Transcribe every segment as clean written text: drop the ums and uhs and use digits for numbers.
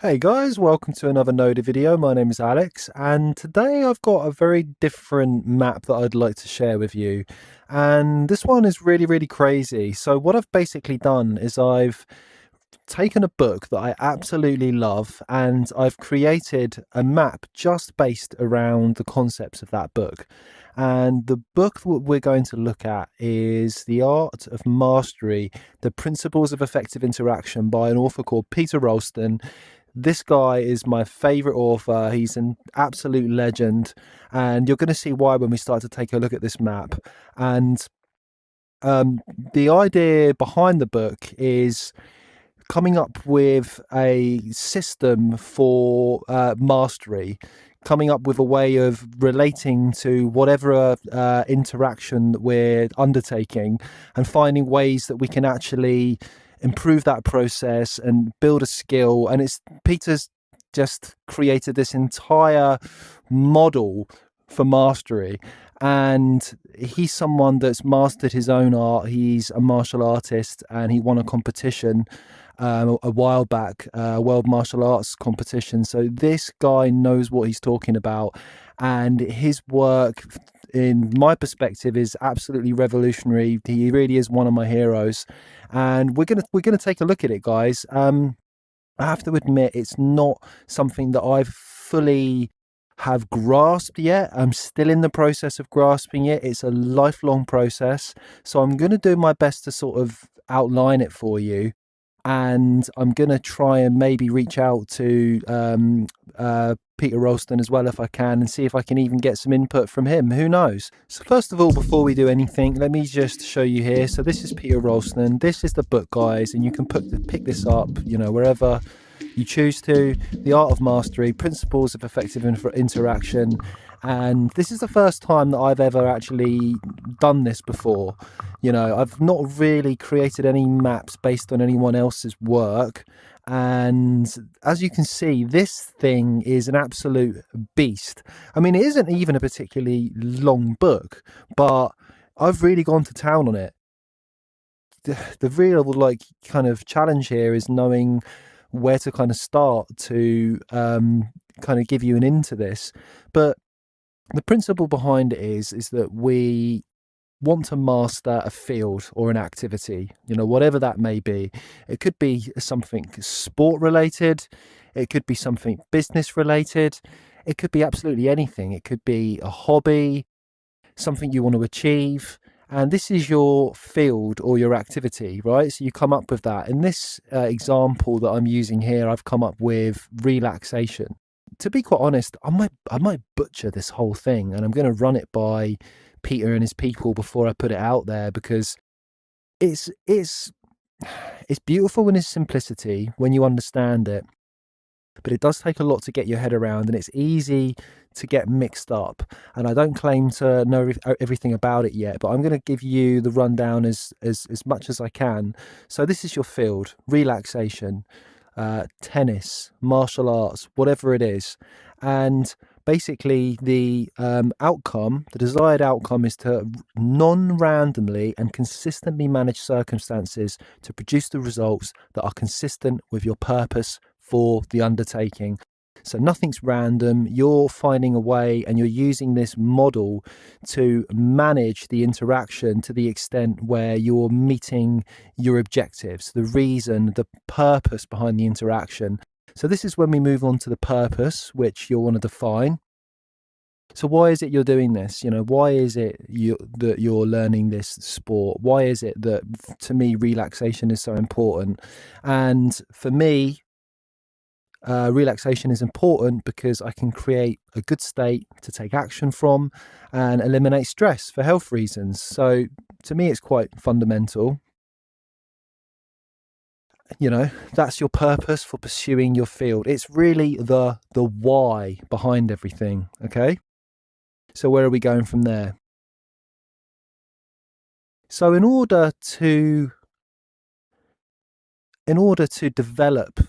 Hey guys, welcome to another Noda video. My name is Alex, and today I've got a very different map that I'd like to share with you. And this one is really crazy. So what I've basically done is I've taken a book that I absolutely love and I've created a map just based around the concepts of that book. And the book that we're going to look at is The Art of Mastery, The Principles of Effective Interaction by an author called Peter Ralston. This guy is my favorite author. He's an absolute legend, and you're going to see why when we start to take a look at this map. And the idea behind the book is coming up with a system for mastery, coming up with a way of relating to whatever interaction that we're undertaking, and finding ways that we can actually improve that process and build a skill. And it's Peter's just created this entire model for mastery, and he's someone that's mastered his own art. He's a martial artist, and he won a competition a while back, world martial arts competition. So this guy knows what he's talking about, and his work, in my perspective, is absolutely revolutionary. He really is one of my heroes, and we're gonna take a look at it, guys. I have to admit, it's not something that I've fully have grasped yet. I'm still in the process of grasping it. It's a lifelong process, so I'm going to do my best to sort of outline it for you, and I'm going to try and maybe reach out to Peter Ralston as well if I can, and see if I can even get some input from him. Who knows? So first of all, before we do anything, let me just show you here. So this is Peter Ralston. This is the book, guys, and you can pick this up, wherever you choose to. The Art of Mastery, Principles of Effective Interaction. And this is the first time that I've ever actually done this before. I've not really created any maps based on anyone else's work. And as you can see, this thing is an absolute beast. I mean, it isn't even a particularly long book, but I've really gone to town on it. The real kind of challenge here is knowing where to kind of start to kind of give you an into this. But the principle behind it is that we want to master a field or an activity, whatever that may be. It could be something sport related, it could be something business related, it could be absolutely anything. It could be a hobby, something you want to achieve, and this is your field or your activity, right? So you come up with that. In this example that I'm using here, I've come up with relaxation. To be quite honest, I might butcher this whole thing, and I'm going to run it by Peter and his people before I put it out there, because it's it's beautiful in its simplicity when you understand it, but it does take a lot to get your head around, and it's easy to get mixed up. And I don't claim to know everything about it yet, but I'm going to give you the rundown as much as I can. So this is your field: relaxation, tennis, martial arts, whatever it is. And basically the desired outcome is to non-randomly and consistently manage circumstances to produce the results that are consistent with your purpose for the undertaking. So nothing's random. You're finding a way, and you're using this model to manage the interaction to the extent where you're meeting your objectives, the reason, the purpose behind the interaction. So this is when we move on to the purpose, which you'll want to define. So why is it you're doing this? Why is it that you're learning this sport? Why is it that, to me, relaxation is so important? And for me, relaxation is important because I can create a good state to take action from and eliminate stress for health reasons. So to me, it's quite fundamental. That's your purpose for pursuing your field. It's really the why behind everything. Okay, so where are we going from there? So in order to develop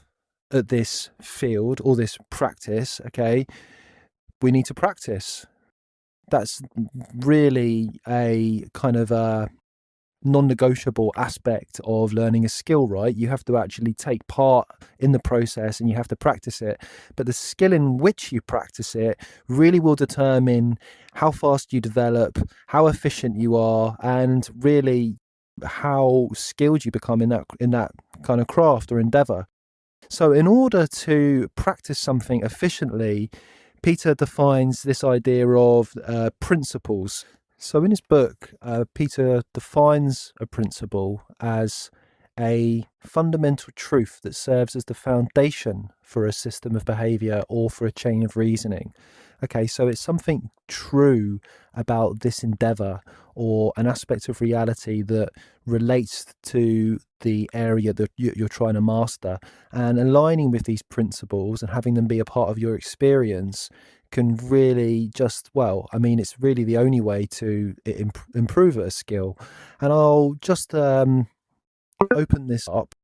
at this field or this practice, okay, we need to practice. That's really a kind of non-negotiable aspect of learning a skill, right? You have to actually take part in the process and you have to practice it. But the skill in which you practice it really will determine how fast you develop, how efficient you are, and really how skilled you become in that kind of craft or endeavor. So in order to practice something efficiently, Peter defines this idea of principles. So in his book, Peter defines a principle as a fundamental truth that serves as the foundation for a system of behavior or for a chain of reasoning. Okay, so it's something true about this endeavor or an aspect of reality that relates to the area that you're trying to master. And aligning with these principles and having them be a part of your experience can really just, well, I mean, it's really the only way to improve a skill. And I'll just open this up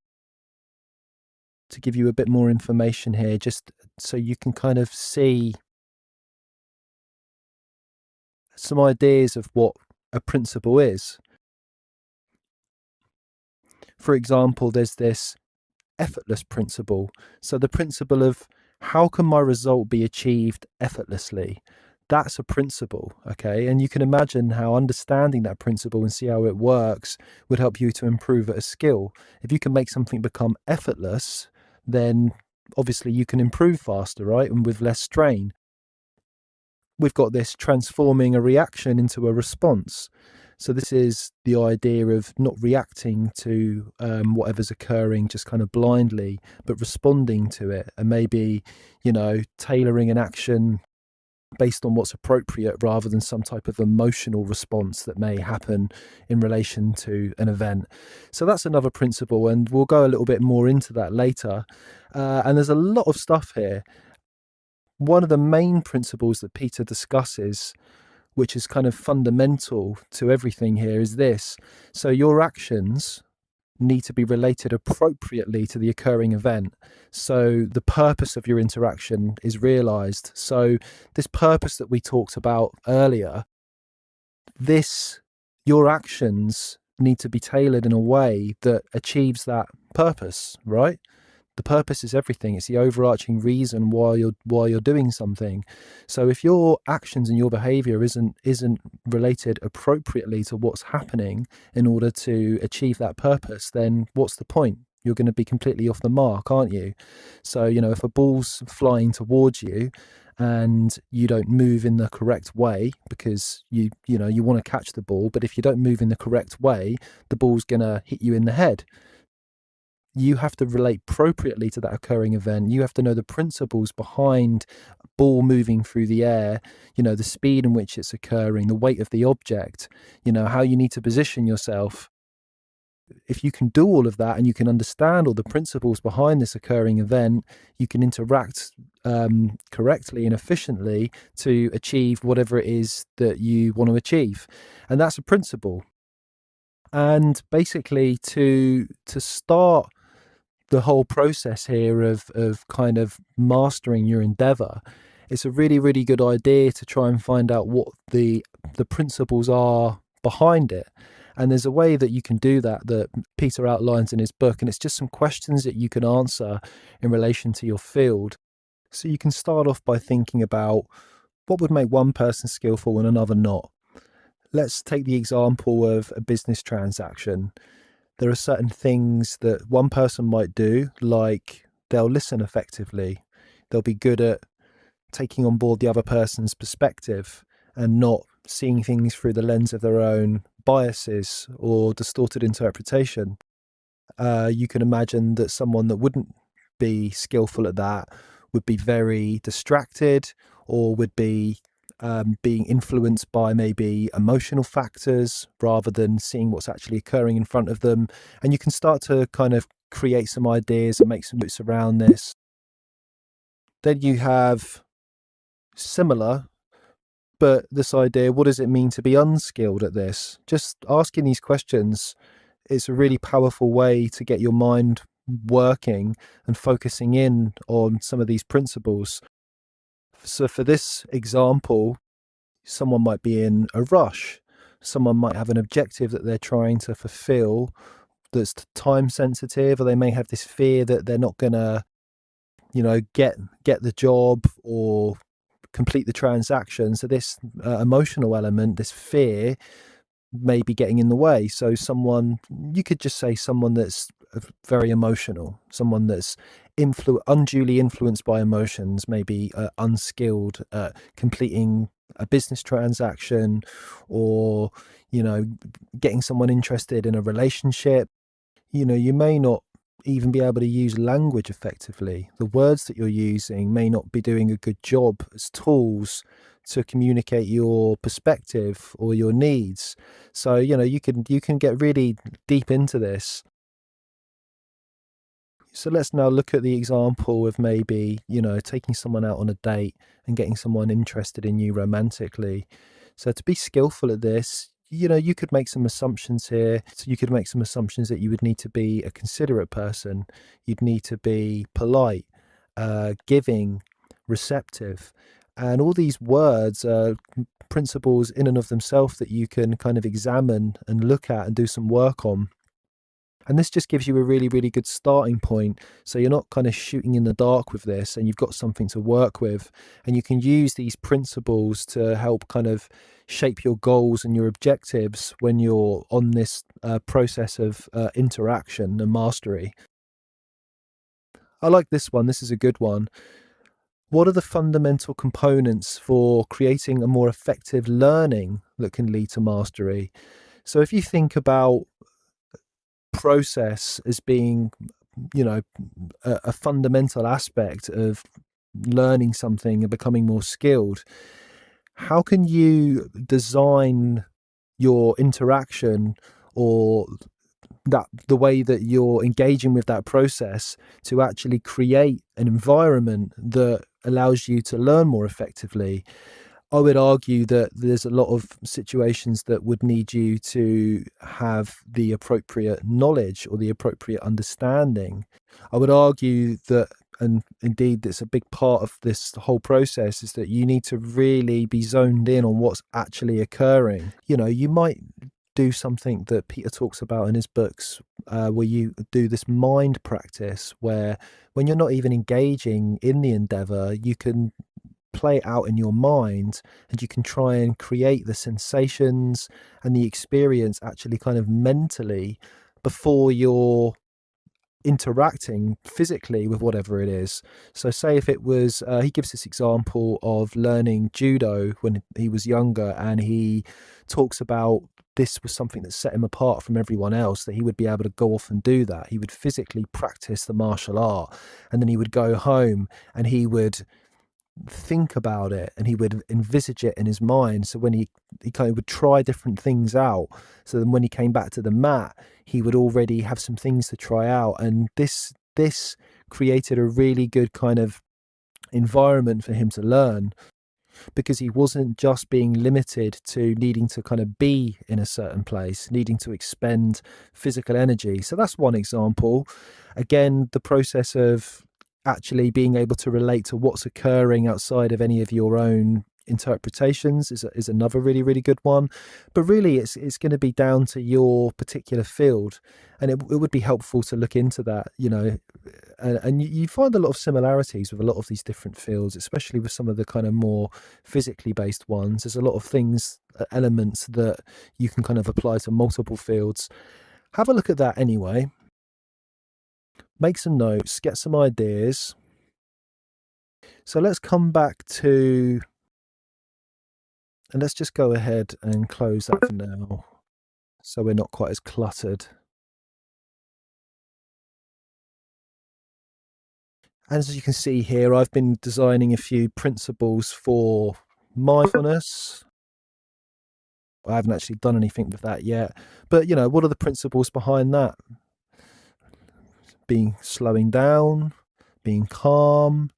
to give you a bit more information here, just so you can kind of see some ideas of what a principle is. For example, there's this effortless principle. So the principle of how can my result be achieved effortlessly? That's a principle, okay? And you can imagine how understanding that principle and see how it works would help you to improve at a skill. If you can make something become effortless, then obviously you can improve faster, right? And with less strain. We've got this transforming a reaction into a response. So this is the idea of not reacting to whatever's occurring just kind of blindly, but responding to it and maybe, tailoring an action based on what's appropriate rather than some type of emotional response that may happen in relation to an event. So that's another principle, and we'll go a little bit more into that later. And there's a lot of stuff here. One of the main principles that Peter discusses, which is kind of fundamental to everything here, is this. So your actions need to be related appropriately to the occurring event. So the purpose of your interaction is realized. So this purpose that we talked about earlier, your actions need to be tailored in a way that achieves that purpose, right? The purpose is everything. It's the overarching reason why you're doing something. So if your actions and your behavior isn't related appropriately to what's happening in order to achieve that purpose, then what's the point? You're going to be completely off the mark, aren't you? So, if a ball's flying towards you and you don't move in the correct way because you want to catch the ball, but if you don't move in the correct way, the ball's going to hit you in the head. You have to relate appropriately to that occurring event. You have to know the principles behind a ball moving through the air, the speed in which it's occurring, the weight of the object, how you need to position yourself. If you can do all of that and you can understand all the principles behind this occurring event, you can interact correctly and efficiently to achieve whatever it is that you want to achieve. And that's a principle. And basically to start the whole process here of kind of mastering your endeavor, it's a really, really good idea to try and find out what the principles are behind it. And there's a way that you can do that Peter outlines in his book, and it's just some questions that you can answer in relation to your field. So you can start off by thinking about what would make one person skillful and another not. Let's take the example of a business transaction. There are certain things that one person might do, like they'll listen effectively. They'll be good at taking on board the other person's perspective and not seeing things through the lens of their own biases or distorted interpretation. You can imagine that someone that wouldn't be skillful at that would be very distracted or would be being influenced by maybe emotional factors rather than seeing what's actually occurring in front of them. And you can start to kind of create some ideas and make some notes around this. Then you have similar, but this idea, what does it mean to be unskilled at this? Just asking these questions, it's a really powerful way to get your mind working and focusing in on some of these principles. So for this example, someone might be in a rush. Someone might have an objective that they're trying to fulfill that's time sensitive, or they may have this fear that they're not going to, get the job or complete the transaction. So this emotional element, this fear, may be getting in the way. So you could just say someone that's very emotional, someone that's unduly influenced by emotions, maybe unskilled at completing a business transaction, or getting someone interested in a relationship. You may not even be able to use language effectively. The words that you're using may not be doing a good job as tools to communicate your perspective or your needs. So, you can get really deep into this. So let's now look at the example of maybe, taking someone out on a date and getting someone interested in you romantically. So to be skillful at this, you could make some assumptions here. So you could make some assumptions that you would need to be a considerate person. You'd need to be polite, giving, receptive. And all these words are principles in and of themselves that you can kind of examine and look at and do some work on. And this just gives you a really, really good starting point. So you're not kind of shooting in the dark with this, and you've got something to work with. And you can use these principles to help kind of shape your goals and your objectives when you're on this process of interaction and mastery. I like this one. This is a good one. What are the fundamental components for creating a more effective learning that can lead to mastery? So if you think about process as being, a fundamental aspect of learning something and becoming more skilled, how can you design your interaction, or that the way that you're engaging with that process, to actually create an environment that allows you to learn more effectively? I would argue that there's a lot of situations that would need you to have the appropriate knowledge or the appropriate understanding. I would argue that, and indeed it's a big part of this whole process, is that you need to really be zoned in on what's actually occurring. You might do something that Peter talks about in his books, where you do this mind practice, where when you're not even engaging in the endeavor, you can play it out in your mind, and you can try and create the sensations and the experience actually kind of mentally before you're interacting physically with whatever it is. So say if it was, he gives this example of learning judo when he was younger, and he talks about this was something that set him apart from everyone else, that he would be able to go off and do that. He would physically practice the martial art, and then he would go home and he would think about it, and he would envisage it in his mind. So when he kind of would try different things out, so then when he came back to the mat, he would already have some things to try out. And this created a really good kind of environment for him to learn, because he wasn't just being limited to needing to kind of be in a certain place, needing to expend physical energy. So that's one example. Again, the process of actually being able to relate to what's occurring outside of any of your own interpretations is another really, really good one. But really, it's going to be down to your particular field, and it would be helpful to look into that, and you find a lot of similarities with a lot of these different fields, especially with some of the kind of more physically based ones. There's a lot of things, elements that you can kind of apply to multiple fields. Have a look at that anyway. Make some notes, get some ideas. So let's come back to, and let's just go ahead and close that for now, so we're not quite as cluttered. As you can see here, I've been designing a few principles for mindfulness. I haven't actually done anything with that yet, but what are the principles behind that? Slowing down, being calm,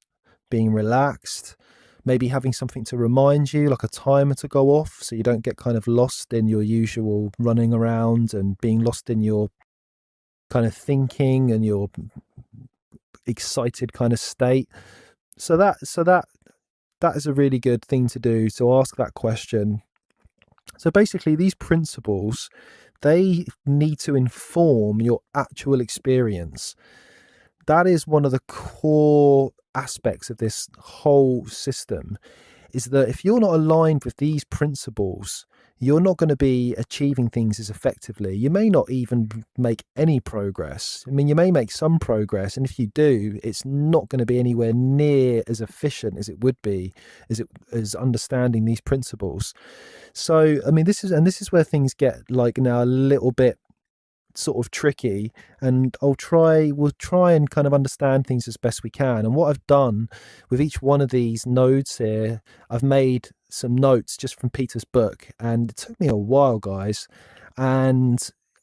being relaxed, maybe having something to remind you, like a timer to go off, so you don't get kind of lost in your usual running around and being lost in your kind of thinking and your excited kind of state. So that is a really good thing to do, to ask that question. So basically, these principles, they need to inform your actual experience. That is one of the core aspects of this whole system, is that if you're not aligned with these principles, you're not going to be achieving things as effectively. You may not even make any progress. I mean, you may make some progress, and if you do, it's not going to be anywhere near as efficient as it would be as understanding these principles. So, I mean, this is where things get like now a little bit sort of tricky, and we'll try and kind of understand things as best we can. And what I've done with each one of these nodes here, I've made some notes just from Peter's book, and it took me a while, guys. And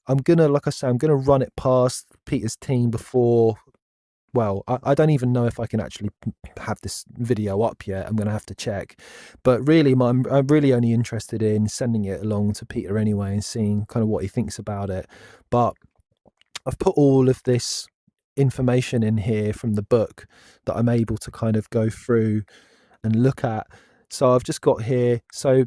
I'm gonna, like I say, I'm gonna run it past Peter's team before. Well, I don't even know if I can actually have this video up yet. I'm going to have to check. But really, I'm really only interested in sending it along to Peter anyway and seeing kind of what he thinks about it. But I've put all of this information in here from the book that I'm able to kind of go through and look at. So I've just got here. So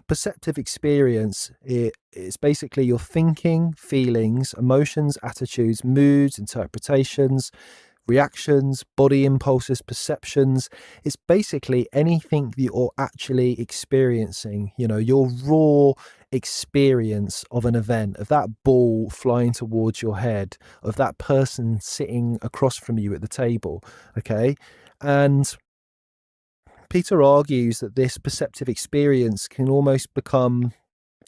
perceptive experience, it's basically your thinking, feelings, emotions, attitudes, moods, interpretations, reactions, body impulses, perceptions. It's basically anything that you're actually experiencing, your raw experience of an event, of that ball flying towards your head, of that person sitting across from you at the table. Okay. And Peter argues that this perceptive experience can almost become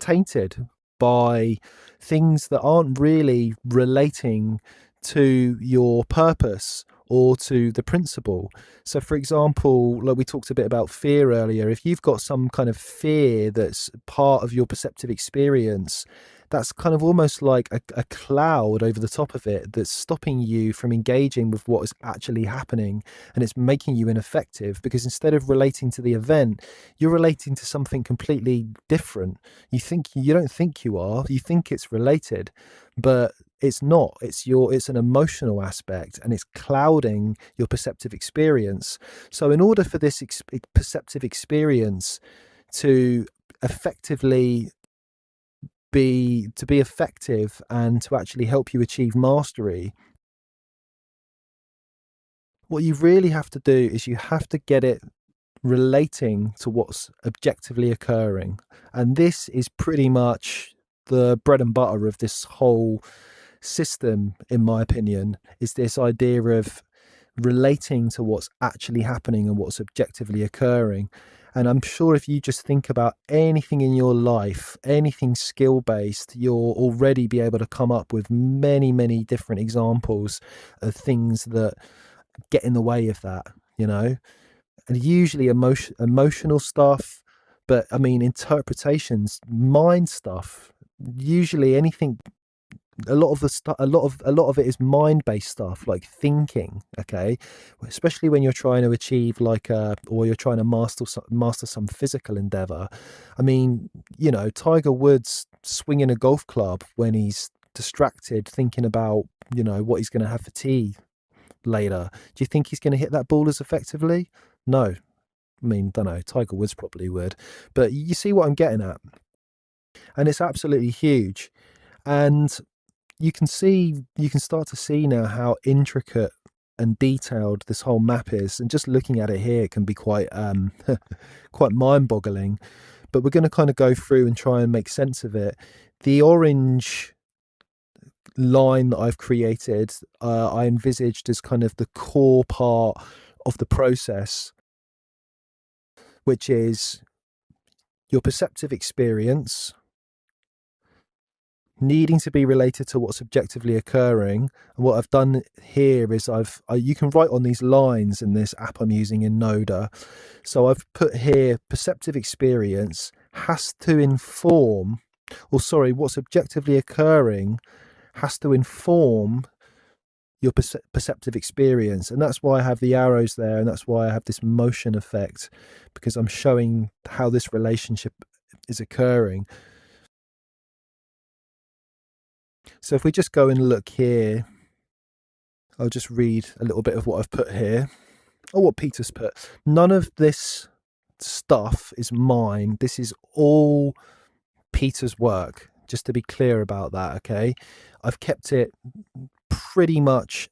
tainted by things that aren't really relating to your purpose or to the principle. So, for example, like we talked a bit about fear earlier, if you've got some kind of fear that's part of your perceptive experience, that's kind of almost like a cloud over the top of it that's stopping you from engaging with what is actually happening, and it's making you ineffective because instead of relating to the event, you're relating to something completely different. You don't think you are, you think it's related, but it's not. It's an emotional aspect, and it's clouding your perceptive experience. So in order for this perceptive experience to effectively be effective and to actually help you achieve mastery, what you really have to do is you have to get it relating to what's objectively occurring. And this is pretty much the bread and butter of this whole system, in my opinion, is this idea of relating to what's actually happening and what's objectively occurring. And I'm sure if you just think about anything in your life, anything skill based, you'll already be able to come up with many, many different examples of things that get in the way of that, and usually emotional stuff. But I mean, interpretations, mind stuff, usually anything, a lot of the stuff, a lot of it is mind-based stuff, like thinking. Okay, especially when you're trying to achieve or you're trying to master some physical endeavor. I mean, Tiger Woods swinging a golf club when he's distracted thinking about what he's going to have for tea later. Do you think he's going to hit that ball as effectively? No. I mean, don't know, Tiger Woods probably would, but you see what I'm getting at. And it's absolutely huge. And you can start to see now how intricate and detailed this whole map is, and just looking at it here can be quite quite mind-boggling. But we're going to kind of go through and try and make sense of it. The orange line that I've created, I envisaged as kind of the core part of the process, which is your perceptive experience needing to be related to what's objectively occurring. And what I've done here is you can write on these lines in this app I'm using in Noda. So I've put here perceptive experience has to inform, what's objectively occurring has to inform your perceptive experience. And that's why I have the arrows there, and that's why I have this motion effect, because I'm showing how this relationship is occurring. So if we just go and look here, I'll just read a little bit of what I've put here, or what Peter's put. None of this stuff is mine. This is all Peter's work, just to be clear about that, okay? I've kept it pretty much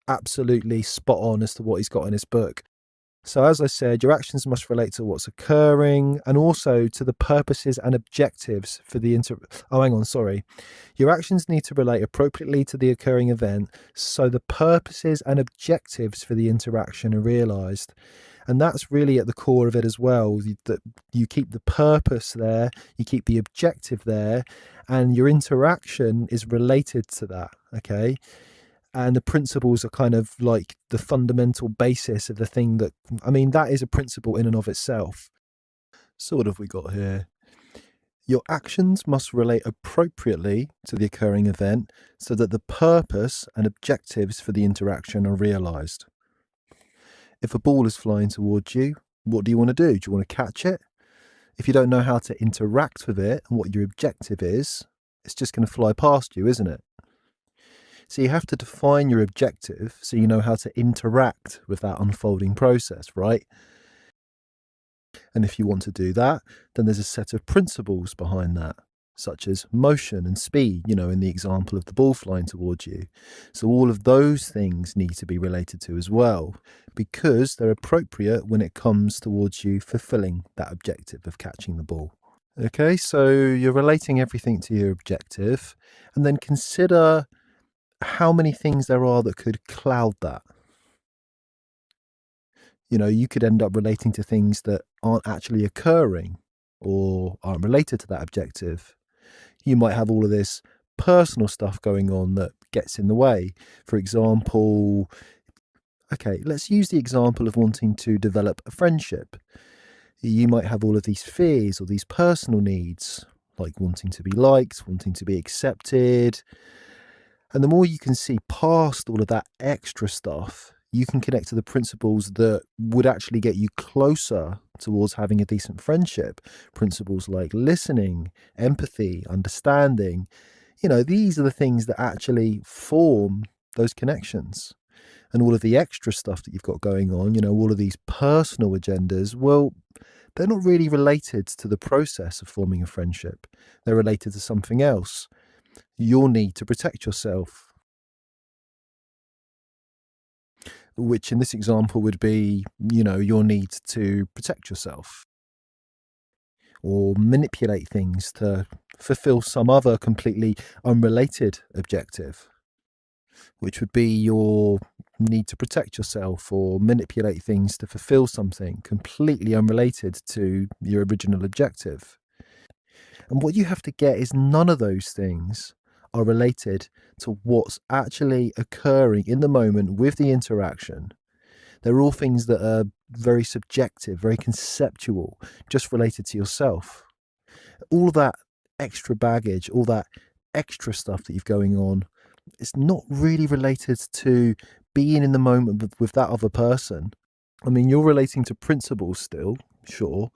absolutely spot on as to what he's got in his book. So, as I said, your actions must relate to what's occurring and also to the purposes and objectives for the Oh, hang on, sorry. Your actions need to relate appropriately to the occurring event, so the purposes and objectives for the interaction are realised. And that's really at the core of it as well, that you keep the purpose there, you keep the objective there, and your interaction is related to that, okay? And the principles are kind of like the fundamental basis of the thing that, I mean, that is a principle in and of itself. So what have we got here? Your actions must relate appropriately to the occurring event so that the purpose and objectives for the interaction are realised. If a ball is flying towards you, what do you want to do? Do you want to catch it? If you don't know how to interact with it and what your objective is, it's just going to fly past you, isn't it? So you have to define your objective so you know how to interact with that unfolding process, right? And if you want to do that, then there's a set of principles behind that, such as motion and speed, in the example of the ball flying towards you. So all of those things need to be related to as well, because they're appropriate when it comes towards you fulfilling that objective of catching the ball. Okay, so you're relating everything to your objective, and then consider how many things there are that could cloud that. You could end up relating to things that aren't actually occurring or aren't related to that objective. You might have all of this personal stuff going on that gets in the way. For example, okay, let's use the example of wanting to develop a friendship. You might have all of these fears or these personal needs, like wanting to be liked, wanting to be accepted. And the more you can see past all of that extra stuff, you can connect to the principles that would actually get you closer towards having a decent friendship. Principles like listening, empathy, understanding. These are the things that actually form those connections. And all of the extra stuff that you've got going on, all of these personal agendas, well, they're not really related to the process of forming a friendship. They're related to something else. Your need to protect yourself, which in this example would be, your need to protect yourself or manipulate things to fulfill some other completely unrelated objective, which would be your need to protect yourself or manipulate things to fulfill something completely unrelated to your original objective. And what you have to get is none of those things are related to what's actually occurring in the moment with the interaction. They're all things that are very subjective, very conceptual, just related to yourself. All that extra baggage, all that extra stuff that you've going on, it's not really related to being in the moment with that other person. I mean, you're relating to principles still, sure,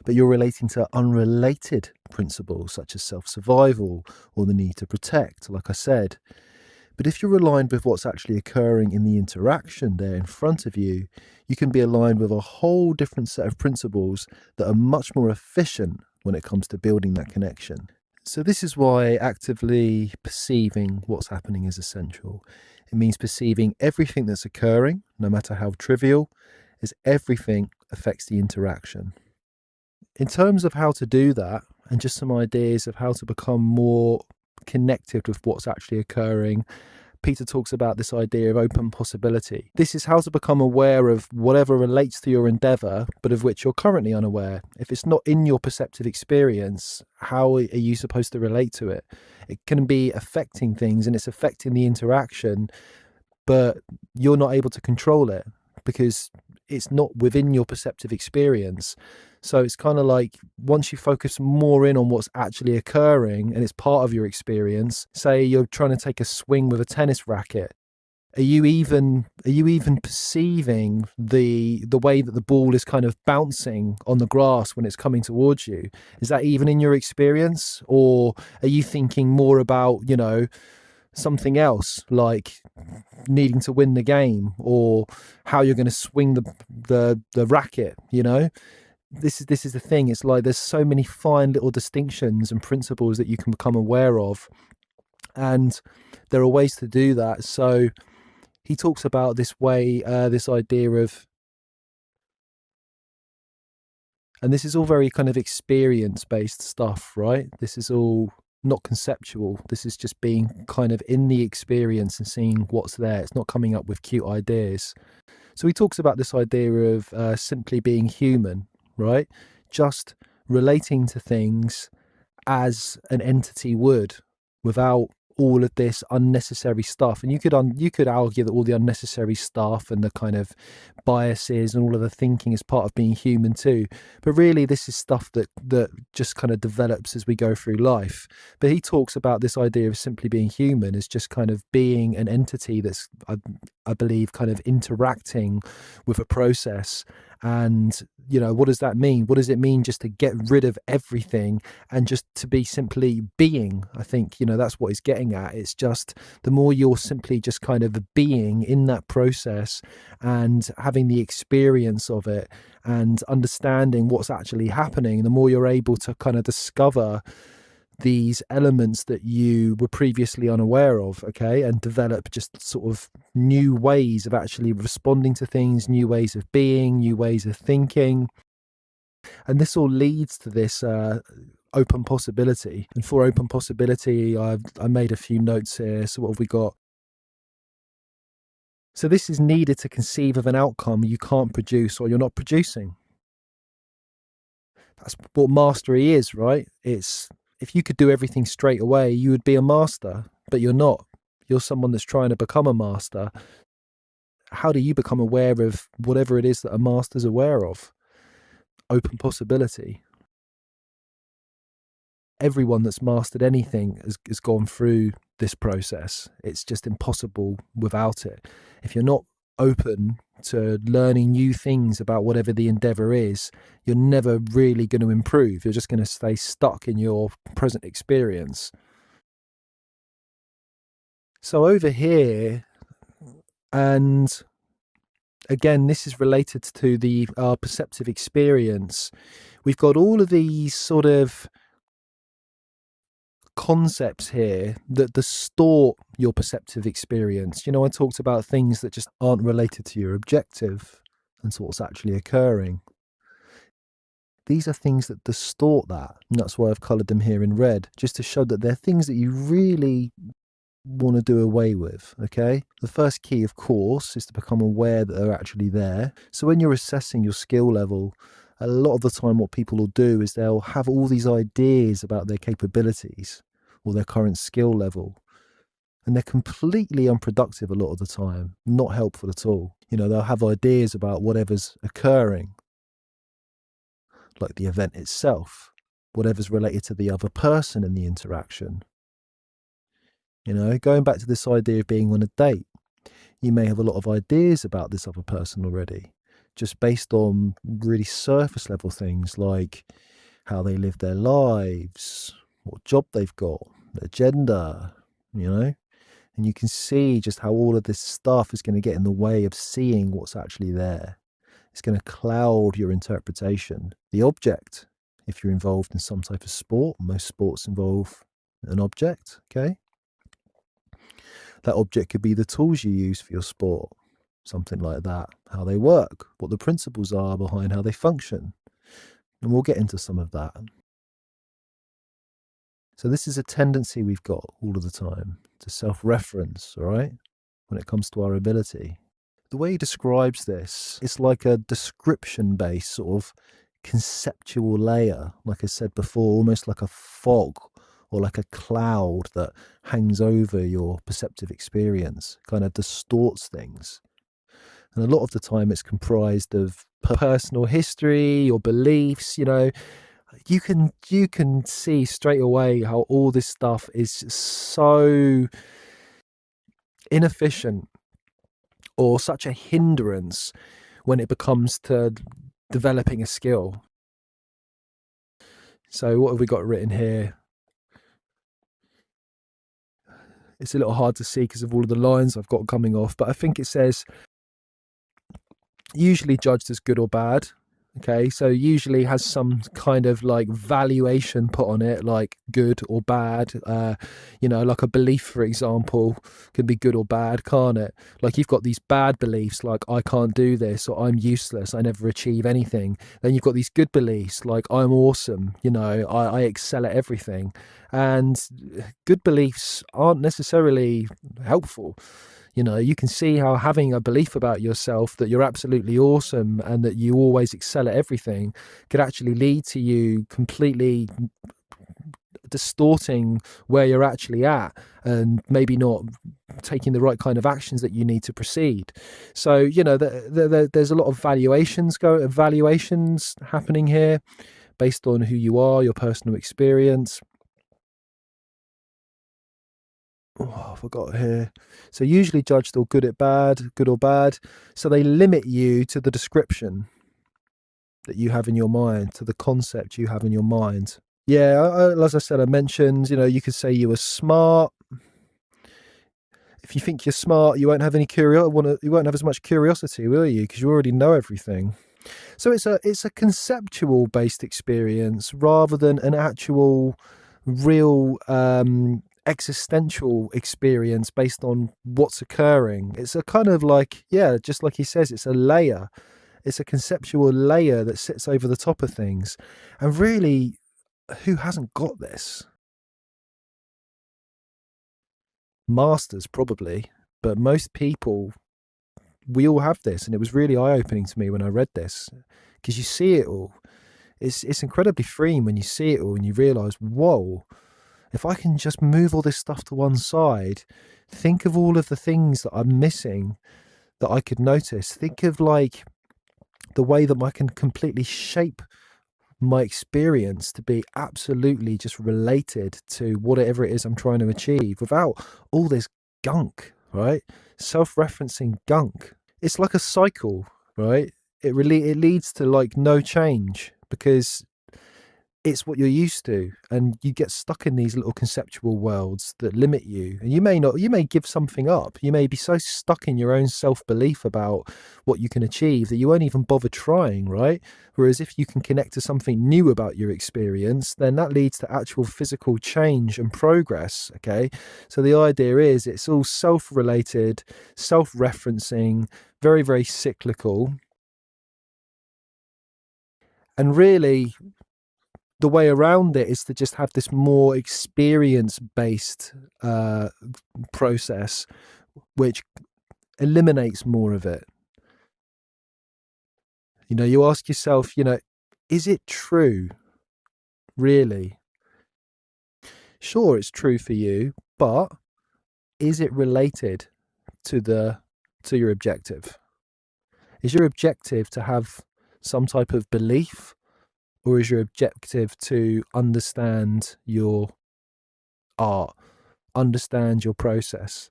but you're relating to unrelated principles such as self-survival or the need to protect, like I said. But if you're aligned with what's actually occurring in the interaction there in front of you, you can be aligned with a whole different set of principles that are much more efficient when it comes to building that connection. So this is why actively perceiving what's happening is essential. It means perceiving everything that's occurring, no matter how trivial, as everything affects the interaction. In terms of how to do that, and just some ideas of how to become more connected with what's actually occurring, Peter talks about this idea of open possibility. This is how to become aware of whatever relates to your endeavour, but of which you're currently unaware. If it's not in your perceptive experience, how are you supposed to relate to it? It can be affecting things and it's affecting the interaction, but you're not able to control it because it's not within your perceptive experience. So it's kind of like once you focus more in on what's actually occurring and it's part of your experience, say you're trying to take a swing with a tennis racket, are you even perceiving the way that the ball is kind of bouncing on the grass when it's coming towards you? Is that even in your experience? Or are you thinking more about, something else, like needing to win the game or how you're going to swing the racket, this is the thing. It's like there's so many fine little distinctions and principles that you can become aware of, and there are ways to do that. So he talks about this way, this idea of, and this is all very kind of experience based stuff, right? This is all not conceptual. This is just being kind of in the experience and seeing what's there. It's not coming up with cute ideas. So he talks about this idea of simply being human, right? Just relating to things as an entity would, without all of this unnecessary stuff. And you could argue that all the unnecessary stuff and the kind of biases and all of the thinking is part of being human too, but really this is stuff that just kind of develops as we go through life. But he talks about this idea of simply being human as just kind of being an entity that's I believe kind of interacting with a process. And what does that mean? What does it mean just to get rid of everything and just to be simply being? I think that's what he's getting at. It's just the more you're simply just kind of being in that process and having the experience of it and understanding what's actually happening, the more you're able to kind of discover these elements that you were previously unaware of, okay, and develop just sort of new ways of actually responding to things, new ways of being, new ways of thinking. And this all leads to this open possibility. And for open possibility, I made a few notes here. So what have we got? So this is needed to conceive of an outcome you can't produce or you're not producing. That's what mastery is, right? It's, if you could do everything straight away, you would be a master, but you're not. You're someone that's trying to become a master. How do you become aware of whatever it is that a master's aware of? Open possibility. Everyone that's mastered anything has gone through this process. It's just impossible without it. If you're not open to learning new things about whatever the endeavor is, you're never really going to improve. You're just going to stay stuck in your present experience. So over here, and again, this is related to the perceptive experience. We've got all of these sort of concepts here that distort your perceptive experience. I talked about things that just aren't related to your objective and to what's actually occurring. These are things that distort that, and that's why I've coloured them here in red, just to show that they're things that you really want to do away with, okay? The first key, of course, is to become aware that they're actually there. So when you're assessing your skill level, a lot of the time what people will do is they'll have all these ideas about their capabilities or their current skill level, and they're completely unproductive a lot of the time, not helpful at all. They'll have ideas about whatever's occurring, like the event itself, whatever's related to the other person in the interaction. Going back to this idea of being on a date, you may have a lot of ideas about this other person already, just based on really surface level things like how they live their lives, what job they've got, their gender, and you can see just how all of this stuff is going to get in the way of seeing what's actually there. It's going to cloud your interpretation. The object, if you're involved in some type of sport, most sports involve an object, okay? That object could be the tools you use for your sport, something like that, how they work, what the principles are behind how they function. And we'll get into some of that. So this is a tendency we've got all of the time to self-reference, all right, when it comes to our ability. The way he describes this, it's like a description-based sort of conceptual layer, like I said before, almost like a fog or like a cloud that hangs over your perceptive experience, kind of distorts things. And a lot of the time it's comprised of personal history or beliefs. You can see straight away how all this stuff is so inefficient or such a hindrance when it becomes to developing a skill. So what have we got written here? It's a little hard to see because of all of the lines I've got coming off, but I think it says usually judged as good or bad. Okay, so usually has some kind of like valuation put on it, like good or bad. Like a belief, for example, can be good or bad, can't it? Like you've got these bad beliefs, like I can't do this, or I'm useless, I never achieve anything. Then you've got these good beliefs, like I'm awesome, I excel at everything. And good beliefs aren't necessarily helpful. You can see how having a belief about yourself that you're absolutely awesome and that you always excel at everything could actually lead to you completely distorting where you're actually at and maybe not taking the right kind of actions that you need to proceed. So there's a lot of evaluations happening here based on who you are, your personal experience. Oh, I forgot here. So usually judged or good or bad. So they limit you to the description that you have in your mind, to the concept you have in your mind. Yeah, as I said, I mentioned, you could say you were smart. If you think you're smart, you won't have any you won't have as much curiosity, will you? Because you already know everything. So it's a conceptual based experience rather than an actual real existential experience based on what's occurring. It's a kind of like, yeah, just like he says, it's a layer. It's a conceptual layer that sits over the top of things. And really, who hasn't got this? Masters, probably, but most people, we all have this. And it was really eye opening to me when I read this because you see it all. It's incredibly freeing when you see it all and you realize, whoa, if I can just move all this stuff to one side, think of all of the things that I'm missing that I could notice. Think of like the way that I can completely shape my experience to be absolutely just related to whatever it is I'm trying to achieve without all this gunk, right? Self-referencing gunk. It's like a cycle, right? It leads to like no change because it's what you're used to, and you get stuck in these little conceptual worlds that limit you. And you may give something up. You may be so stuck in your own self-belief about what you can achieve that you won't even bother trying, right? Whereas if you can connect to something new about your experience, then that leads to actual physical change and progress. Okay, so the idea is it's all self-related, self-referencing, very, very cyclical. And really, the way around it is to just have this more experience based process, which eliminates more of it. You ask yourself, is it true, really? Sure, it's true for you, but is it related to your objective? Is your objective to have some type of belief, or is your objective to understand your art, understand your process?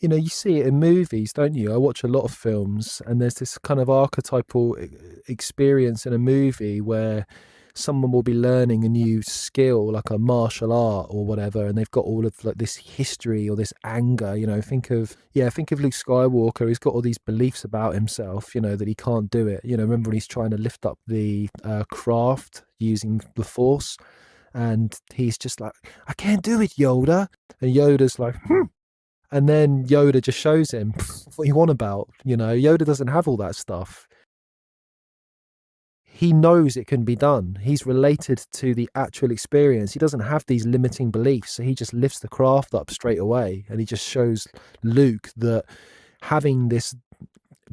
You see it in movies, don't you? I watch a lot of films, and there's this kind of archetypal experience in a movie where someone will be learning a new skill, like a martial art or whatever, and they've got all of like this history or this anger. Think of Luke Skywalker. He's got all these beliefs about himself, that he can't do it. Remember when he's trying to lift up the craft using the Force, and he's just like, "I can't do it, Yoda," and Yoda's like, and then Yoda just shows him, what you want about, Yoda doesn't have all that stuff. He knows it can be done. He's related to the actual experience. He doesn't have these limiting beliefs. So he just lifts the craft up straight away. And he just shows Luke that having this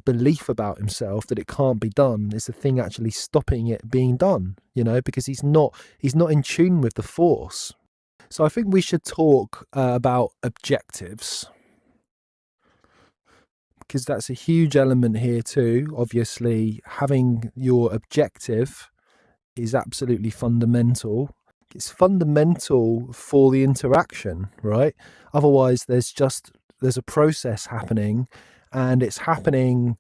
belief about himself that it can't be done is the thing actually stopping it being done, because he's not in tune with the Force. So I think we should talk about objectives, because that's a huge element here too. Obviously, having your objective is absolutely fundamental. It's fundamental for the interaction, right? Otherwise, there's a process happening, and it's happening,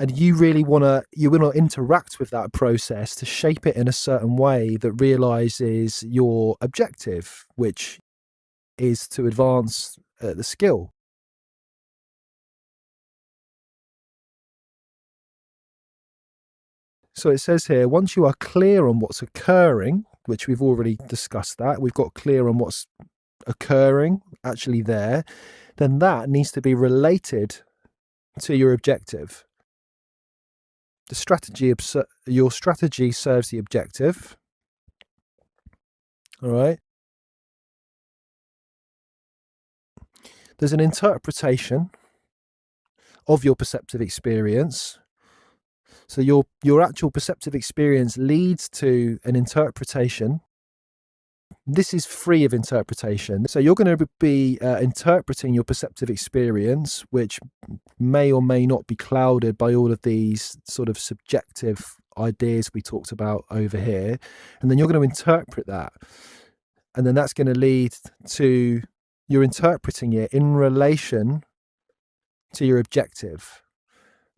and you want to interact with that process to shape it in a certain way that realizes your objective, which is to advance the skill. So it says here, once you are clear on what's occurring, which we've already discussed that, we've got clear on what's occurring actually there, then that needs to be related to your objective. Your strategy serves the objective. All right. There's an interpretation of your perceptive experience. So your actual perceptive experience leads to an interpretation. This is free of interpretation. So you're going to be interpreting your perceptive experience, which may or may not be clouded by all of these sort of subjective ideas we talked about over here. And then you're going to interpret that. And then that's going to lead to you're interpreting it in relation to your objective.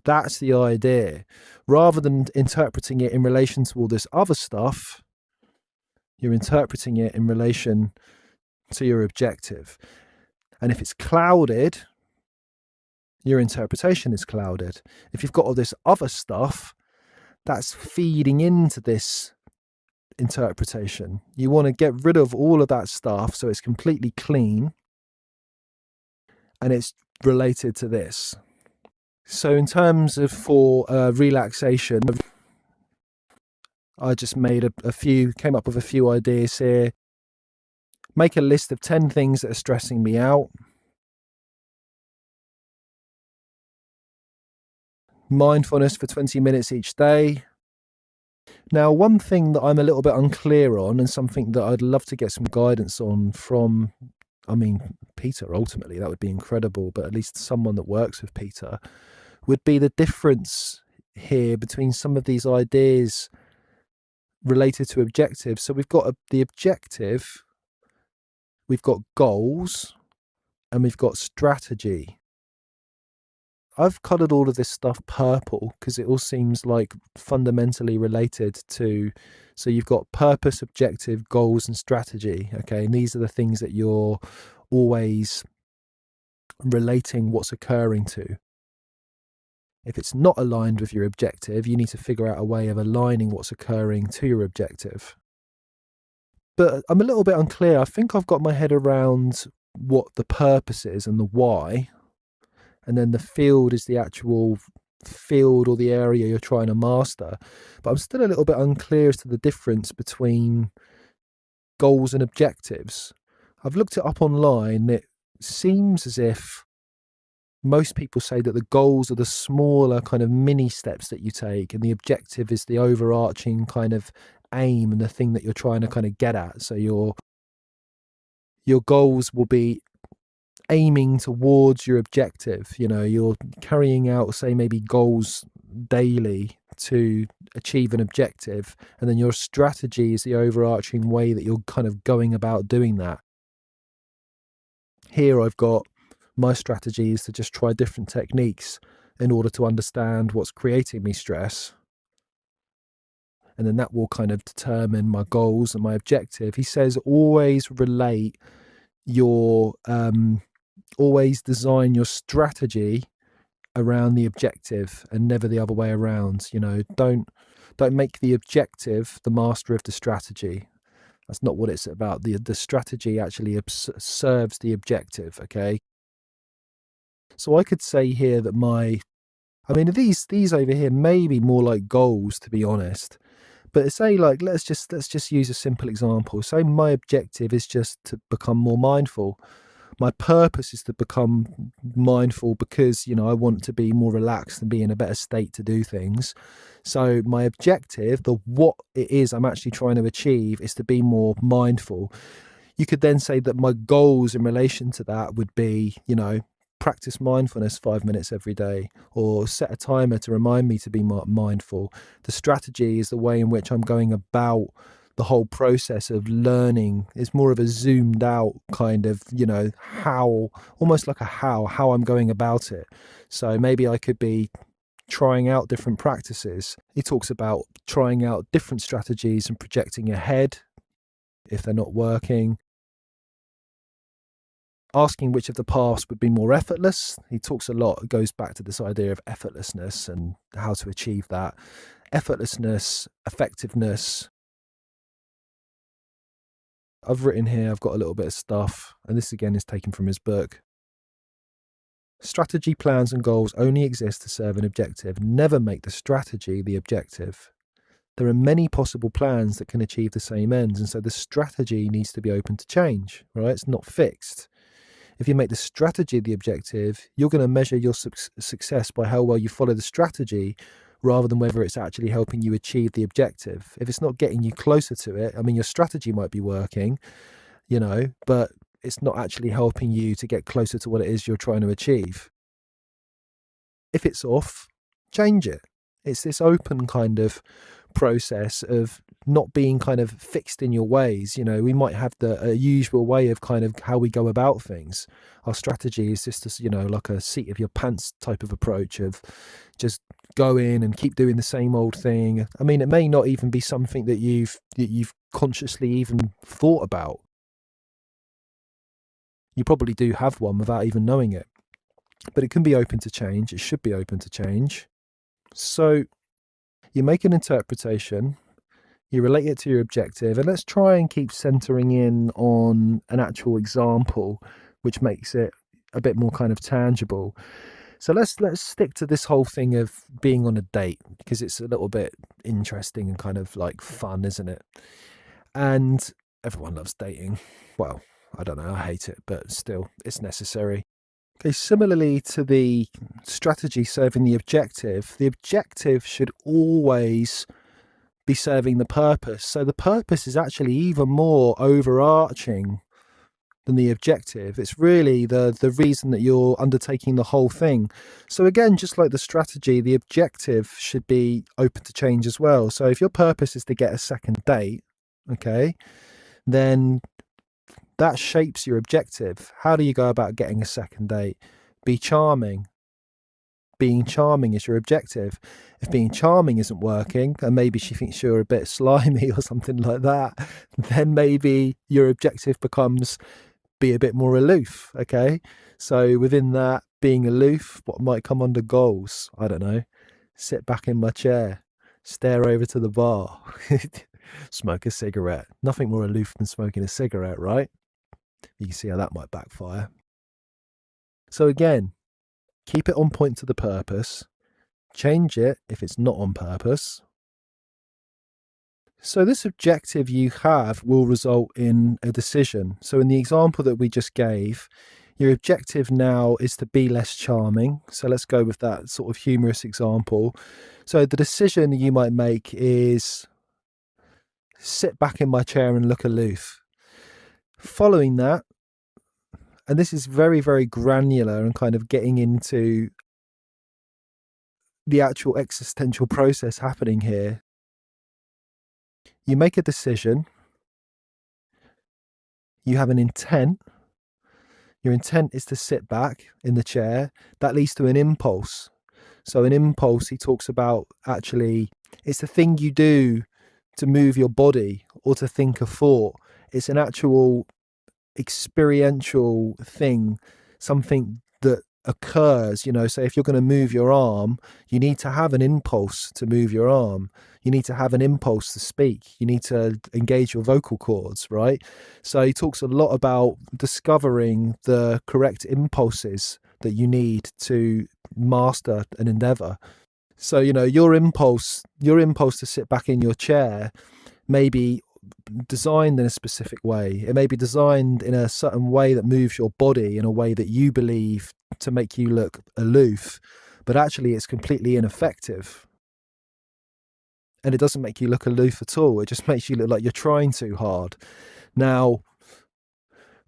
That's the idea. Rather than interpreting it in relation to all this other stuff, you're interpreting it in relation to your objective. And if it's clouded, your interpretation is clouded. If you've got all this other stuff, that's feeding into this interpretation. You want to get rid of all of that stuff so it's completely clean and it's related to this. So in terms of for relaxation, I just made came up with a few ideas here. Make a list of 10 things that are stressing me out. Mindfulness for 20 minutes each day. Now, one thing that I'm a little bit unclear on, and something that I'd love to get some guidance on from, Peter, ultimately, that would be incredible, but at least someone that works with Peter, would be the difference here between some of these ideas related to objectives. So we've got the objective, we've got goals, and we've got strategy. I've coloured all of this stuff purple because it all seems like fundamentally related to, so you've got purpose, objective, goals, and strategy. Okay, and these are the things that you're always relating what's occurring to. If it's not aligned with your objective, you need to figure out a way of aligning what's occurring to your objective. But I'm a little bit unclear. I think I've got my head around what the purpose is and the why. And then the field is the actual field or the area you're trying to master. But I'm still a little bit unclear as to the difference between goals and objectives. I've looked it up online. It seems as if most people say that the goals are the smaller kind of mini steps that you take, and the objective is the overarching kind of aim and the thing that you're trying to kind of get at. So your goals will be aiming towards your objective. You're carrying out, say, maybe goals daily to achieve an objective, and then your strategy is the overarching way that you're kind of going about doing that. Here I've got my strategy is to just try different techniques in order to understand what's creating me stress, and then that will kind of determine my goals and my objective. He says always relate your always design your strategy around the objective and never the other way around. Don't make the objective the master of the strategy. That's not what it's about. The strategy actually serves the objective. Okay, so I could say here that these over here may be more like goals, to be honest. But say, like, let's just use a simple example. Say my objective is just to become more mindful. My purpose is to become mindful because, I want to be more relaxed and be in a better state to do things. So my objective, what it is I'm actually trying to achieve, is to be more mindful. You could then say that my goals in relation to that would be, practice mindfulness 5 minutes every day, or set a timer to remind me to be more mindful. The strategy is the way in which I'm going about the whole process of learning. Is more of a zoomed out kind of, how, almost like how I'm going about it. So maybe I could be trying out different practices. He talks about trying out different strategies and projecting ahead if they're not working. asking which of the paths would be more effortless. He talks a lot, it goes back to this idea of effortlessness and how to achieve that. Effortlessness, effectiveness. I've written here, I've got a little bit of stuff, and this again is taken from his book. Strategy, plans, and goals only exist to serve an objective. Never make the strategy the objective. There are many possible plans that can achieve the same ends, and so the strategy needs to be open to change, right? It's not fixed. If you make the strategy the objective, you're going to measure your success by how well you follow the strategy rather than whether it's actually helping you achieve the objective. If it's not getting you closer to it, I mean, your strategy might be working, but it's not actually helping you to get closer to what it is you're trying to achieve. If it's off, change it. It's this open kind of process of not being kind of fixed in your ways. We might have the usual way of kind of how we go about things. Our strategy is just this, like a seat of your pants type of approach of just go in and keep doing the same old thing. I mean, it may not even be something that you've consciously even thought about. You probably do have one without even knowing it, but it can be open to change. It should be open to change. So you make an interpretation, you relate it to your objective, and let's try and keep centering in on an actual example, which makes it a bit more kind of tangible. So let's stick to this whole thing of being on a date, because it's a little bit interesting and kind of like fun, isn't it? And everyone loves dating. Well, I don't know, I hate it, but still, it's necessary. Okay, similarly to the strategy serving the objective should always be serving the purpose. So the purpose is actually even more overarching than the objective. It's really the reason that you're undertaking the whole thing. So again, just like the strategy, the objective should be open to change as well. So if your purpose is to get a second date, okay, then that shapes your objective. How do you go about getting a second date? Be charming. Being charming is your objective. If being charming isn't working, and maybe she thinks you're a bit slimy or something like that, then maybe your objective becomes be a bit more aloof. Okay. So within that, being aloof, what might come under goals? I don't know. Sit back in my chair, stare over to the bar, smoke a cigarette. Nothing more aloof than smoking a cigarette, right? You can see how that might backfire. So again, keep it on point to the purpose. Change it if it's not on purpose. So this objective you have will result in a decision. So in the example that we just gave, your objective now is to be less charming. So let's go with that sort of humorous example. So the decision you might make is sit back in my chair and look aloof. Following that, and this is very, very granular and kind of getting into the actual existential process happening here. You make a decision. You have an intent. Your intent is to sit back in the chair. That leads to an impulse. So an impulse, he talks about, actually, it's the thing you do to move your body or to think a thought. It's an actual experiential thing, something that occurs. Say if you're going to move your arm, you need to have an impulse to move your arm. You need to have an impulse to speak. You need to engage your vocal cords, right? So he talks a lot about discovering the correct impulses that you need to master an endeavor. So your impulse to sit back in your chair may be designed in a specific way. It may be designed in a certain way that moves your body in a way that you believe to make you look aloof, but actually it's completely ineffective. And it doesn't make you look aloof at all. It just makes you look like you're trying too hard. Now,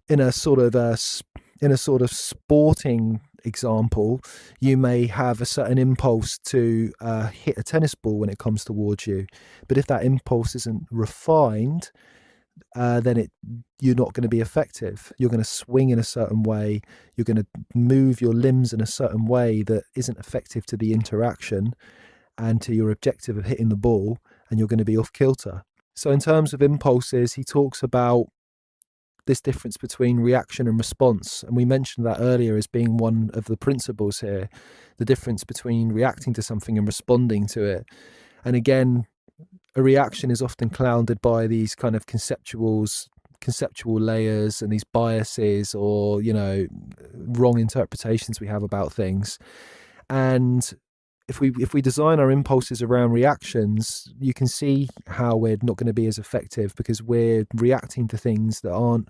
in a sort of sporting example, you may have a certain impulse to hit a tennis ball when it comes towards you. But if that impulse isn't refined, then you're not going to be effective. You're going to swing in a certain way. You're going to move your limbs in a certain way that isn't effective to the interaction and to your objective of hitting the ball, and you're going to be off kilter. So in terms of impulses, he talks about this difference between reaction and response. And we mentioned that earlier as being one of the principles here, the difference between reacting to something and responding to it. And again, a reaction is often clouded by these kind of conceptual layers and these biases, or, you know, wrong interpretations we have about things. And if we design our impulses around reactions, you can see how we're not going to be as effective, because we're reacting to things that aren't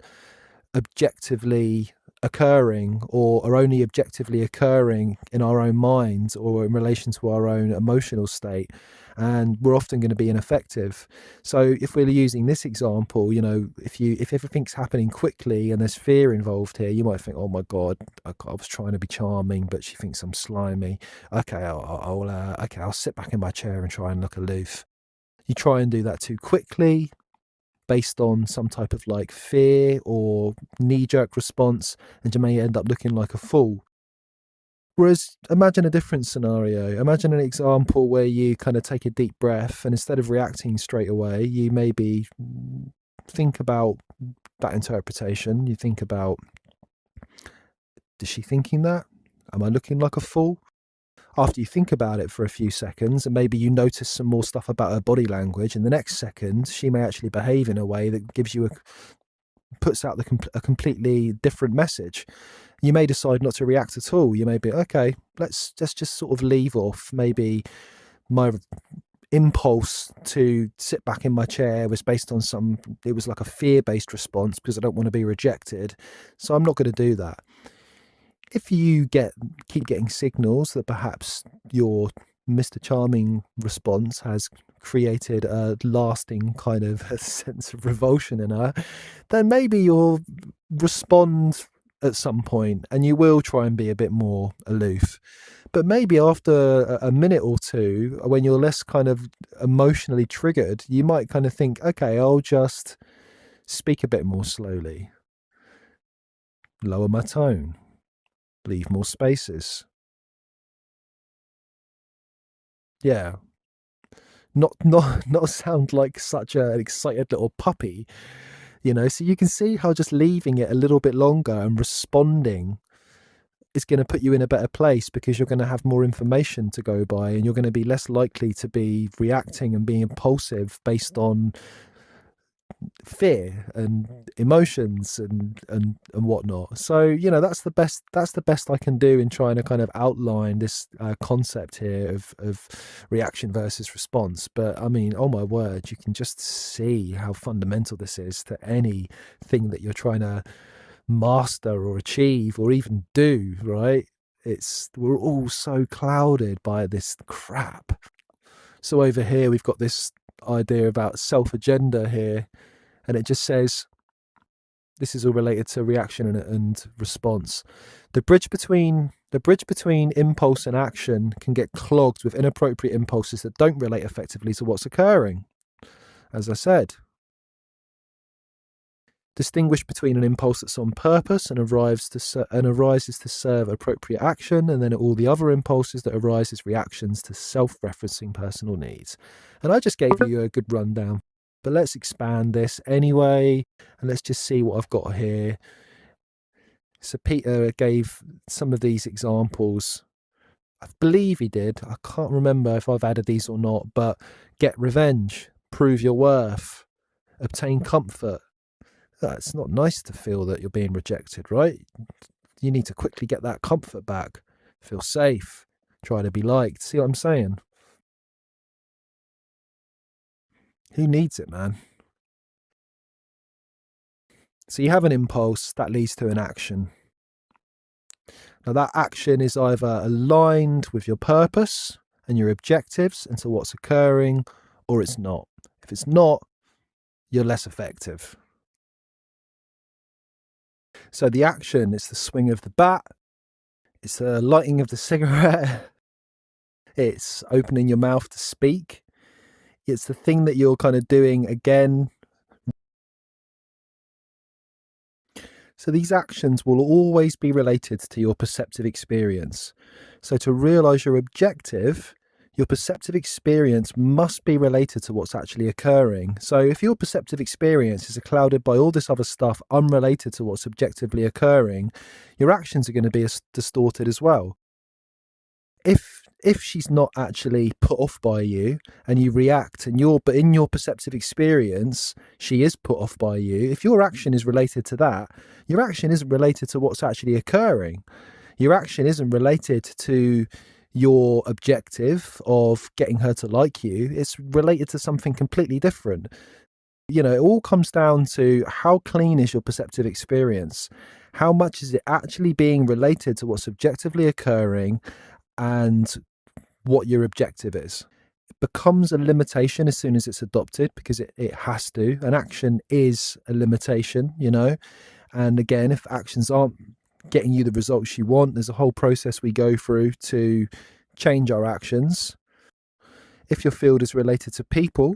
objectively occurring, or are only objectively occurring in our own minds or in relation to our own emotional state, and we're often going to be ineffective. So if we're using this example, you know, if everything's happening quickly and there's fear involved here, you might think, oh my god, I was trying to be charming but she thinks I'm slimy. Okay, I'll sit back in my chair and try and look aloof. You try and do that too quickly, based on some type of like fear or knee-jerk response, and you may end up looking like a fool. Whereas imagine a different scenario. Imagine an example where you kind of take a deep breath, and instead of reacting straight away, you maybe think about that interpretation. You think about, is she thinking that? Am I looking like a fool? After you think about it for a few seconds, and maybe you notice some more stuff about her body language, and the next second she may actually behave in a way that gives you puts out a completely different message. You may decide not to react at all. You may be, okay, let's just sort of leave off. Maybe my impulse to sit back in my chair was based on it was like a fear-based response because I don't want to be rejected, so I'm not going to do that. If you keep getting signals that perhaps your Mr. Charming response has created a lasting kind of a sense of revulsion in her, then maybe you'll respond at some point and you will try and be a bit more aloof. But maybe after a minute or two, when you're less kind of emotionally triggered, you might kind of think, okay, I'll just speak a bit more slowly, lower my tone, leave more spaces. Yeah. Not sound like such an excited little puppy, you know. So you can see how just leaving it a little bit longer and responding is going to put you in a better place, because you're going to have more information to go by, and you're going to be less likely to be reacting and being impulsive based on fear and emotions and whatnot. So, you know, that's the best I can do in trying to kind of outline this concept here of reaction versus response. But I mean, oh my word, you can just see how fundamental this is to anything that you're trying to master or achieve or even do, right? We're all so clouded by this crap. So over here we've got this idea about self agenda here, and it just says, this is all related to reaction and response. The bridge between impulse and action can get clogged with inappropriate impulses that don't relate effectively to what's occurring. As I said, distinguish between an impulse that's on purpose and arises to serve appropriate action, and then all the other impulses that arise as reactions to self-referencing personal needs. And I just gave you a good rundown, but let's expand this anyway, and let's just see what I've got here. So Peter gave some of these examples. I believe he did. I can't remember if I've added these or not, but get revenge, prove your worth, obtain comfort. It's not nice to feel that you're being rejected, right? You need to quickly get that comfort back, feel safe, try to be liked. See what I'm saying? Who needs it, man? So you have an impulse that leads to an action. Now that action is either aligned with your purpose and your objectives and to what's occurring, or it's not. If it's not, you're less effective. So the action is the swing of the bat, it's the lighting of the cigarette, it's opening your mouth to speak, it's the thing that you're kind of doing again. So these actions will always be related to your perceptive experience. So to realize your objective, Your perceptive experience must be related to what's actually occurring. So if your perceptive experience is clouded by all this other stuff unrelated to what's objectively occurring, your actions are going to be distorted as well. If she's not actually put off by you and you react, but in your perceptive experience she is put off by you, if your action is related to that, your action isn't related to what's actually occurring. Your action isn't related to your objective of getting her to like you. It's related to something completely different. It all comes down to how clean is your perceptive experience? How much is it actually being related to what's objectively occurring and what your objective is? It becomes a limitation as soon as it's adopted, because it has to. An action is a limitation, and again, if actions aren't getting you the results you want, there's a whole process we go through to change our actions. If your field is related to people,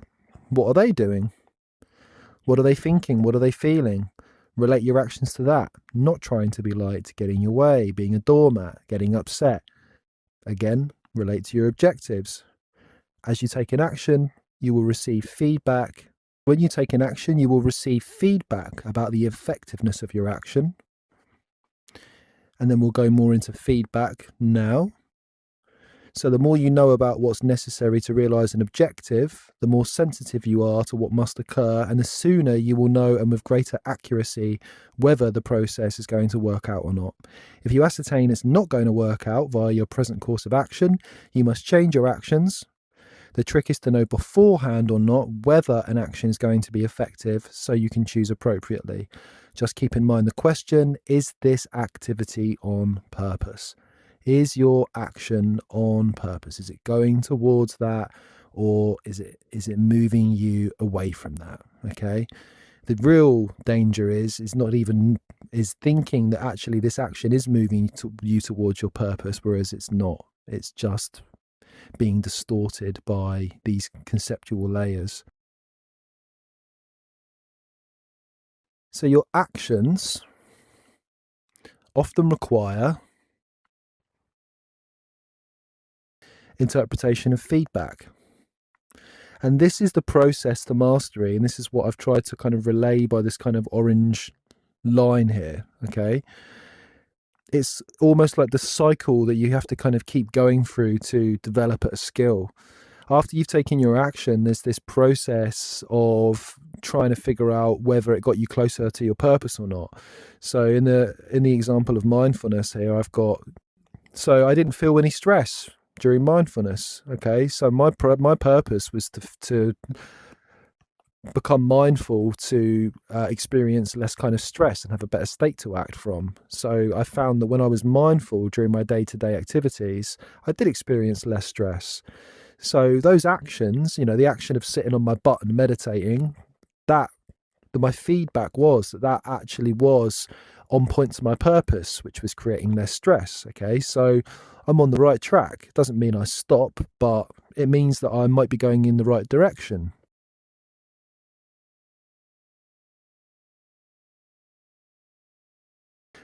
what are they doing? What are they thinking? What are they feeling? Relate your actions to that. Not trying to be liked, getting in your way, being a doormat, getting upset. Again, relate to your objectives. As you take an action, you will receive feedback. When you take an action, you will receive feedback about the effectiveness of your action. And then we'll go more into feedback now. So the more you know about what's necessary to realize an objective, the more sensitive you are to what must occur, and the sooner you will know, and with greater accuracy, whether the process is going to work out or not. If you ascertain it's not going to work out via your present course of action, you must change your actions. The trick is to know beforehand or not whether an action is going to be effective, so you can choose appropriately. Just keep in mind the question: is this activity on purpose? Is your action on purpose? Is it going towards that, or is it moving you away from that? Okay. The real danger is thinking that actually this action is moving you towards your purpose, whereas it's not. It's just being distorted by these conceptual layers. So your actions often require interpretation of feedback. And this is the process to mastery. And this is what I've tried to kind of relay by this kind of orange line here. Okay. It's almost like the cycle that you have to kind of keep going through to develop a skill. After you've taken your action, there's this process of trying to figure out whether it got you closer to your purpose or not. So in the example of mindfulness here, I didn't feel any stress during mindfulness. Okay, so my purpose was to become mindful, to experience less kind of stress and have a better state to act from. So I found that when I was mindful during my day-to-day activities, I did experience less stress. So those actions, the action of sitting on my butt and meditating, my feedback was that actually was on point to my purpose, which was creating less stress. Okay, so I'm on the right track. It doesn't mean I stop, but it means that I might be going in the right direction.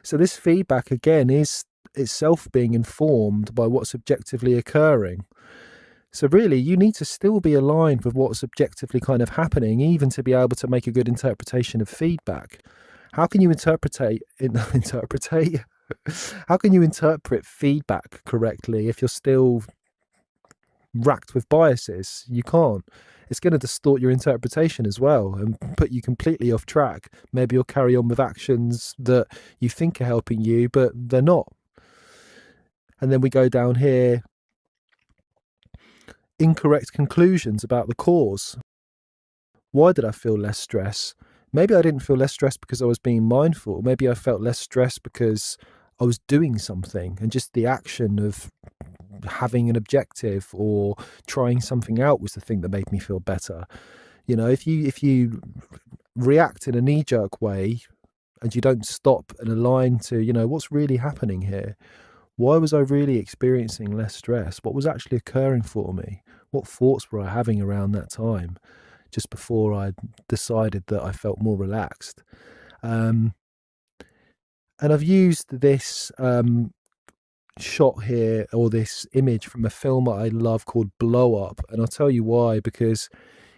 So this feedback, again, is itself being informed by what's objectively occurring. So really, you need to still be aligned with what's objectively kind of happening, even to be able to make a good interpretation of feedback. How can you interpret How can you interpret feedback correctly if you're still racked with biases? You can't. It's going to distort your interpretation as well and put you completely off track. Maybe you'll carry on with actions that you think are helping you, but they're not. And then we go down here. Incorrect conclusions about the cause. Why did I feel less stress? Maybe I didn't feel less stress because I was being mindful. Maybe I felt less stress because I was doing something, and just the action of having an objective or trying something out was the thing that made me feel better. If you react in a knee-jerk way and you don't stop and align to, what's really happening here? Why was I really experiencing less stress? What was actually occurring for me? What thoughts were I having around that time, just before I decided that I felt more relaxed? And I've used this shot here, or this image from a film that I love called Blow Up. And I'll tell you why, because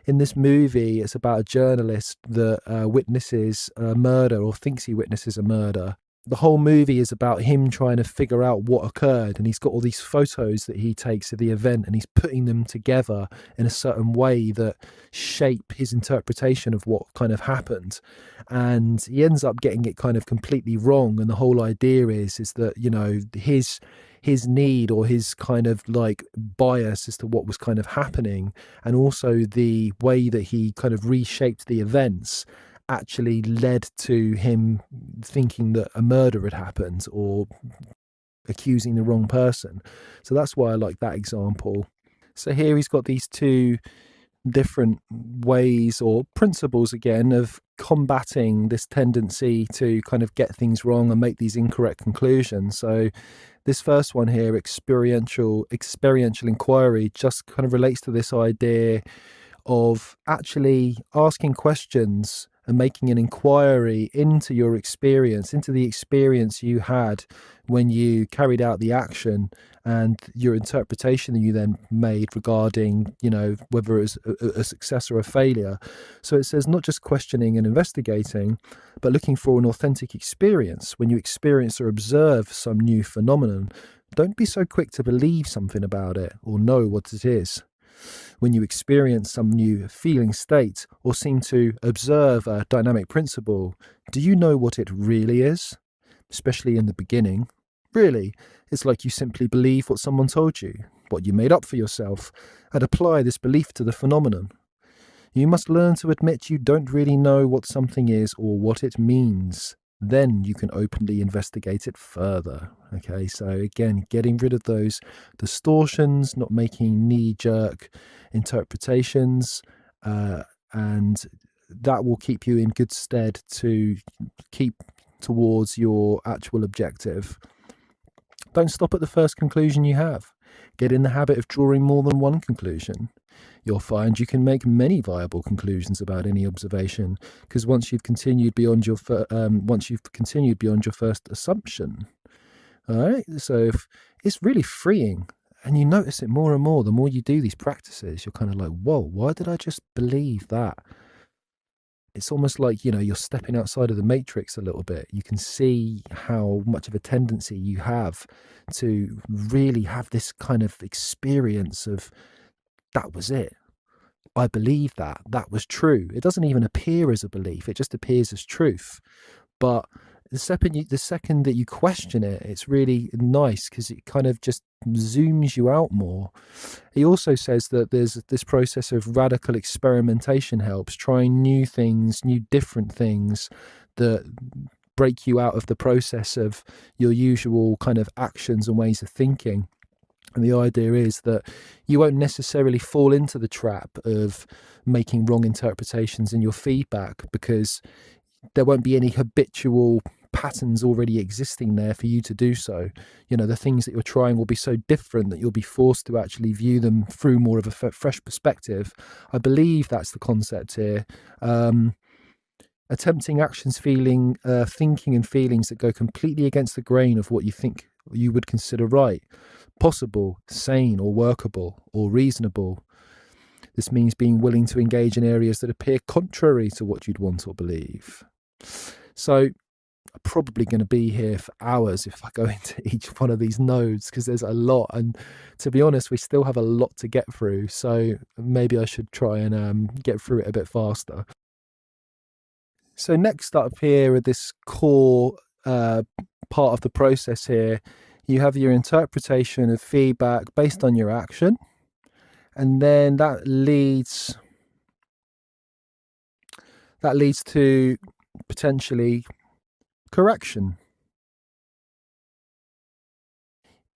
in this movie, it's about a journalist that witnesses a murder, or thinks he witnesses a murder. The whole movie is about him trying to figure out what occurred, and he's got all these photos that he takes of the event, and he's putting them together in a certain way that shape his interpretation of what kind of happened. And he ends up getting it kind of completely wrong, and the whole idea is that, you know, his need, or his kind of like bias as to what was kind of happening, and also the way that he kind of reshaped the events, actually led to him thinking that a murder had happened, or accusing the wrong person. So that's why I like that example. So here he's got these two different ways, or principles again, of combating this tendency to kind of get things wrong and make these incorrect conclusions. So this first one here, experiential inquiry, just kind of relates to this idea of actually asking questions and making an inquiry into your experience, into the experience you had when you carried out the action, and your interpretation that you then made regarding, you know, whether it was a success or a failure. So it says not just questioning and investigating, but looking for an authentic experience. When you experience or observe some new phenomenon, don't be so quick to believe something about it or know what it is. When you experience some new feeling state, or seem to observe a dynamic principle, do you know what it really is? Especially in the beginning. Really, it's like you simply believe what someone told you, what you made up for yourself, and apply this belief to the phenomenon. You must learn to admit you don't really know what something is or what it means. Then you can openly investigate it further. Okay, so again, getting rid of those distortions, not making knee-jerk interpretations, and that will keep you in good stead to keep towards your actual objective. Don't stop at the first conclusion you have. Get in the habit of drawing more than one conclusion. You'll find you can make many viable conclusions about any observation, because once you've continued beyond your first assumption. All right, so it's really freeing, and you notice it more and more the more you do these practices. You're kind of like, whoa, why did I just believe that? It's almost like, you know, you're stepping outside of the matrix a little bit. You can see how much of a tendency you have to really have this kind of experience of, that was it. I believe that. That was true. It doesn't even appear as a belief. It just appears as truth. But the second that you question it, it's really nice, because it kind of just zooms you out more. He also says that there's this process of radical experimentation helps, trying new things, new different things that break you out of the process of your usual kind of actions and ways of thinking. And the idea is that you won't necessarily fall into the trap of making wrong interpretations in your feedback, because there won't be any habitual patterns already existing there for you to do so. You know, the things that you're trying will be so different that you'll be forced to actually view them through more of a fresh perspective. I believe that's the concept here. Attempting actions, thinking and feelings that go completely against the grain of what you think you would consider right, possible, sane, or workable, or reasonable. This means being willing to engage in areas that appear contrary to what you'd want or believe. So I'm probably going to be here for hours if I go into each one of these nodes, because there's a lot, and to be honest, we still have a lot to get through. So maybe I should try and get through it a bit faster. So next up here are this core part of the process here. You have your interpretation of feedback based on your action, and then that leads to potentially correction.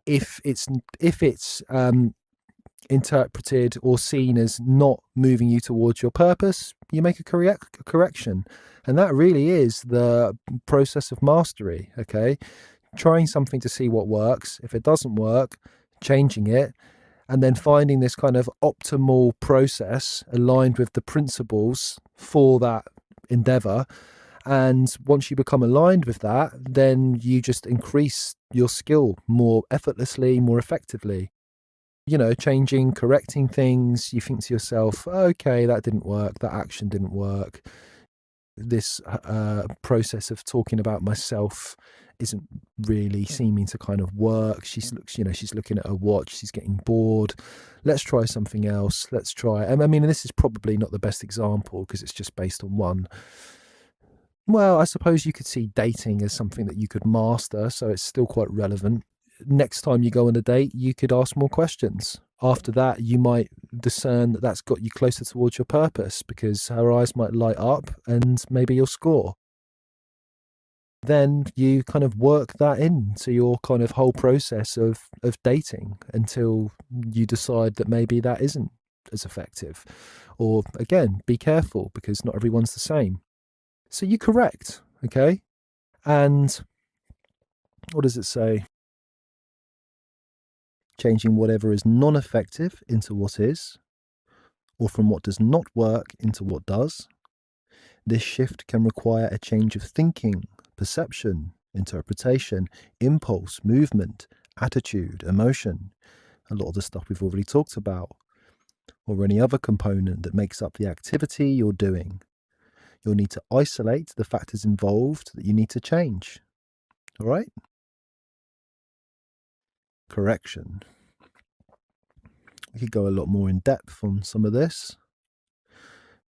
If it's interpreted or seen as not moving you towards your purpose, you make a correction. And that really is the process of mastery. Okay, trying something to see what works. If it doesn't work, changing it, and then finding this kind of optimal process aligned with the principles for that endeavor. And once you become aligned with that, then you just increase your skill more effortlessly, more effectively. Changing, correcting things. You think to yourself, okay, that didn't work. That action didn't work. This process of talking about myself isn't really seeming to kind of work. She's looking at her watch. She's getting bored. Let's try something else. Let's try. I mean, this is probably not the best example because it's just based on one. Well, I suppose you could see dating as something that you could master, so it's still quite relevant. Next time you go on a date, you could ask more questions. After that, you might discern that that's got you closer towards your purpose because her eyes might light up and maybe you'll score. Then you kind of work that into your kind of whole process of dating until you decide that maybe that isn't as effective. Or again, be careful because not everyone's the same. So you correct, okay? And what does it say? Changing whatever is non-effective into what is, or from what does not work into what does. This shift can require a change of thinking, perception, interpretation, impulse, movement, attitude, emotion, a lot of the stuff we've already talked about, or any other component that makes up the activity you're doing. You'll need to isolate the factors involved that you need to change. All right? Correction. We could go a lot more in depth on some of this.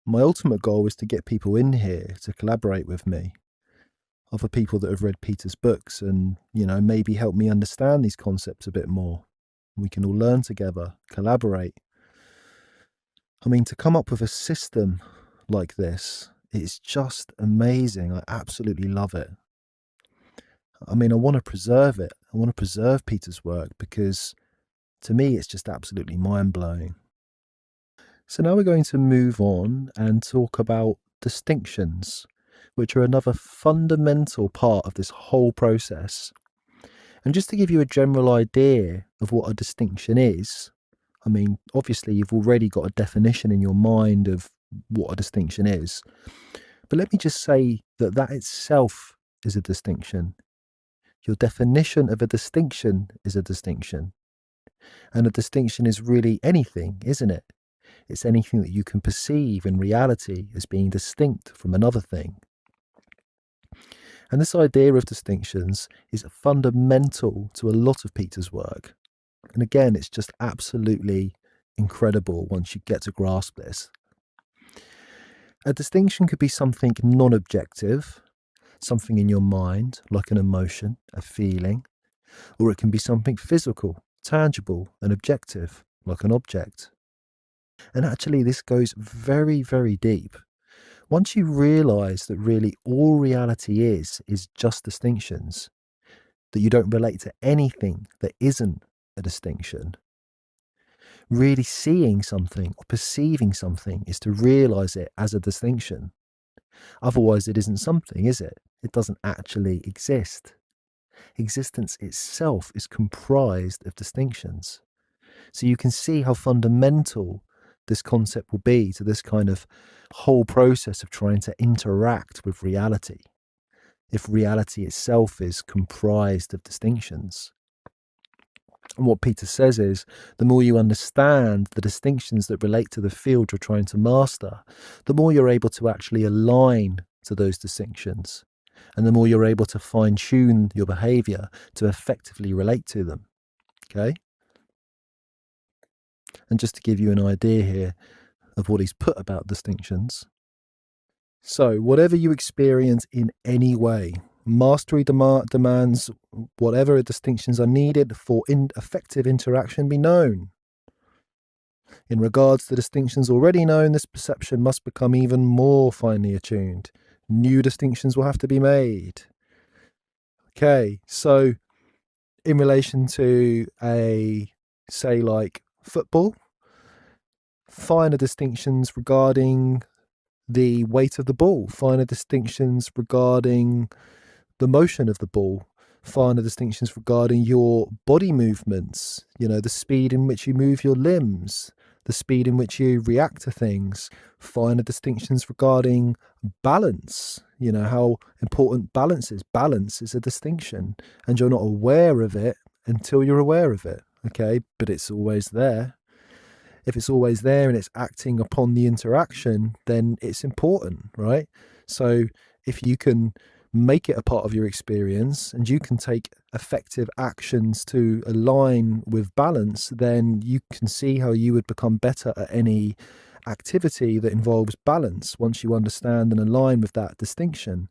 My ultimate goal is to get people in here to collaborate with me. Other people that have read Peter's books and, maybe help me understand these concepts a bit more. We can all learn together, collaborate. I mean, to come up with a system like this, it's just amazing. I absolutely love it. I mean, I want to preserve it. I want to preserve Peter's work because to me, it's just absolutely mind-blowing. So now we're going to move on and talk about distinctions, which are another fundamental part of this whole process. And just to give you a general idea of what a distinction is, I mean, obviously you've already got a definition in your mind of what a distinction is. But let me just say that that itself is a distinction. Your definition of a distinction is a distinction. And a distinction is really anything, isn't it? It's anything that you can perceive in reality as being distinct from another thing. And this idea of distinctions is fundamental to a lot of Peter's work. And again, it's just absolutely incredible once you get to grasp this. A distinction could be something non-objective, something in your mind, like an emotion, a feeling, or it can be something physical, tangible, and objective, like an object. And actually, this goes very, very deep. Once you realize that really all reality is just distinctions, that you don't relate to anything that isn't a distinction, really seeing something or perceiving something is to realize it as a distinction. Otherwise, it isn't something, is it? It doesn't actually exist. Existence itself is comprised of distinctions. So you can see how fundamental this concept will be to this kind of whole process of trying to interact with reality, if reality itself is comprised of distinctions. And what Peter says is, the more you understand the distinctions that relate to the field you're trying to master, the more you're able to actually align to those distinctions, and the more you're able to fine-tune your behavior to effectively relate to them. Okay? And just to give you an idea here of what he's put about distinctions. So, whatever you experience in any way, mastery demands whatever distinctions are needed for effective interaction be known. In regards to distinctions already known, this perception must become even more finely attuned. New distinctions will have to be made. Okay, so in relation to say like football, finer distinctions regarding the weight of the ball, finer distinctions regarding the motion of the ball, finer distinctions regarding your body movements, the speed in which you move your limbs, the speed in which you react to things, finer distinctions regarding balance, You know, how important balance is. Balance is a distinction, and you're not aware of it until you're aware of it. Okay, but it's always there. If it's always there and it's acting upon the interaction, then it's important, right? So if you can make it a part of your experience and you can take effective actions to align with balance, then you can see how you would become better at any activity that involves balance once you understand and align with that distinction.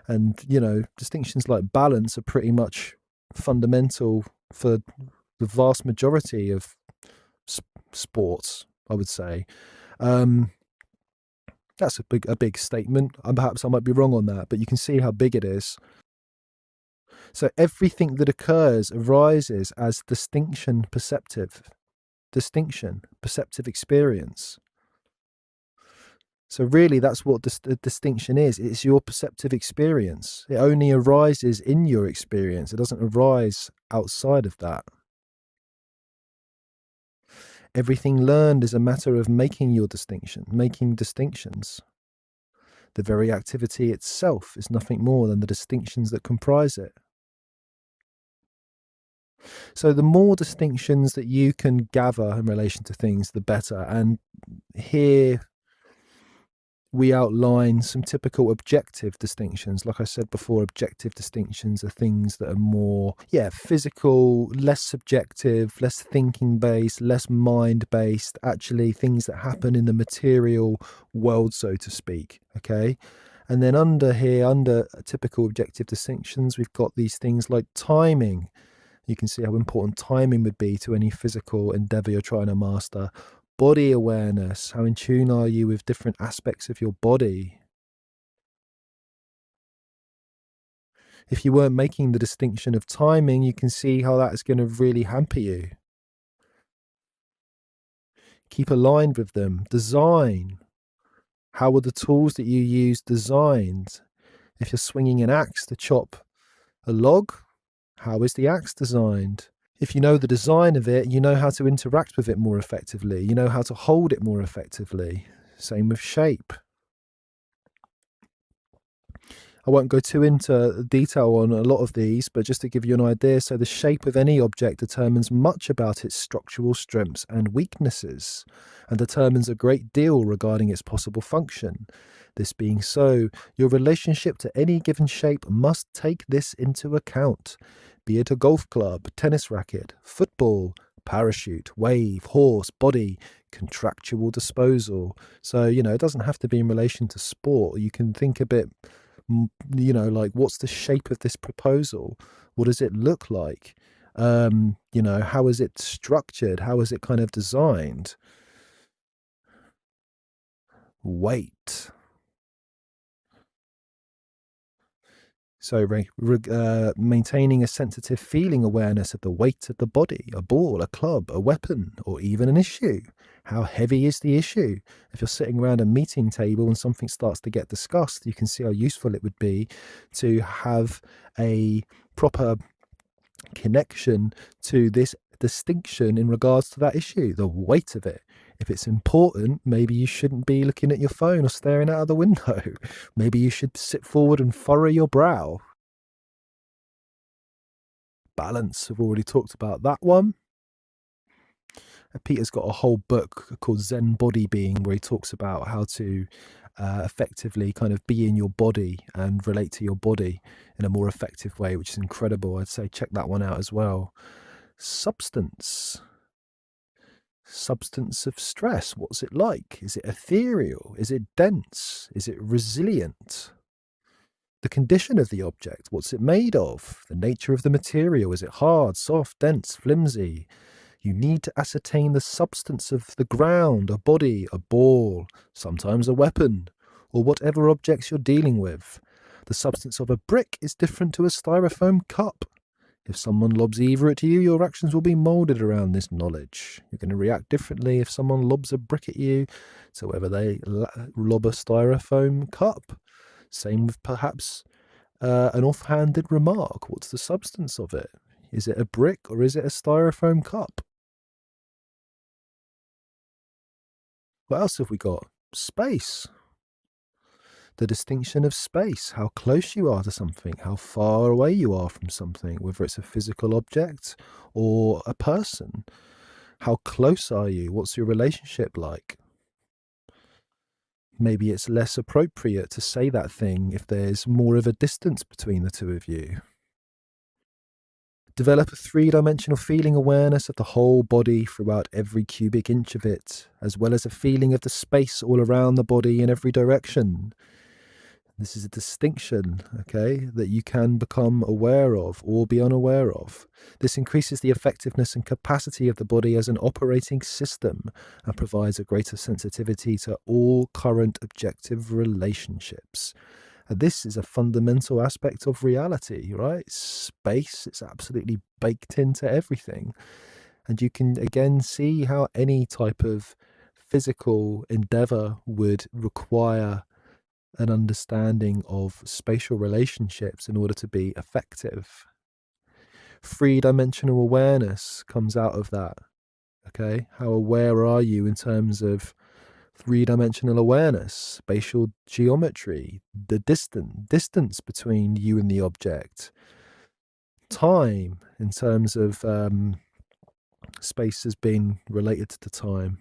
And, you know, distinctions like balance are pretty much fundamental for the vast majority of sports, I would say. Um, that's a big statement, and perhaps I might be wrong on that, but you can see how big it is. So everything that occurs arises as distinction, perceptive experience. So really, that's what the distinction is. It's your perceptive experience. It only arises in your experience. It doesn't arise outside of that. Everything learned is a matter of making distinctions. The very activity itself is nothing more than the distinctions that comprise it. So the more distinctions that you can gather in relation to things, the better. And here we outline some typical objective distinctions. Like I said before, objective distinctions are things that are more, physical, less subjective, less thinking based, less mind based, actually things that happen in the material world, so to speak. Okay. And then under typical objective distinctions, we've got these things like timing. You can see how important timing would be to any physical endeavor you're trying to master. Body awareness. How in tune are you with different aspects of your body? If you weren't making the distinction of timing, you can see how that is going to really hamper you. Keep aligned with them. Design. How are the tools that you use designed? If you're swinging an axe to chop a log, how is the axe designed? If you know the design of it, you know how to interact with it more effectively. You know how to hold it more effectively. Same with shape. I won't go too into detail on a lot of these, but just to give you an idea, so the shape of any object determines much about its structural strengths and weaknesses, and determines a great deal regarding its possible function. This being so, your relationship to any given shape must take this into account, be it a golf club, tennis racket, football, parachute, wave, horse, body, contractual disposal. So, it doesn't have to be in relation to sport. You can think a bit, like, what's the shape of this proposal? What does it look like? How is it structured? How is it kind of designed? Weight. So maintaining a sensitive feeling awareness of the weight of the body, a ball, a club, a weapon, or even an issue. How heavy is the issue? If you're sitting around a meeting table and something starts to get discussed, you can see how useful it would be to have a proper connection to this distinction in regards to that issue, the weight of it. If it's important, maybe you shouldn't be looking at your phone or staring out of the window. Maybe you should sit forward and furrow your brow. Balance, I've already talked about that one. Peter's got a whole book called Zen Body Being, where he talks about how to effectively kind of be in your body and relate to your body in a more effective way, which is incredible. I'd say check that one out as well. Substance of stress. What's it like? Is it ethereal? Is it dense? Is it resilient? The condition of the object. What's it made of? The nature of the material. Is it hard, soft, dense, flimsy? You need to ascertain the substance of the ground, a body, a ball, sometimes a weapon, or whatever objects you're dealing with. The substance of a brick is different to a styrofoam cup. If someone lobs either at you, your actions will be moulded around this knowledge. You're going to react differently if someone lobs a brick at you to whether they lob a styrofoam cup. Same with perhaps an offhanded remark. What's the substance of it? Is it a brick or is it a styrofoam cup? What else have we got? Space. The distinction of space, how close you are to something, how far away you are from something, whether it's a physical object or a person. How close are you? What's your relationship like? Maybe it's less appropriate to say that thing if there's more of a distance between the two of you. Develop a three-dimensional feeling awareness of the whole body throughout every cubic inch of it, as well as a feeling of the space all around the body in every direction. This is a distinction, okay, that you can become aware of or be unaware of. This increases the effectiveness and capacity of the body as an operating system and provides a greater sensitivity to all current objective relationships. And this is a fundamental aspect of reality, right? Space, it's absolutely baked into everything. And you can again see how any type of physical endeavor would require an understanding of spatial relationships in order to be effective. Three-dimensional awareness comes out of that. Okay, how aware are you in terms of three-dimensional awareness, spatial geometry, the distance between you and the object, time in terms of space as being related to time.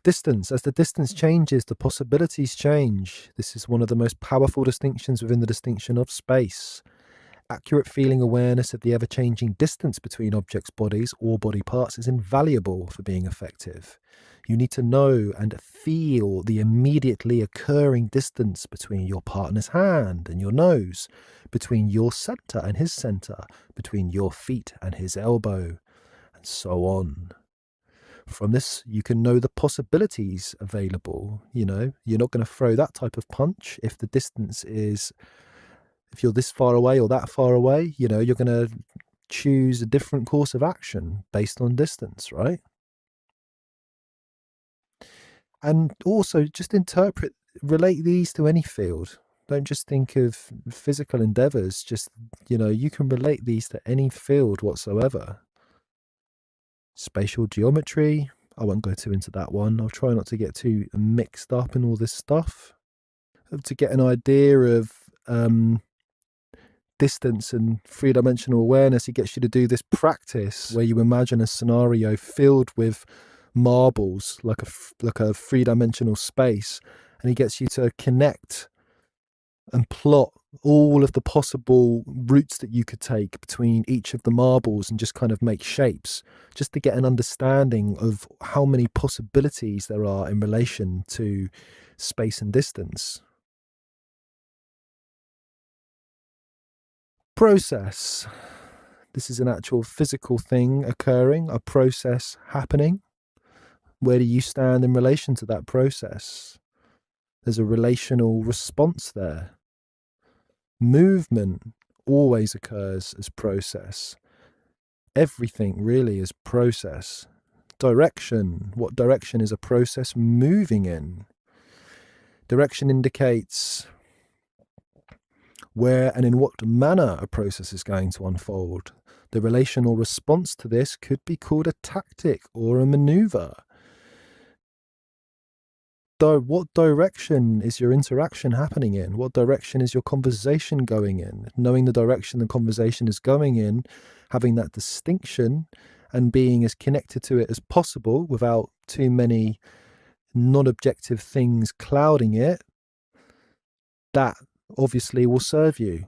Distance, as the distance changes, the possibilities change. This is one of the most powerful distinctions within the distinction of space. Accurate feeling awareness of the ever-changing distance between objects' bodies or body parts is invaluable for being effective. You need to know and feel the immediately occurring distance between your partner's hand and your nose, between your center and his center, between your feet and his elbow, and so on. From this, you can know the possibilities available. You know, you're not going to throw that type of punch if the distance is, if you're this far away or that far away, you know, you're going to choose a different course of action based on distance, right? And also just relate these to any field. Don't just think of physical endeavors, just, you know, you can relate these to any field whatsoever. Spatial geometry, I won't go too into that one. I'll try not to get too mixed up in all this stuff. To get an idea of distance and three-dimensional awareness, he gets you to do this practice where you imagine a scenario filled with marbles, like a three-dimensional space, and he gets you to connect and plot all of the possible routes that you could take between each of the marbles and just kind of make shapes, just to get an understanding of how many possibilities there are in relation to space and distance. Process. This is an actual physical thing occurring, a process happening. Where do you stand in relation to that process? There's a relational response there. Movement always occurs as process. Everything really is process. Direction. What direction is a process moving in? Direction indicates where and in what manner a process is going to unfold. The relational response to this could be called a tactic or a maneuver. What direction is your interaction happening in? What direction is your conversation going in? Knowing the direction the conversation is going in, having that distinction and being as connected to it as possible without too many non-objective things clouding it, that obviously will serve you.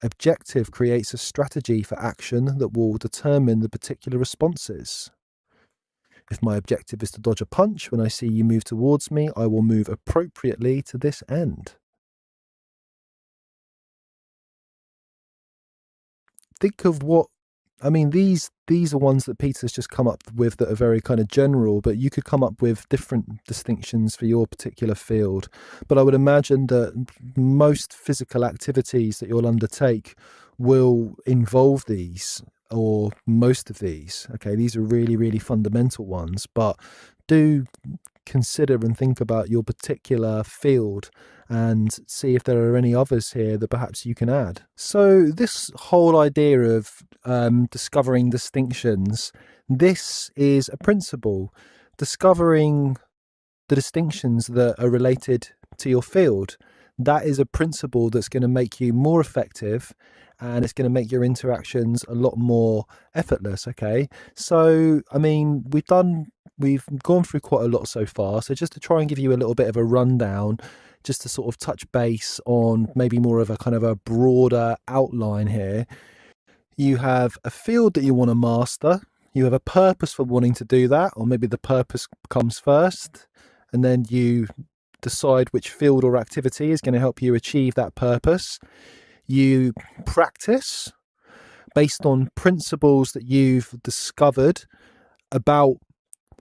Objective creates a strategy for action that will determine the particular responses. If my objective is to dodge a punch, when I see you move towards me, I will move appropriately to this end. Think of what, I mean, these are ones that Peter's just come up with that are very kind of general, but you could come up with different distinctions for your particular field. But I would imagine that most physical activities that you'll undertake will involve these, or most of these. Okay, these are really, really fundamental ones, but do consider and think about your particular field and see if there are any others here that perhaps you can add. So this whole idea of discovering distinctions, this is a principle. Discovering the distinctions that are related to your field. That is a principle that's going to make you more effective, and it's going to make your interactions a lot more effortless. Okay, so I mean, we've gone through quite a lot so far. So just to try and give you a little bit of a rundown, just to sort of touch base on maybe more of a kind of a broader outline here. You have a field that you want to master. You have a purpose for wanting to do that, or maybe the purpose comes first, and then you decide which field or activity is going to help you achieve that purpose. You practice based on principles that you've discovered about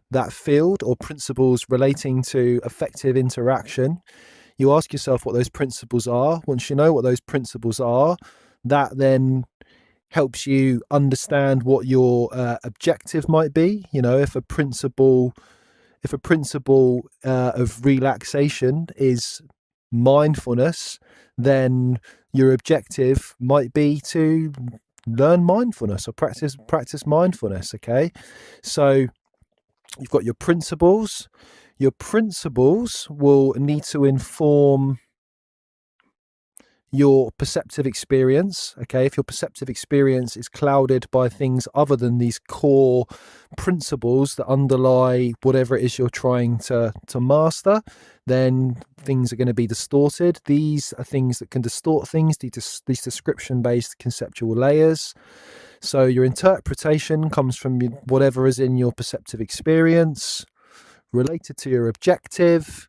that field, or principles relating to effective interaction. You ask yourself what those principles are. Once you know what those principles are, that then helps you understand what your objective might be. You know, if a principle of relaxation is mindfulness, then your objective might be to learn mindfulness or practice mindfulness. Okay, so you've got your principles. Your principles will need to inform your perceptive experience. Okay, if your perceptive experience is clouded by things other than these core principles that underlie whatever it is you're trying to master, then things are going to be distorted. These are things that can distort things, these description-based conceptual layers. So your interpretation comes from whatever is in your perceptive experience, related to your objective,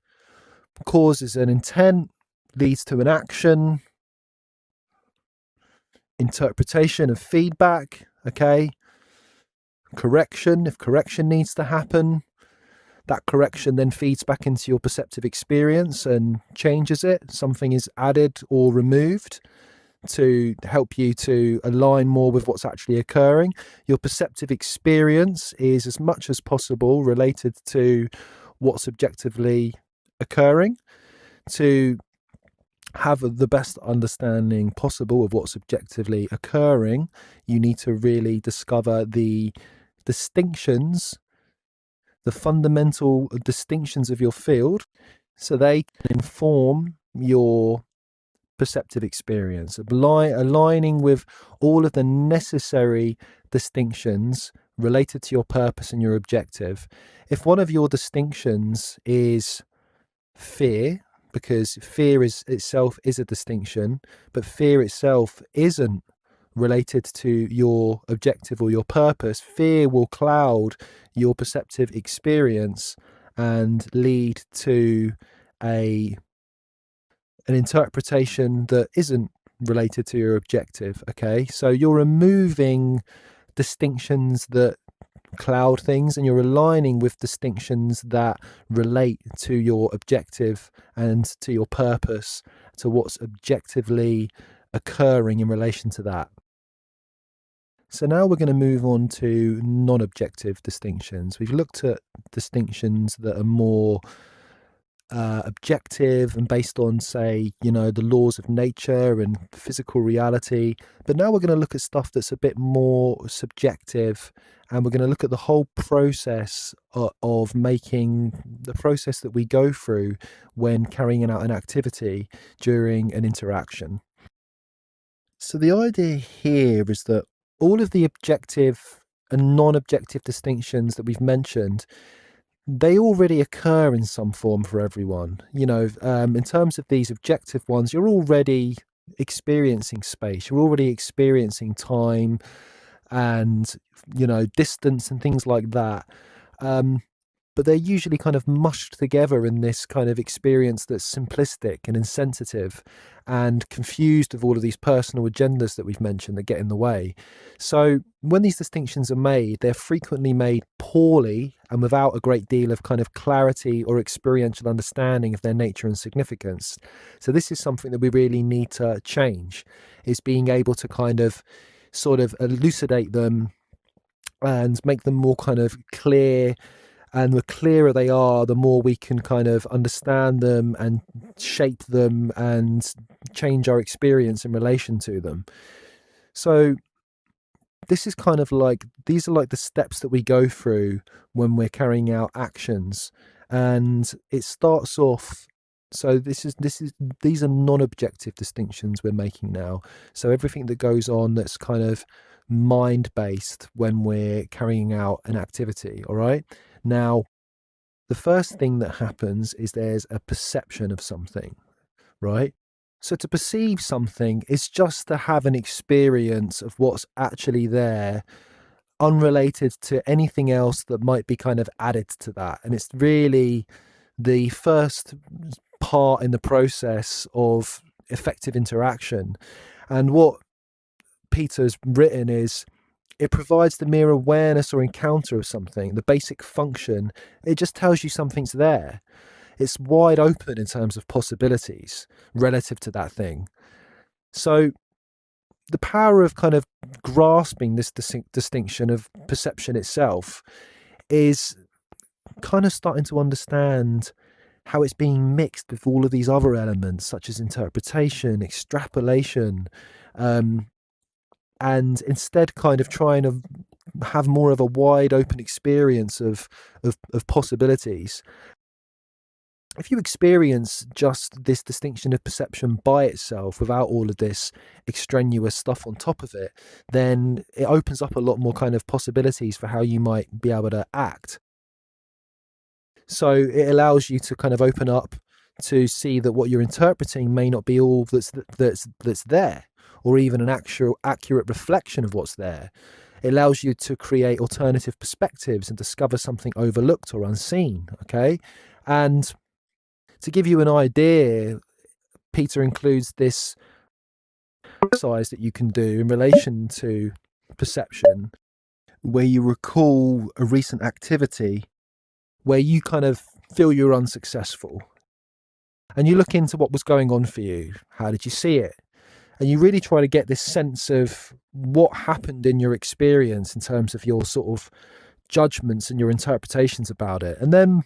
causes an intent, leads to an action, interpretation of feedback. Okay, correction, if correction needs to happen, that correction then feeds back into your perceptive experience and changes it. Something is added or removed to help you to align more with what's actually occurring. Your perceptive experience is as much as possible related to what's objectively occurring. To have the best understanding possible of what's objectively occurring, you need to really discover the distinctions, the fundamental distinctions of your field, so they can inform your perceptive experience, aligning with all of the necessary distinctions related to your purpose and your objective. If one of your distinctions is fear, because fear itself is a distinction, but fear itself isn't related to your objective or your purpose, fear will cloud your perceptive experience and lead to an interpretation that isn't related to your objective. Okay, so you're removing distinctions that cloud things, and you're aligning with distinctions that relate to your objective and to your purpose, to what's objectively occurring in relation to that. So now we're going to move on to non-objective distinctions. We've looked at distinctions that are more objective and based on, say, the laws of nature and physical reality. But now we're going to look at stuff that's a bit more subjective, and we're going to look at the whole process of making the process that we go through when carrying out an activity during an interaction. So the idea here is that all of the objective and non-objective distinctions that we've mentioned, they already occur in some form for everyone. In terms of these objective ones, you're already experiencing space, you're already experiencing time and, distance and things like that. But they're usually kind of mushed together in this kind of experience that's simplistic and insensitive and confused with all of these personal agendas that we've mentioned that get in the way. So when these distinctions are made, they're frequently made poorly and without a great deal of kind of clarity or experiential understanding of their nature and significance. So this is something that we really need to change, is being able to kind of sort of elucidate them and make them more kind of clear. And the clearer they are, the more we can kind of understand them and shape them and change our experience in relation to them. So this is kind of like, these are like the steps that we go through when we're carrying out actions. And it starts off, so these are non-objective distinctions we're making now. So everything that goes on that's kind of mind based when we're carrying out an activity. All right, now the first thing that happens is there's a perception of something, right? So to perceive something is just to have an experience of what's actually there, unrelated to anything else that might be kind of added to that. And it's really the first part in the process of effective interaction. And what Peter's written is, it provides the mere awareness or encounter of something, the basic function. It just tells you something's there. It's wide open in terms of possibilities relative to that thing. So the power of kind of grasping this distinction of perception itself is kind of starting to understand how it's being mixed with all of these other elements, such as interpretation, extrapolation, and instead kind of trying to have more of a wide open experience of possibilities. If you experience just this distinction of perception by itself without all of this extraneous stuff on top of it, then it opens up a lot more kind of possibilities for how you might be able to act. So it allows you to kind of open up to see that what you're interpreting may not be all that's there, or even an actual accurate reflection of what's there. It allows you to create alternative perspectives and discover something overlooked or unseen. Okay, and to give you an idea, Peter includes this exercise that you can do in relation to perception, where you recall a recent activity where you kind of feel you're unsuccessful, and you look into what was going on for you. How did you see it? And you really try to get this sense of what happened in your experience in terms of your sort of judgments and your interpretations about it. And then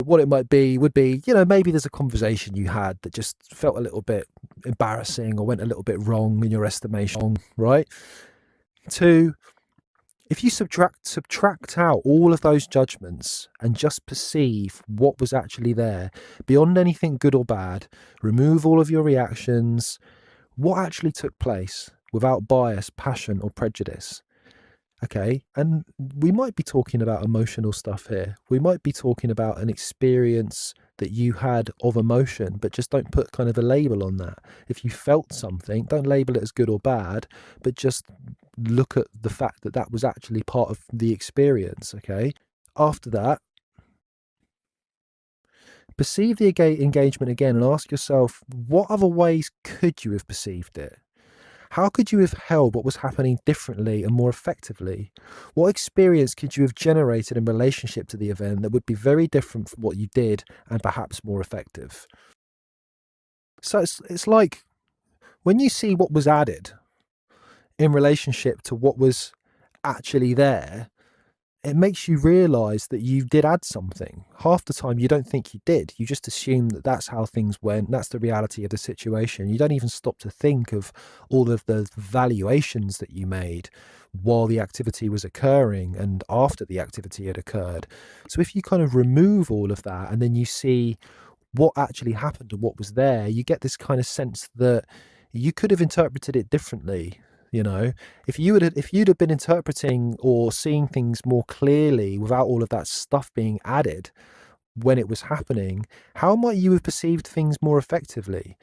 what it might be would be, maybe there's a conversation you had that just felt a little bit embarrassing or went a little bit wrong in your estimation, right? To If you subtract out all of those judgments and just perceive what was actually there, beyond anything good or bad, remove all of your reactions, what actually took place without bias, passion, or prejudice. Okay, and we might be talking about emotional stuff here. We might be talking about an experience that you had of emotion, but just don't put kind of a label on that. If you felt something, don't label it as good or bad, but just look at the fact that that was actually part of the experience. Okay, after that, perceive the engagement again and ask yourself, what other ways could you have perceived it? How could you have held what was happening differently and more effectively? What experience could you have generated in relationship to the event that would be very different from what you did and perhaps more effective? So it's like when you see what was added in relationship to what was actually there, it makes you realize that you did add something. Half the time you don't think you did. You just assume that that's how things went. That's the reality of the situation. You don't even stop to think of all of the valuations that you made while the activity was occurring and after the activity had occurred. So if you kind of remove all of that and then you see what actually happened and what was there, you get this kind of sense that you could have interpreted it differently. If you'd have been interpreting or seeing things more clearly without all of that stuff being added when it was happening, how might you have perceived things more effectively?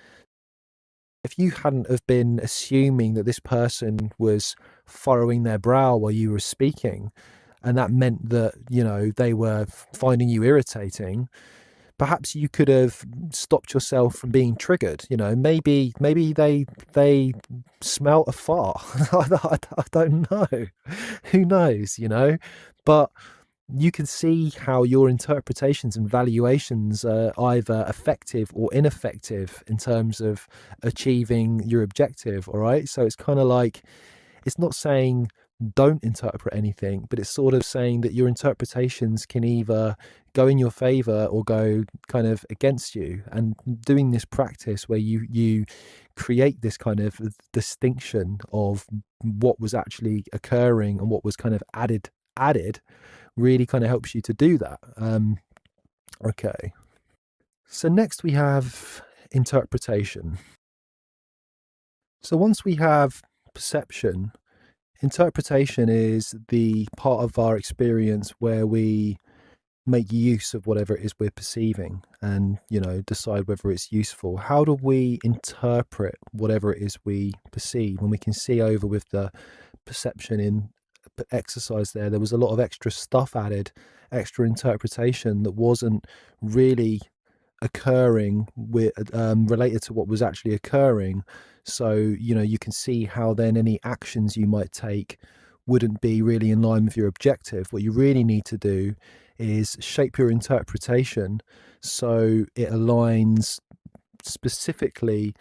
If you hadn't have been assuming that this person was furrowing their brow while you were speaking, and that meant that, they were finding you irritating, perhaps you could have stopped yourself from being triggered. Maybe they smell a fart. I don't know. Who knows? But you can see how your interpretations and valuations are either effective or ineffective in terms of achieving your objective. All right. So it's kind of like, it's not saying don't interpret anything, but it's sort of saying that your interpretations can either go in your favor or go kind of against you. And doing this practice where you create this kind of distinction of what was actually occurring and what was kind of added really kind of helps you to do that. Okay. So next we have interpretation. So once we have perception, interpretation is the part of our experience where we make use of whatever it is we're perceiving and, decide whether it's useful. How do we interpret whatever it is we perceive? When we can see over with the perception in exercise there was a lot of extra stuff added, extra interpretation that wasn't really occurring with related to what was actually occurring. So you can see how then any actions you might take wouldn't be really in line with your objective. What you really need to do is shape your interpretation so it aligns specifically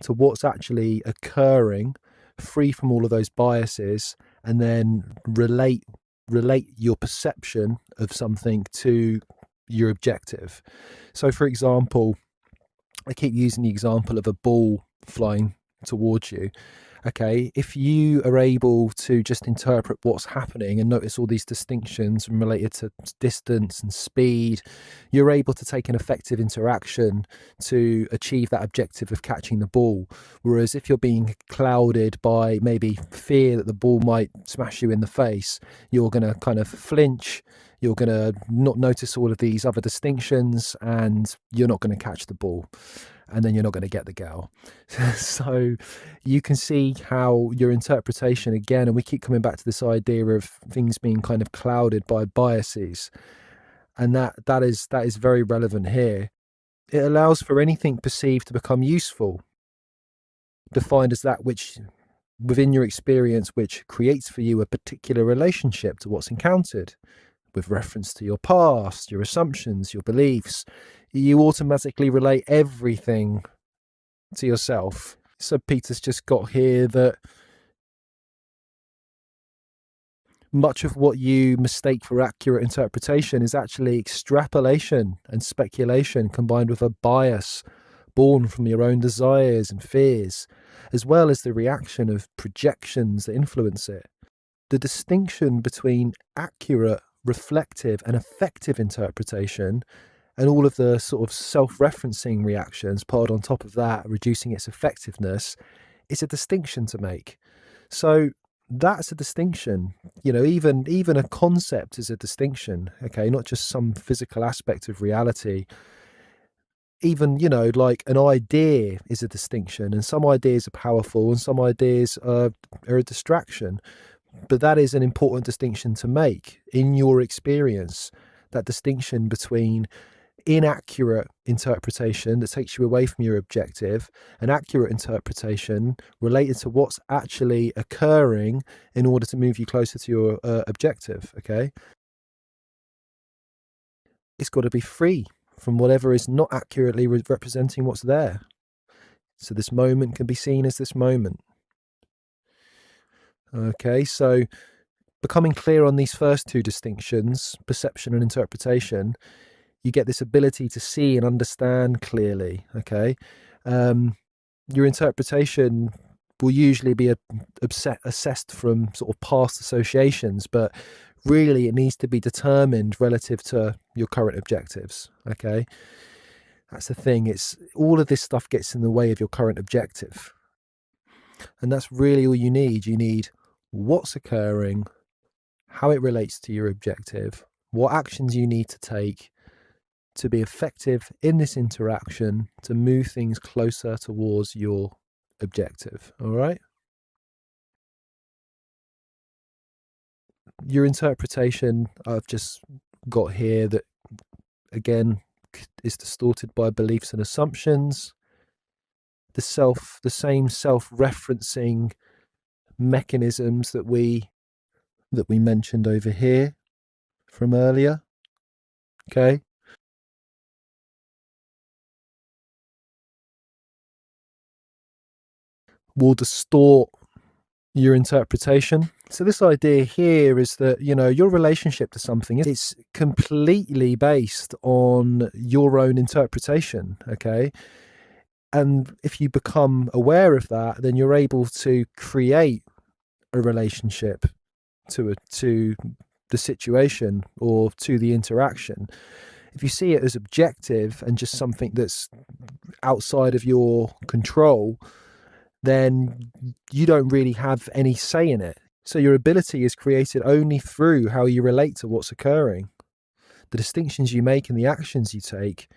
to what's actually occurring, free from all of those biases, and then relate your perception of something to your objective. So for example, I keep using the example of a ball flying towards you. Okay, if you are able to just interpret what's happening and notice all these distinctions related to distance and speed, you're able to take an effective interaction to achieve that objective of catching the ball. Whereas if you're being clouded by maybe fear that the ball might smash you in the face, you're going to kind of flinch, you're going to not notice all of these other distinctions, and you're not going to catch the ball. And then you're not going to get the girl. So you can see how your interpretation, again, and we keep coming back to this idea of things being kind of clouded by biases, and that is very relevant here. It allows for anything perceived to become useful, defined as that which within your experience which creates for you a particular relationship to what's encountered. With reference to your past, your assumptions, your beliefs, you automatically relate everything to yourself. So Peter's just got here that much of what you mistake for accurate interpretation is actually extrapolation and speculation combined with a bias born from your own desires and fears, as well as the reaction of projections that influence it. The distinction between accurate, reflective and effective interpretation and all of the sort of self-referencing reactions piled on top of that, reducing its effectiveness, is a distinction to make. So that's a distinction. Even a concept is a distinction, okay, not just some physical aspect of reality. Even, like an idea is a distinction, and some ideas are powerful and some ideas are a distraction. But that is an important distinction to make in your experience, that distinction between inaccurate interpretation that takes you away from your objective and accurate interpretation related to what's actually occurring in order to move you closer to your objective. Okay, it's got to be free from whatever is not accurately representing what's there. So this moment can be seen as this moment. Okay, so becoming clear on these first two distinctions, perception and interpretation, you get this ability to see and understand clearly. Okay, your interpretation will usually be assessed from sort of past associations, but really it needs to be determined relative to your current objectives. Okay, that's the thing. It's all of this stuff gets in the way of your current objective, and that's really all you need. You need what's occurring, how it relates to your objective, what actions you need to take to be effective in this interaction to move things closer towards your objective. All right. Your interpretation, I've just got here, that again is distorted by beliefs and assumptions. The same self-referencing mechanisms that we mentioned over here from earlier. Okay. Will distort your interpretation. So this idea here is that, your relationship to something, it's completely based on your own interpretation. Okay. And if you become aware of that, then you're able to create a relationship to the situation or to the interaction. If you see it as objective and just something that's outside of your control, then you don't really have any say in it. So your ability is created only through how you relate to what's occurring, the distinctions you make and the actions you take.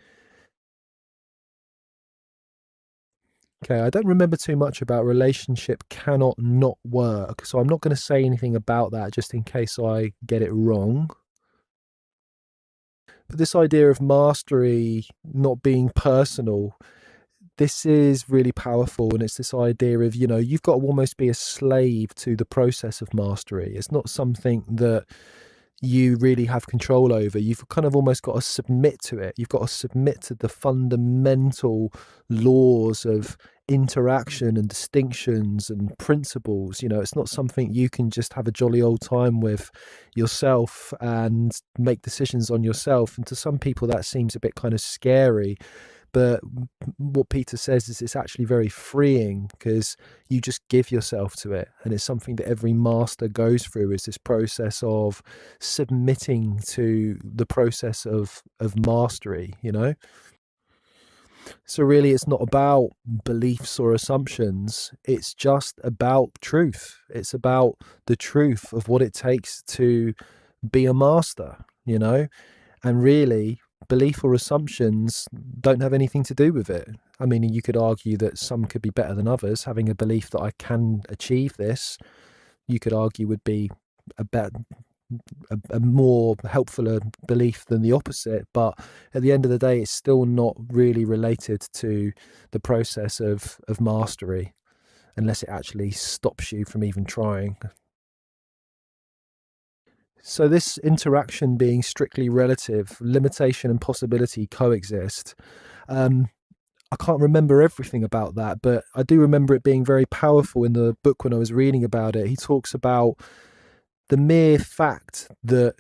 Okay, I don't remember too much about relationship cannot not work, so I'm not going to say anything about that just in case I get it wrong. But this idea of mastery not being personal, this is really powerful. And it's this idea of, you've got to almost be a slave to the process of mastery. It's not something that you really have control over. You've kind of almost got to submit to it. You've got to submit to the fundamental laws of interaction and distinctions and principles. It's not something you can just have a jolly old time with yourself and make decisions on yourself. And to some people that seems a bit kind of scary, but what Peter says is it's actually very freeing, because you just give yourself to it. And it's something that every master goes through, is this process of submitting to the process of mastery, So really, it's not about beliefs or assumptions. It's just about truth. It's about the truth of what it takes to be a master, And really, belief or assumptions don't have anything to do with it. I mean, you could argue that some could be better than others. Having a belief that I can achieve this, you could argue, would be a more helpful belief than the opposite. But at the end of the day, it's still not really related to the process of mastery, unless it actually stops you from even trying. So this interaction being strictly relative, limitation and possibility coexist. I can't remember everything about that, but I do remember it being very powerful in the book when I was reading about it. He talks about the mere fact that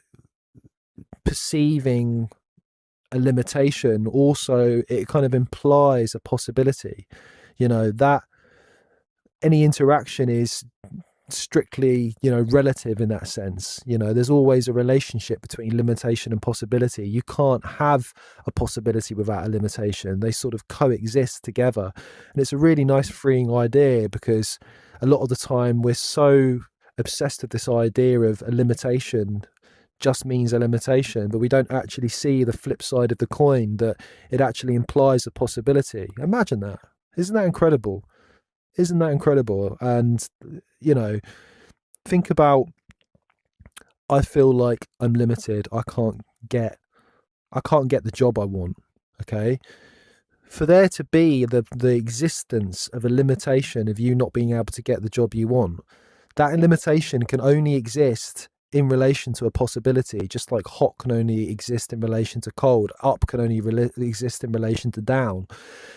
perceiving a limitation also, it kind of implies a possibility, that any interaction is strictly relative in that sense. There's always a relationship between limitation and possibility. You can't have a possibility without a limitation. They sort of coexist together, and it's a really nice freeing idea, because a lot of the time we're so obsessed with this idea of a limitation just means a limitation, but we don't actually see the flip side of the coin, that it actually implies a possibility. Imagine that. Isn't that incredible? And think about, I feel like I'm limited. I can't get the job I want. Okay, for there to be the existence of a limitation of you not being able to get the job you want, that limitation can only exist in relation to a possibility. Just like hot can only exist in relation to cold, up can only exist in relation to down.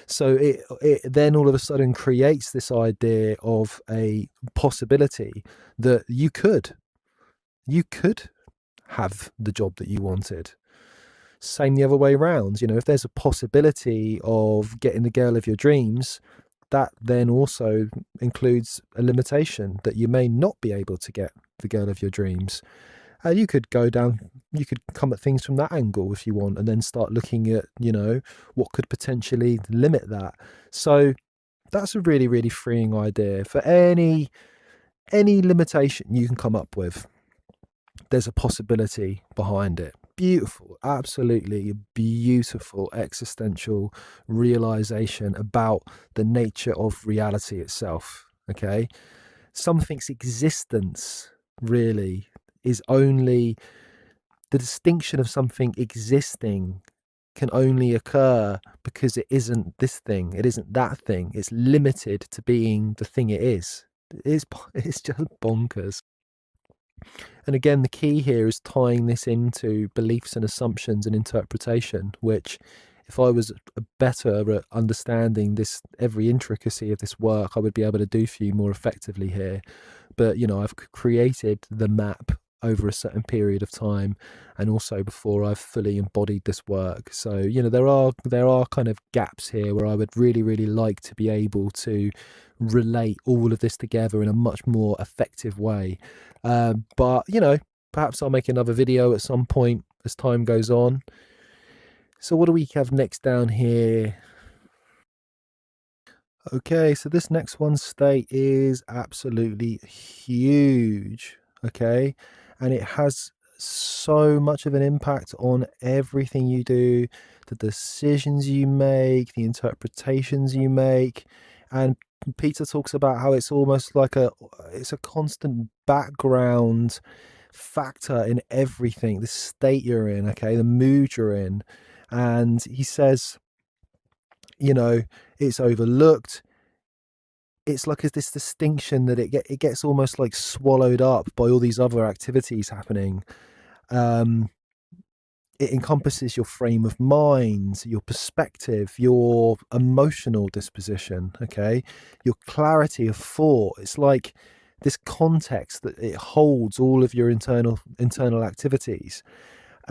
So it then all of a sudden creates this idea of a possibility that you could have the job that you wanted. Same the other way around. If there's a possibility of getting the girl of your dreams, that then also includes a limitation that you may not be able to get the girl of your dreams. You could come at things from that angle if you want, and then start looking at, what could potentially limit that. So that's a really, really freeing idea. For any limitation you can come up with, there's a possibility behind it. Beautiful, absolutely beautiful existential realization about the nature of reality itself. Okay, something's existence really is only, the distinction of something existing can only occur because it isn't this thing, it isn't that thing. It's limited to being the thing it is. It's just bonkers. And again, the key here is tying this into beliefs and assumptions and interpretation, which, if I was better at understanding this, every intricacy of this work, I would be able to do for you more effectively here. But, I've created the map over a certain period of time, and also before I've fully embodied this work. So, there are kind of gaps here where I would really, really like to be able to relate all of this together in a much more effective way. But Perhaps I'll make another video at some point as time goes on. So what do we have next down here? Okay, so this next one state is absolutely huge. Okay, and it has so much of an impact on everything you do, the decisions you make, the interpretations you make. And Peter talks about how it's almost like it's a constant background factor in everything, the state you're in, okay, the mood you're in. And he says, you know, it's overlooked. It's like this distinction that it gets almost like swallowed up by all these other activities happening. Um, it encompasses your frame of mind, your perspective, your emotional disposition, okay, your clarity of thought. It's like this context that it holds all of your internal activities.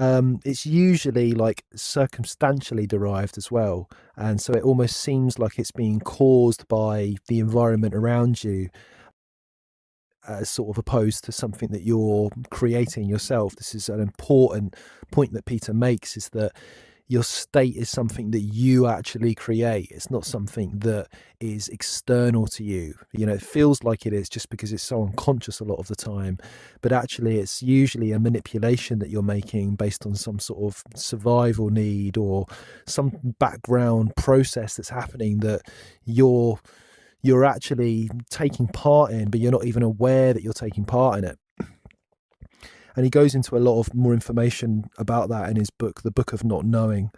It's usually like circumstantially derived as well. And so it almost seems like it's being caused by the environment around you, as sort of opposed to something that you're creating yourself. This is an important point that Peter makes, is that your state is something that you actually create. It's not something that is external to you. You know, it feels like it is just because it's so unconscious a lot of the time, but actually it's usually a manipulation that you're making based on some sort of survival need or some background process that's happening that you're actually taking part in, but you're not even aware that you're taking part in it. And he goes into a lot of more information about that in his book, The Book of Not Knowing,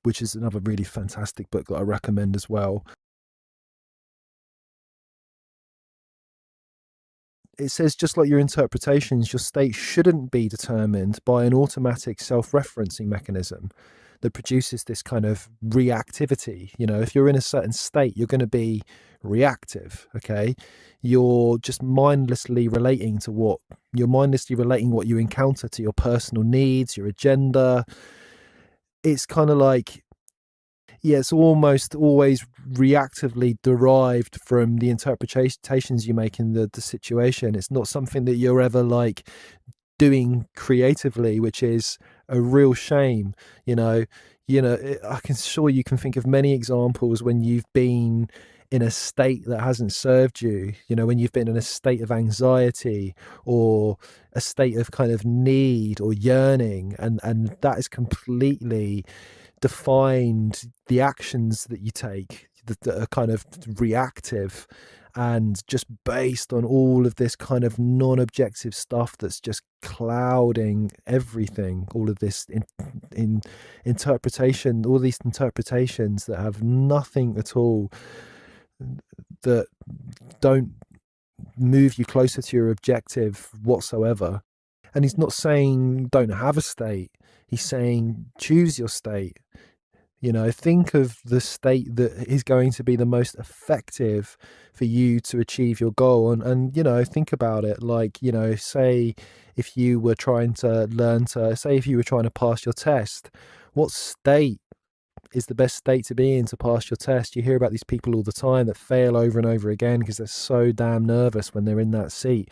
which is another really fantastic book that I recommend as well. It says, just like your interpretations, your state shouldn't be determined by an automatic self-referencing mechanism that produces this kind of reactivity. You know, if you're in a certain state, you're going to be reactive. Okay, you're just mindlessly relating what you encounter to your personal needs, your agenda. It's kind of like, yeah, it's almost always reactively derived from the interpretations you make in the situation. It's not something that you're ever like doing creatively, which is a real shame. I can sure you can think of many examples when you've been in a state that hasn't served you, when you've been in a state of anxiety or a state of kind of need or yearning, and that is completely defined the actions that you take that are kind of reactive and just based on all of this kind of non-objective stuff that's just clouding everything, all of this in interpretation, all these interpretations that have nothing at all, that don't move you closer to your objective whatsoever. And he's not saying don't have a state, he's saying choose your state. Think of the state that is going to be the most effective for you to achieve your goal. And think about it like, say if you were trying to if you were trying to pass your test, what state is the best state to be in to pass your test? You hear about these people all the time that fail over and over again because they're so damn nervous when they're in that seat.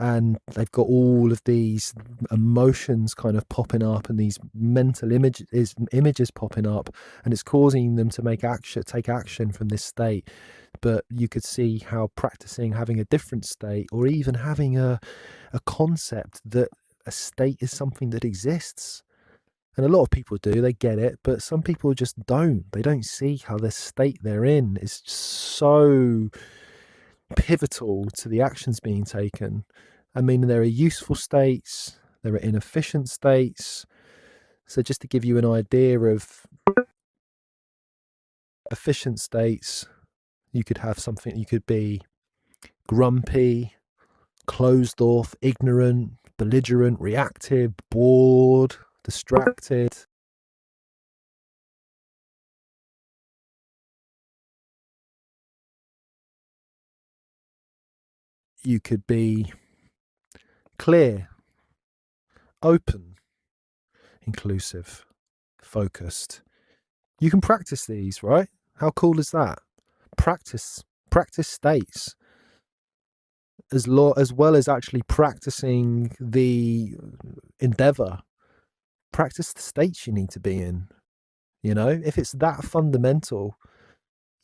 And they've got all of these emotions kind of popping up and these mental images popping up, and it's causing them to take action from this state. But you could see how practicing having a different state, or even having a concept that a state is something that exists. And a lot of people do, they get it, but some people just don't. They don't see how the state they're in is so pivotal to the actions being taken. I mean, there are useful states, there are inefficient states. So just to give you an idea of efficient states, you could be grumpy, closed off, ignorant, belligerent, reactive, bored, distracted. You could be clear, open, inclusive, focused. You can practice these, right? How cool is that? Practice states. as well as actually practicing the endeavor. Practice the states you need to be in. You know, if it's that fundamental,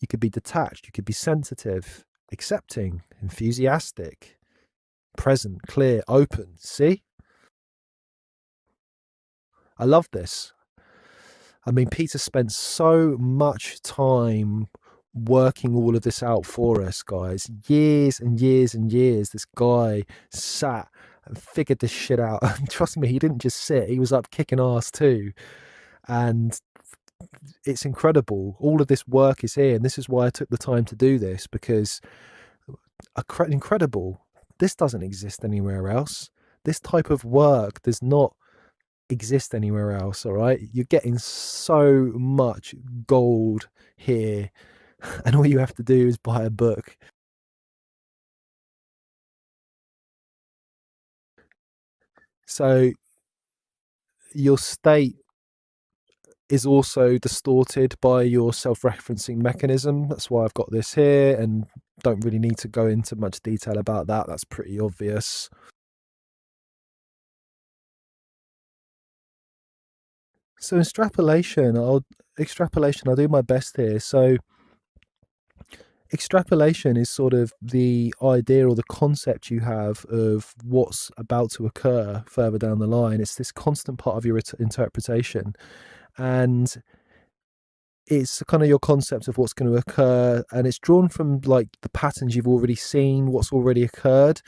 you could be detached, you could be sensitive, accepting, enthusiastic, present, clear, open. See? I love this. I mean, Peter spent so much time working all of this out for us, guys. Years and years and years. This guy sat and figured this shit out. And trust me, he didn't just sit, he was up kicking ass too. And it's incredible. All of this work is here. And this is why I took the time to do this, because incredible. This doesn't exist anywhere else. This type of work does not exist anywhere else. All right, you're getting so much gold here, and all you have to do is buy a book. So your state is also distorted by your self-referencing mechanism. That's why I've got this here, and don't really need to go into much detail about that. That's pretty obvious. So extrapolation, I'll do my best here. So extrapolation is sort of the idea or the concept you have of what's about to occur further down the line. It's this constant part of your interpretation, and it's kind of your concept of what's going to occur, and it's drawn from like the patterns you've already seen, what's already occurred,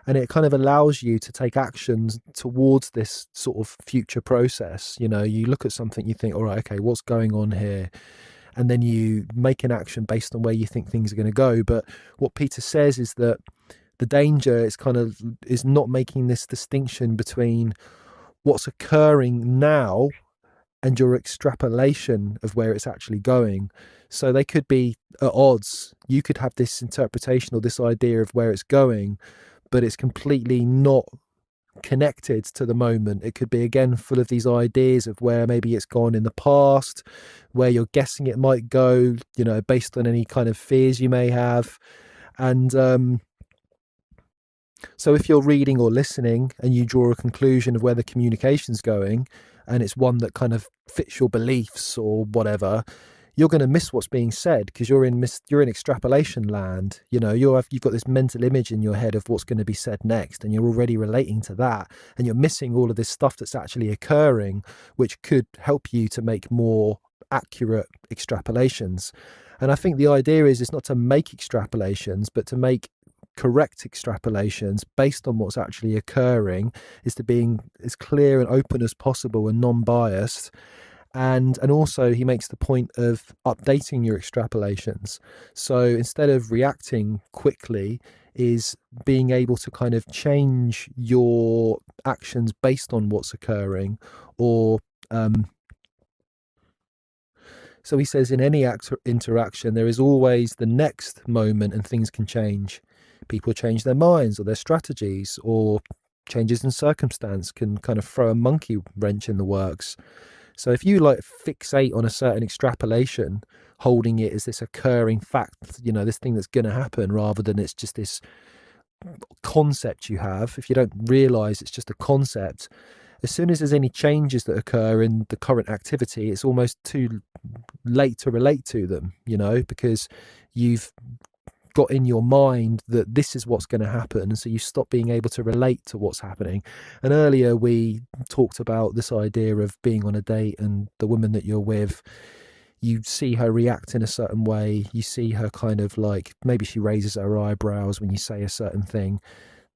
and it kind of allows you to take actions towards this sort of future process. You know, you look at something, you think, all right, okay, what's going on here? And then you make an action based on where you think things are going to go. But what Peter says is that the danger is not making this distinction between what's occurring now and your extrapolation of where it's actually going. So they could be at odds. You could have this interpretation or this idea of where it's going, but it's completely not connected to the moment. It could be again full of these ideas of where maybe it's gone in the past, where you're guessing it might go, you know, based on any kind of fears you may have. And so if you're reading or listening and you draw a conclusion of where the communication's going, and it's one that kind of fits your beliefs or whatever, you're going to miss what's being said because you're in extrapolation land. You know, you've got this mental image in your head of what's going to be said next, and you're already relating to that, and you're missing all of this stuff that's actually occurring, which could help you to make more accurate extrapolations. And I think the idea is it's not to make extrapolations, but to make correct extrapolations based on what's actually occurring, is to being as clear and open as possible and non-biased. And also he makes the point of updating your extrapolations. So instead of reacting quickly, is being able to kind of change your actions based on what's occurring. Or so he says in any interaction there is always the next moment, and things can change. People change their minds or their strategies, or changes in circumstance can kind of throw a monkey wrench in the works. So if you like fixate on a certain extrapolation, holding it as this occurring fact, you know, this thing that's going to happen, rather than it's just this concept you have, if you don't realize it's just a concept, as soon as there's any changes that occur in the current activity, it's almost too late to relate to them, you know, because you've got in your mind that this is what's going to happen, and so you stop being able to relate to what's happening. And earlier we talked about this idea of being on a date, and the woman that you're with, you see her react in a certain way, you see her kind of like, maybe she raises her eyebrows when you say a certain thing.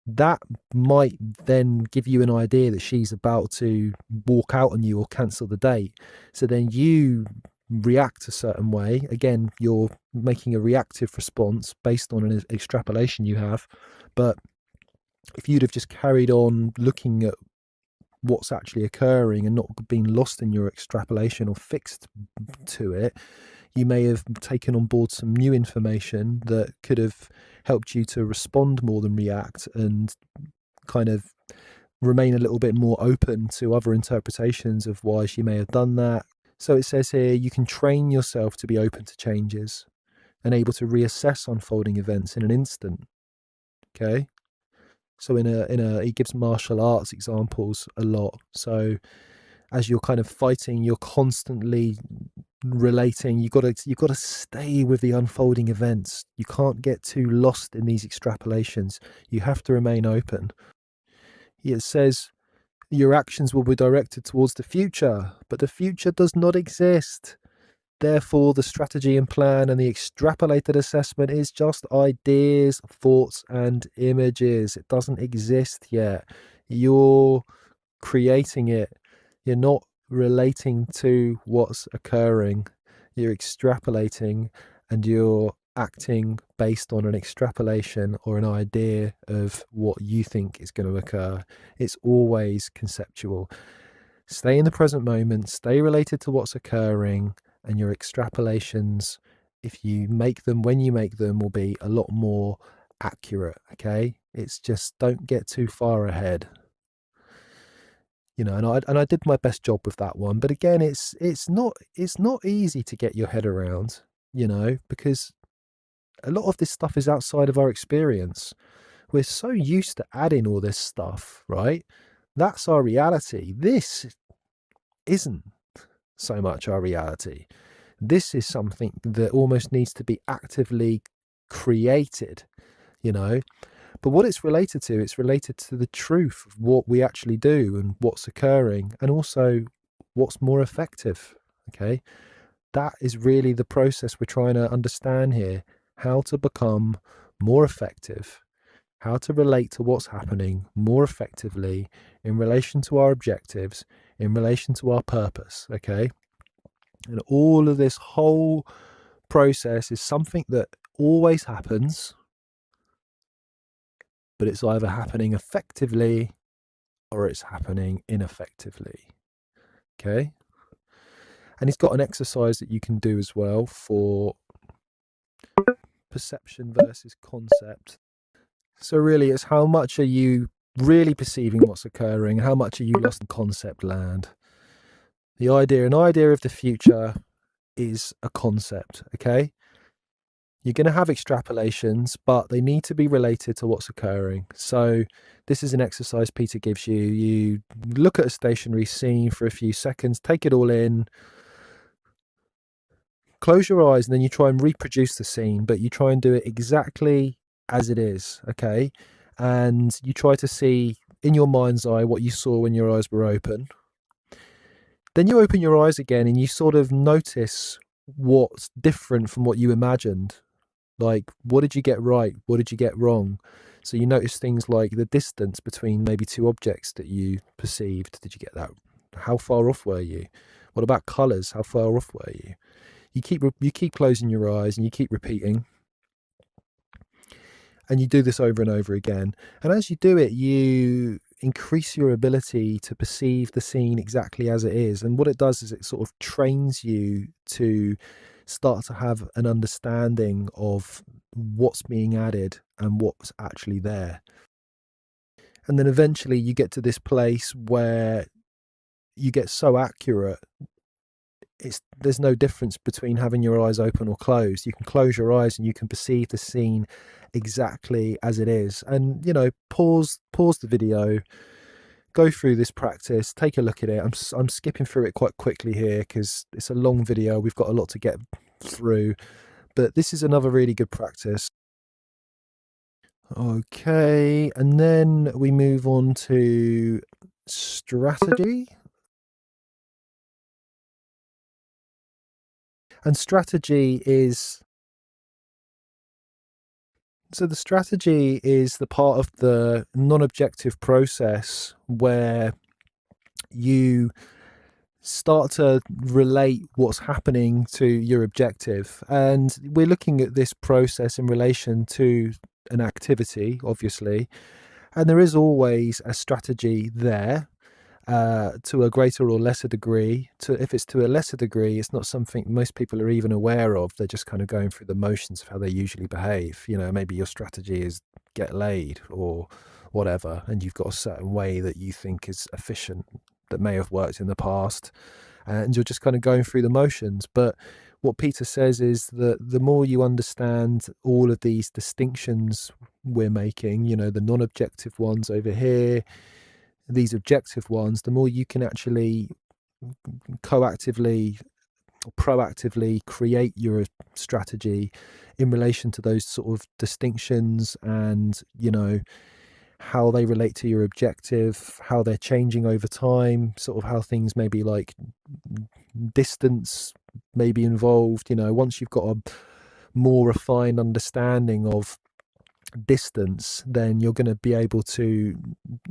That might then give you an idea that she's about to walk out on you or cancel the date. So then you react a certain way. Again, you're making a reactive response based on an extrapolation you have. But if you'd have just carried on looking at what's actually occurring and not being lost in your extrapolation or fixed to it, you may have taken on board some new information that could have helped you to respond more than react, and kind of remain a little bit more open to other interpretations of why she may have done that. So it says here, you can train yourself to be open to changes and able to reassess unfolding events in an instant. Okay. So he gives martial arts examples a lot. So as you're kind of fighting, you're constantly relating. You got to stay with the unfolding events. You can't get too lost in these extrapolations. You have to remain open. It says your actions will be directed towards the future, but the future does not exist. Therefore, the strategy and plan and the extrapolated assessment is just ideas, thoughts, and images. It doesn't exist yet. You're creating it. You're not relating to what's occurring. You're extrapolating and you're acting based on an extrapolation or an idea of what you think is going to occur. It's always conceptual. Stay in the present moment, stay related to what's occurring, and your extrapolations, if you make them, when you make them, will be a lot more accurate. Okay, it's just don't get too far ahead. And I did my best job with that one, but again, it's not easy to get your head around, because a lot of this stuff is outside of our experience. We're so used to adding all this stuff, right? That's our reality. This isn't so much our reality. This is something that almost needs to be actively created, you know. But what it's related to the truth of what we actually do and what's occurring, and also what's more effective. Okay. That is really the process we're trying to understand here: how to become more effective, how to relate to what's happening more effectively in relation to our objectives, in relation to our purpose. Okay. And all of this whole process is something that always happens, but it's either happening effectively or it's happening ineffectively. Okay. And he's got an exercise that you can do as well for perception versus concept. So, really, it's how much are you really perceiving what's occurring? How much are you lost in concept land? An idea of the future is a concept. Okay. You're going to have extrapolations, but they need to be related to what's occurring. So this is an exercise Peter gives you. You look at a stationary scene for a few seconds, take it all in, close your eyes, and then you try and reproduce the scene, but you try and do it exactly as it is, okay? And you try to see in your mind's eye what you saw when your eyes were open. Then you open your eyes again and you sort of notice what's different from what you imagined. Like, what did you get right? What did you get wrong? So you notice things like the distance between maybe two objects that you perceived. Did you get that? How far off were you? What about colours? How far off were you? You keep closing your eyes and you keep repeating, and you do this over and over again. And as you do it, you increase your ability to perceive the scene exactly as it is. And what it does is it sort of trains you to start to have an understanding of what's being added and what's actually there. And then eventually you get to this place where you get so accurate, there's no difference between having your eyes open or closed. You can close your eyes and you can perceive the scene exactly as it is. And pause the video, go through this practice, take a look at it. I'm skipping through it quite quickly here because it's a long video. We've got a lot to get through, but this is another really good practice. Okay, and then we move on to strategy. And strategy is the strategy is the part of the non-objective process where you start to relate what's happening to your objective. And we're looking at this process in relation to an activity, obviously, and there is always a strategy there. To a greater or lesser degree. If it's to a lesser degree, it's not something most people are even aware of. They're just kind of going through the motions of how they usually behave. Maybe your strategy is get laid or whatever, and you've got a certain way that you think is efficient that may have worked in the past, and you're just kind of going through the motions. But what Peter says is that the more you understand all of these distinctions we're making, you know, the non-objective ones over here, these objective ones, the more you can actually proactively create your strategy in relation to those sort of distinctions, and you know, how they relate to your objective, how they're changing over time, sort of how things maybe like distance may be involved. You know, once you've got a more refined understanding of distance, then you're going to be able to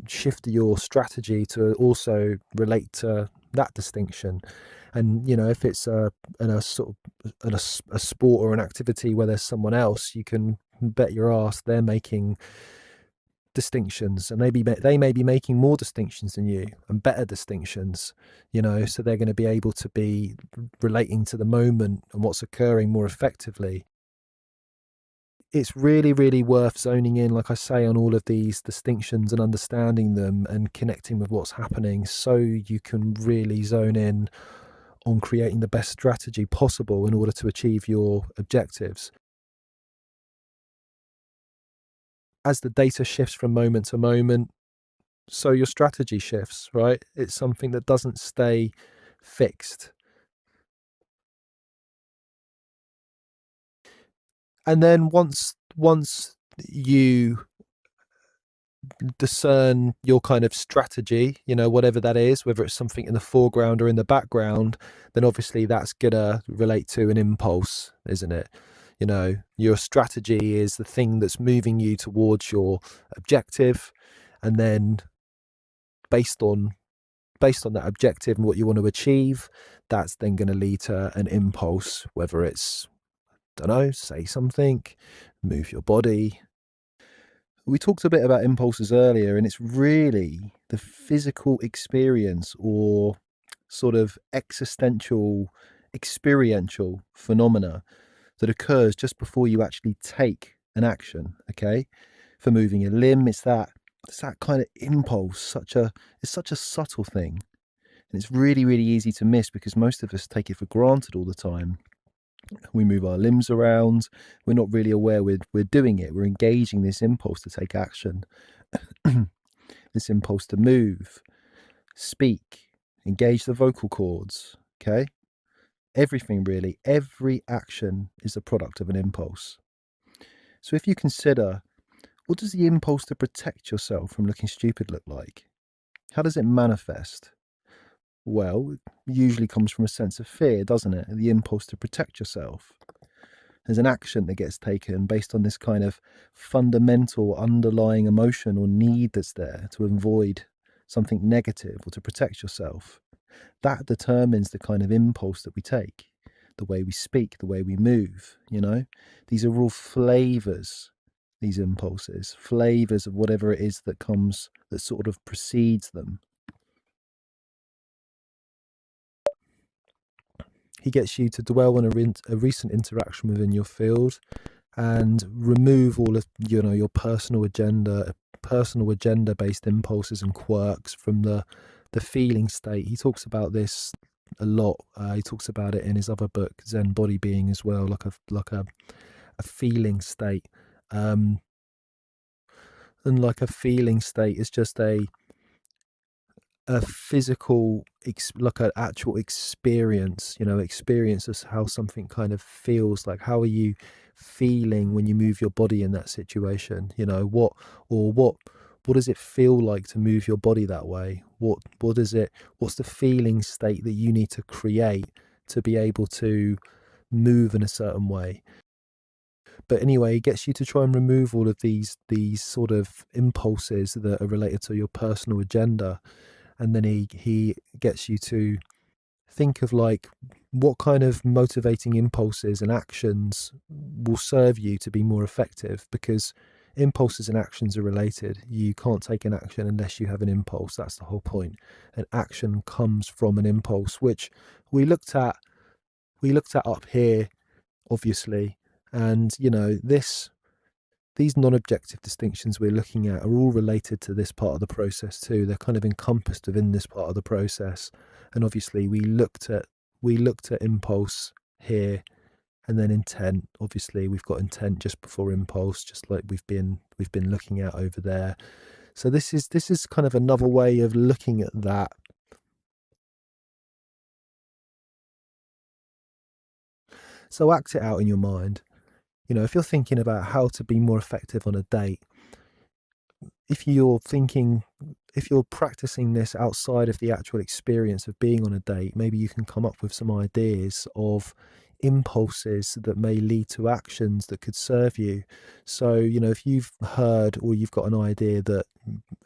shift your strategy to also relate to that distinction. And you know, if it's a sort of a sport or an activity where there's someone else, you can bet your ass they're making distinctions, and maybe they may be making more distinctions than you and better distinctions, you know, so they're going to be able to be relating to the moment and what's occurring more effectively. It's really, really worth zoning in, like I say, on all of these distinctions and understanding them and connecting with what's happening, so you can really zone in on creating the best strategy possible in order to achieve your objectives. As the data shifts from moment to moment, so your strategy shifts, right? It's something that doesn't stay fixed. And then once you discern your kind of strategy, you know, whatever that is, whether it's something in the foreground or in the background, then obviously that's gonna relate to an impulse, isn't it? You know, your strategy is the thing that's moving you towards your objective, and then based on that objective and what you want to achieve, that's then going to lead to an impulse, whether it's, don't know, say something, move your body. We talked a bit about impulses earlier, and it's really the physical experience or sort of existential, experiential phenomena that occurs just before you actually take an action. Okay, for moving a limb, it's that kind of impulse. It's such a subtle thing, and it's really, really easy to miss because most of us take it for granted all the time. We move our limbs around. We're not really aware we're doing it. We're engaging this impulse to take action, this impulse to move, speak, engage the vocal cords. Okay. Everything really, every action is a product of an impulse. So if you consider, what does the impulse to protect yourself from looking stupid look like? How does it manifest? Well, it usually comes from a sense of fear, doesn't it? The impulse to protect yourself. There's an action that gets taken based on this kind of fundamental underlying emotion or need that's there to avoid something negative or to protect yourself. That determines the kind of impulse that we take, the way we speak, the way we move, you know? These are all flavors, these impulses, flavors of whatever it is that comes, that sort of precedes them. He gets you to dwell on a recent interaction within your field and remove all of, you know, your personal agenda based impulses and quirks from the feeling state. He talks about this a lot. He talks about it in his other book, Zen Body Being, as well, like a feeling state. And like a feeling state is just a physical, like an actual experience, you know, experience of how something kind of feels. Like, how are you feeling when you move your body in that situation? You know, what does it feel like to move your body that way? What's the feeling state that you need to create to be able to move in a certain way? But anyway, it gets you to try and remove all of these sort of impulses that are related to your personal agenda. And then he gets you to think of, like, what kind of motivating impulses and actions will serve you to be more effective, because impulses and actions are related. You can't take an action unless you have an impulse. That's the whole point. An action comes from an impulse, which we looked at up here, obviously. And you know, these non-objective distinctions we're looking at are all related to this part of the process too. They're kind of encompassed within this part of the process. And obviously we looked at impulse here And then intent, obviously we've got intent just before impulse, just like we've been looking at over there. So this is kind of another way of looking at that. So act it out in your mind. If you're thinking about how to be more effective on a date, if you're thinking, if you're practicing this outside of the actual experience of being on a date, maybe you can come up with some ideas of impulses that may lead to actions that could serve you. So, if you've heard or you've got an idea that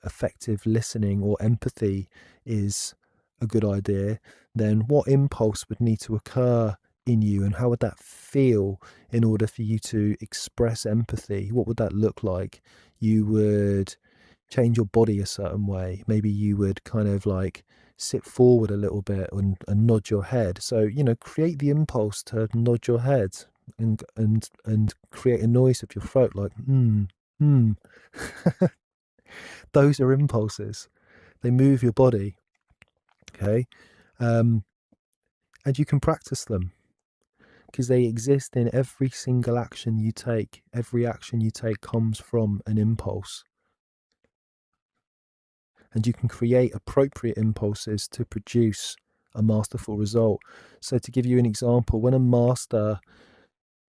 effective listening or empathy is a good idea, then what impulse would need to occur in you, and how would that feel in order for you to express empathy? What would that look like? You would change your body a certain way. Maybe you would kind of like sit forward a little bit and nod your head. So, create the impulse to nod your head and create a noise of your throat like hmm. Those are impulses. They move your body. Okay. Um, and you can practice them because they exist in every single action you take. Every action you take comes from an impulse. And you can create appropriate impulses to produce a masterful result. So, to give you an example, when a master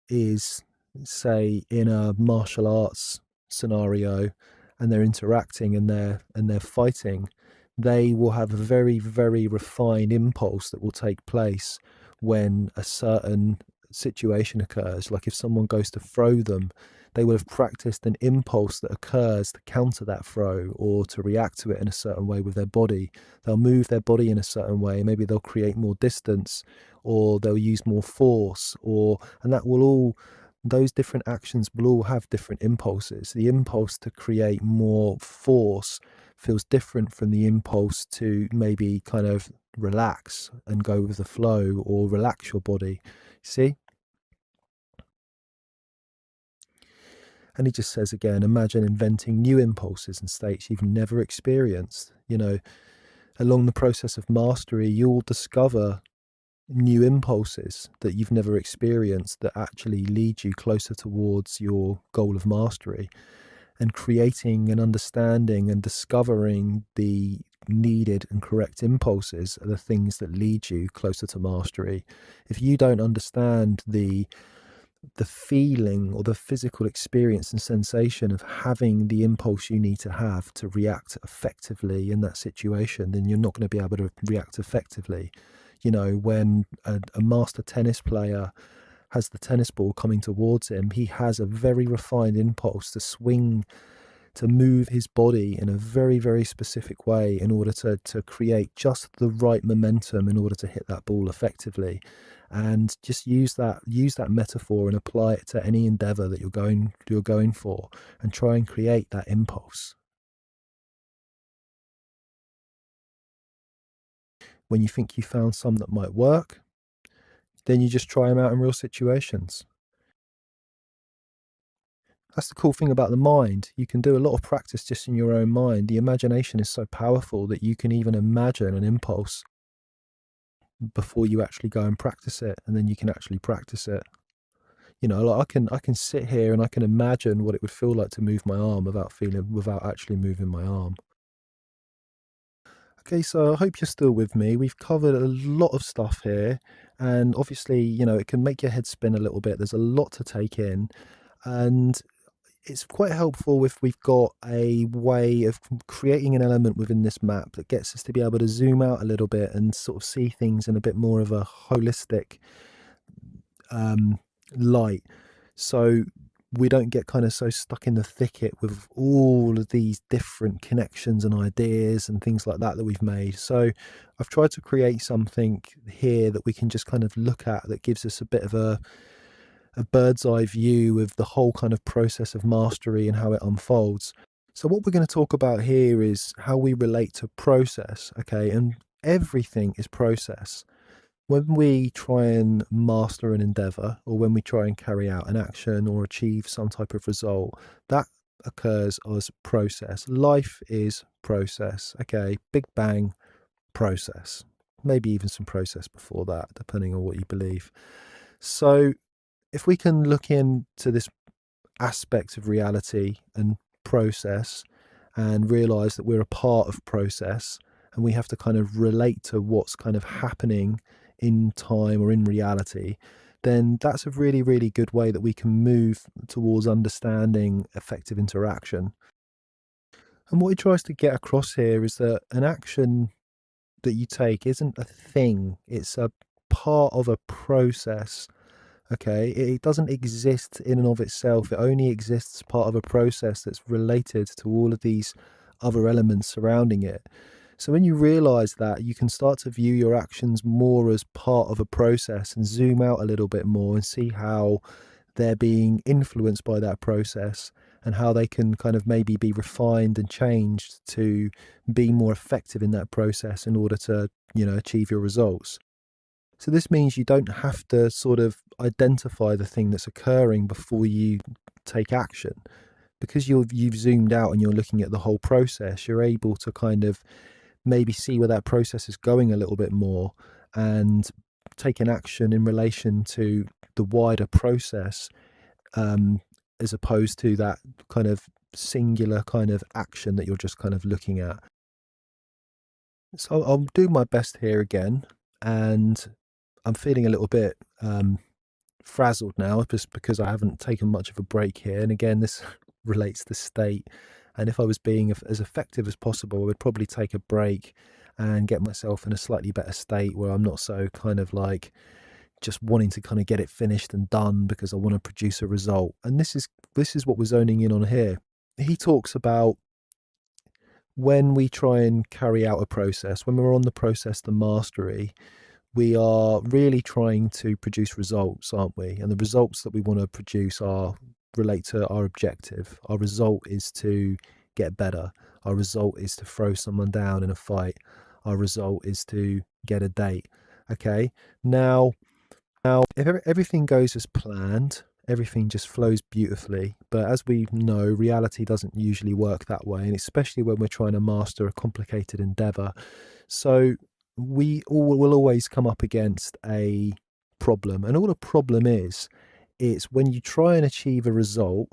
is, say, in a martial arts scenario and they're interacting and they're fighting, they will have a very, very refined impulse that will take place when a certain situation occurs. Like if someone goes to throw them, they will have practiced an impulse that occurs to counter that throw or to react to it in a certain way with their body. They'll move their body in a certain way. Maybe they'll create more distance, or they'll use more force, and that will all, those different actions will all have different impulses. The impulse to create more force feels different from the impulse to maybe kind of relax and go with the flow or relax your body. See? And he just says again, imagine inventing new impulses and states you've never experienced. Along the process of mastery, you'll discover new impulses that you've never experienced that actually lead you closer towards your goal of mastery, and creating and understanding and discovering the needed and correct impulses are the things that lead you closer to mastery. If you don't understand the feeling or the physical experience and sensation of having the impulse you need to have to react effectively in that situation, then you're not going to be able to react effectively. When a master tennis player has the tennis ball coming towards him, he has a very refined impulse to swing, to move his body in a very, very specific way in order to create just the right momentum in order to hit that ball effectively. And just use that metaphor and apply it to any endeavor that you're going for, and try and create that impulse. When you think you found some that might work, then you just try them out in real situations. That's the cool thing about the mind. You can do a lot of practice just in your own mind. The imagination is so powerful that you can even imagine an impulse before you actually go and practice it, and then you can actually practice it. Like I can sit here and I can imagine what it would feel like to move my arm without actually moving my arm. Okay, so I hope you're still with me. We've covered a lot of stuff here, and obviously, it can make your head spin a little bit. There's a lot to take in, and it's quite helpful if we've got a way of creating an element within this map that gets us to be able to zoom out a little bit and sort of see things in a bit more of a holistic um, light. So we don't get kind of so stuck in the thicket with all of these different connections and ideas and things like that we've made. So I've tried to create something here that we can just kind of look at that gives us a bit of a bird's eye view of the whole kind of process of mastery and how it unfolds. So what we're going to talk about here is how we relate to process, okay? And everything is process. When we try and master an endeavor, or when we try and carry out an action or achieve some type of result, that occurs as process. Life is process, okay? Big bang, process. Maybe even some process before that, depending on what you believe. So if we can look into this aspect of reality and process and realize that we're a part of process, and we have to kind of relate to what's kind of happening in time or in reality, then that's a really, really good way that we can move towards understanding effective interaction. And what he tries to get across here is that an action that you take isn't a thing, it's a part of a process. Okay, it doesn't exist in and of itself. It only exists as part of a process that's related to all of these other elements surrounding it. So when you realize that, you can start to view your actions more as part of a process and zoom out a little bit more and see how they're being influenced by that process, and how they can kind of maybe be refined and changed to be more effective in that process in order to, achieve your results. So this means you don't have to sort of identify the thing that's occurring before you take action. Because you've zoomed out and you're looking at the whole process, you're able to kind of maybe see where that process is going a little bit more, and take an action in relation to the wider process, um, as opposed to that kind of singular kind of action that you're just kind of looking at. So I'll do my best here again, and I'm feeling a little bit frazzled now just because I haven't taken much of a break here. And again, this relates to state. And if I was being as effective as possible, I would probably take a break and get myself in a slightly better state where I'm not so kind of like just wanting to kind of get it finished and done because I want to produce a result. And this is what we're zoning in on here. He talks about when we try and carry out a process, when we're on the process to mastery, we are really trying to produce results, aren't we? And the results that we want to produce are relate to our objective. Our result is to get better. Our result is to throw someone down in a fight. Our result is to get a date. Okay. Now, if everything goes as planned, everything just flows beautifully. But as we know, reality doesn't usually work that way, and especially when we're trying to master a complicated endeavor. So we all will always come up against a problem, and all a problem is, it's when you try and achieve a result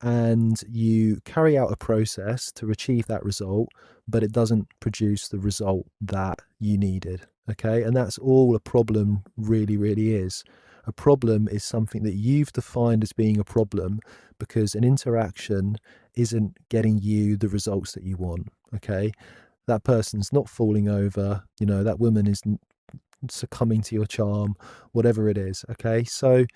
and you carry out a process to achieve that result, but it doesn't produce the result that you needed. Okay. And that's all a problem really, really is. A problem is something that you've defined as being a problem because an interaction isn't getting you the results that you want. Okay. That person's not falling over, that woman is succumbing to your charm, whatever it is. Okay. So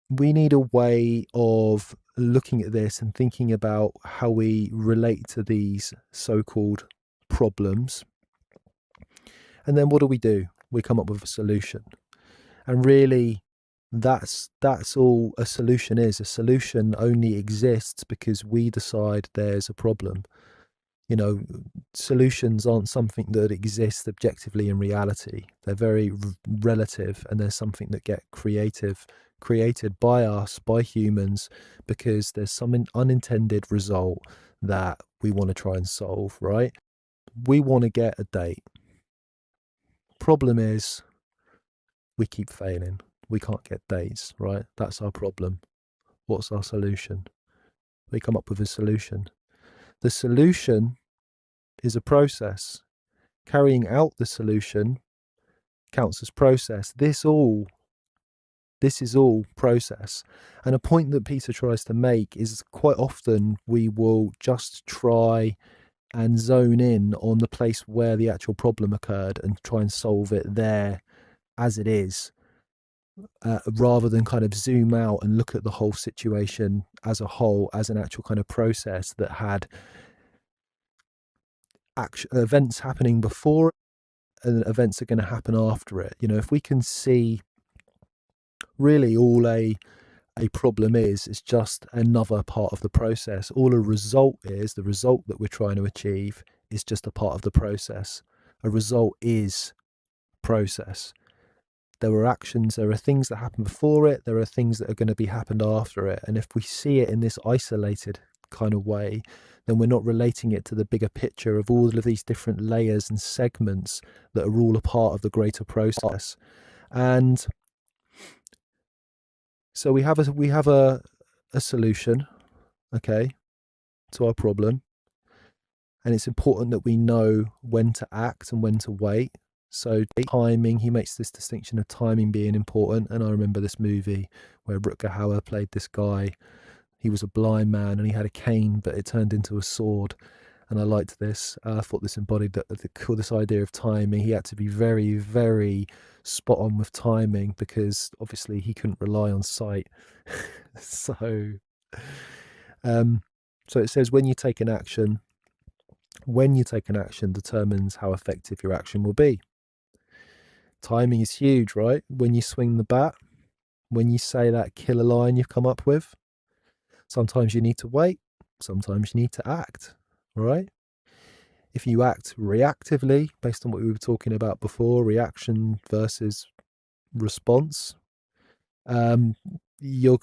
we need a way of looking at this and thinking about how we relate to these so-called problems. And then what do? We come up with a solution. And really, that's all a solution is. A solution only exists because we decide there's a problem. Solutions aren't something that exists objectively in reality. They're very relative, and there's something that get created by us, by humans, because there's some unintended result that we want to try and solve, right? We want to get a date. Problem is, we keep failing. We can't get dates, right? That's our problem. What's our solution? We come up with a solution. The solution is a process. Carrying out the solution counts as process. This is all process. And a point that Peter tries to make is quite often we will just try and zone in on the place where the actual problem occurred and try and solve it there as it is, rather than kind of zoom out and look at the whole situation as a whole, as an actual kind of process that had events happening before and events are going to happen after it. If we can see really all a problem is just another part of the process. All a result is, the result that we're trying to achieve is just a part of the process. A result is process. There are actions, there are things that happen before it, there are things that are going to be happened after it. And if we see it in this isolated kind of way, then we're not relating it to the bigger picture of all of these different layers and segments that are all a part of the greater process. And So we have a solution, okay, to our problem, and it's important that we know when to act and when to wait. So timing, he makes this distinction of timing being important. And I remember this movie where Rutger Hauer played this guy. He was a blind man and he had a cane, but it turned into a sword. And I liked this. I thought this embodied this idea of timing. He had to be very, very spot on with timing because obviously he couldn't rely on sight. so, um, so it says when you take an action determines how effective your action will be. Timing is huge, right? When you swing the bat, when you say that killer line you've come up with, sometimes you need to wait, sometimes you need to act, right? If you act reactively, based on what we were talking about before, reaction versus response, you're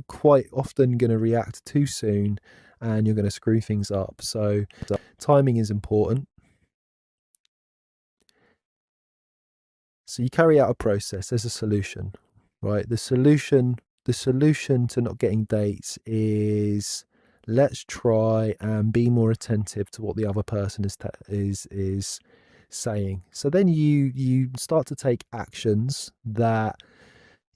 quite often going to react too soon and you're going to screw things up. So timing is important. So you carry out a process. There's a solution, right? The solution to not getting dates is, let's try and be more attentive to what the other person is saying. So then you start to take actions that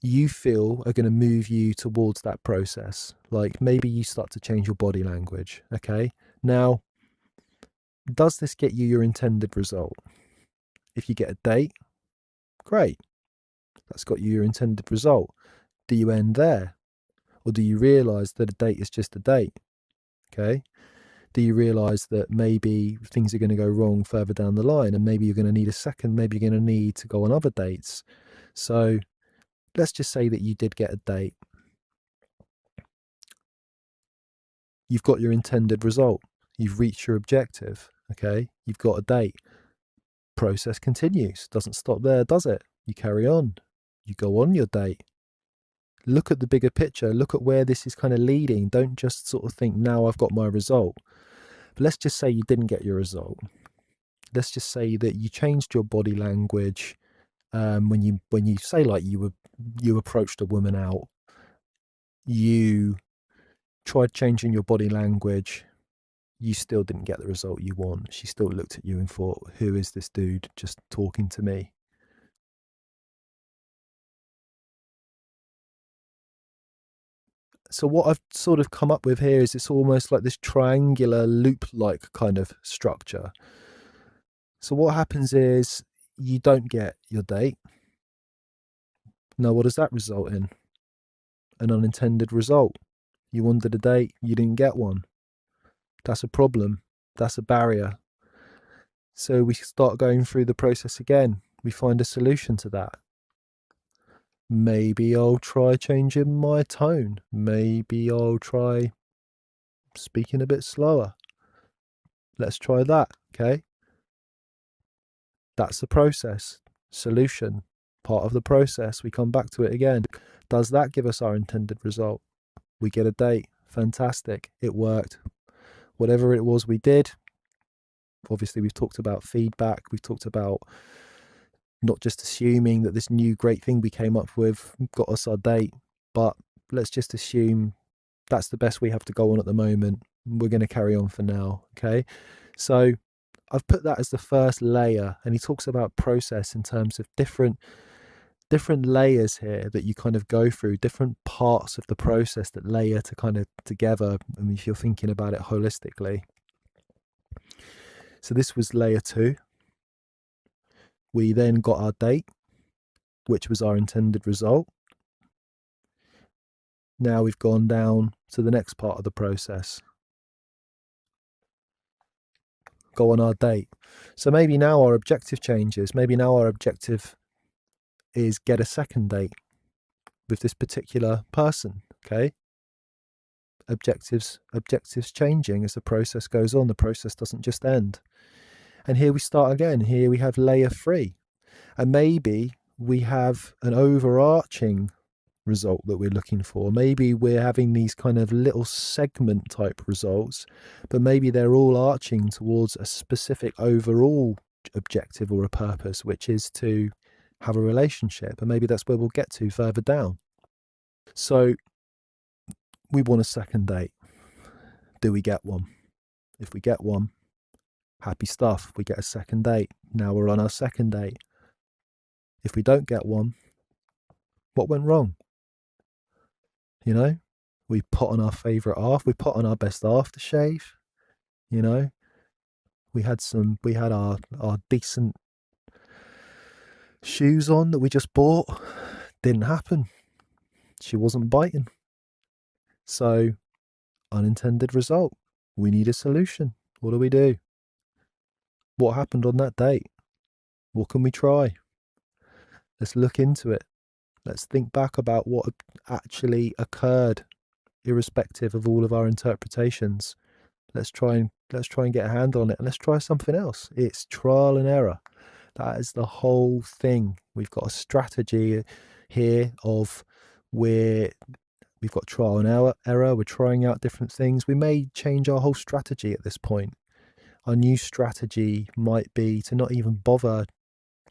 you feel are going to move you towards that process. Like maybe you start to change your body language. Okay. Now, does this get you your intended result? If you get a date, great. That's got you your intended result. Do you end there? Or do you realize that a date is just a date? Okay. Do you realize that maybe things are going to go wrong further down the line and maybe you're going to need a second, maybe you're going to need to go on other dates? So let's just say that you did get a date. You've got your intended result. You've reached your objective. Okay. You've got a date. Process continues. Doesn't stop there, does it? You carry on. You go on your date. Look at the bigger picture. Look at where this is kind of leading. Don't just sort of think, now I've got my result. But let's just say you didn't get your result. Let's just say that you changed your body language when you say, like, you approached a woman out. You tried changing your body language. You still didn't get the result you want. She still looked at you and thought, who is this dude just talking to me? So what I've sort of come up with here is it's almost like this triangular loop-like kind of structure. So what happens is you don't get your date. Now, what does that result in? An unintended result. You wanted a date, you didn't get one. That's a problem. That's a barrier. So we start going through the process again. We find a solution to that. Maybe I'll try changing my tone. Maybe I'll try speaking a bit slower. Let's try that, okay? That's the process. Solution, part of the process. We come back to it again. Does that give us our intended result? We get a date. Fantastic. It worked. Whatever it was we did, obviously we've talked about feedback. We've talked about not just assuming that this new great thing we came up with got us our date, but let's just assume that's the best we have to go on at the moment. We're going to carry on for now. Okay. So I've put that as the first layer, and he talks about process in terms of different layers here that you kind of go through, different parts of the process that layer to kind of together. I mean, if you're thinking about it holistically. So this was layer 2. We then got our date, which was our intended result. Now we've gone down to the next part of the process. Go on our date. So maybe now our objective changes. Maybe now our objective is get a second date with this particular person. Okay. Objectives changing as the process goes on. The process doesn't just end. And here we start again. Here we have layer 3. And maybe we have an overarching result that we're looking for. Maybe we're having these kind of little segment type results, but maybe they're all arching towards a specific overall objective or a purpose, which is to have a relationship. And maybe that's where we'll get to further down. So we want a second date. Do we get one? If we get one, happy stuff. We get a second date. Now we're on our second date. If we don't get one, what went wrong? You know, we put on our favorite we put on our best aftershave. You know, we had our decent shoes on that we just bought. Didn't happen. She wasn't biting. So, unintended result. We need a solution. What do we do? What happened on that date? What can we try? Let's look into it. Let's think back about what actually occurred, irrespective of all of our interpretations. Let's try and get a handle on it, and let's try something else. It's trial and error. That is the whole thing. We've got a strategy here of we've got trial and error. We're trying out different things. We may change our whole strategy at this point. Our new strategy might be to not even bother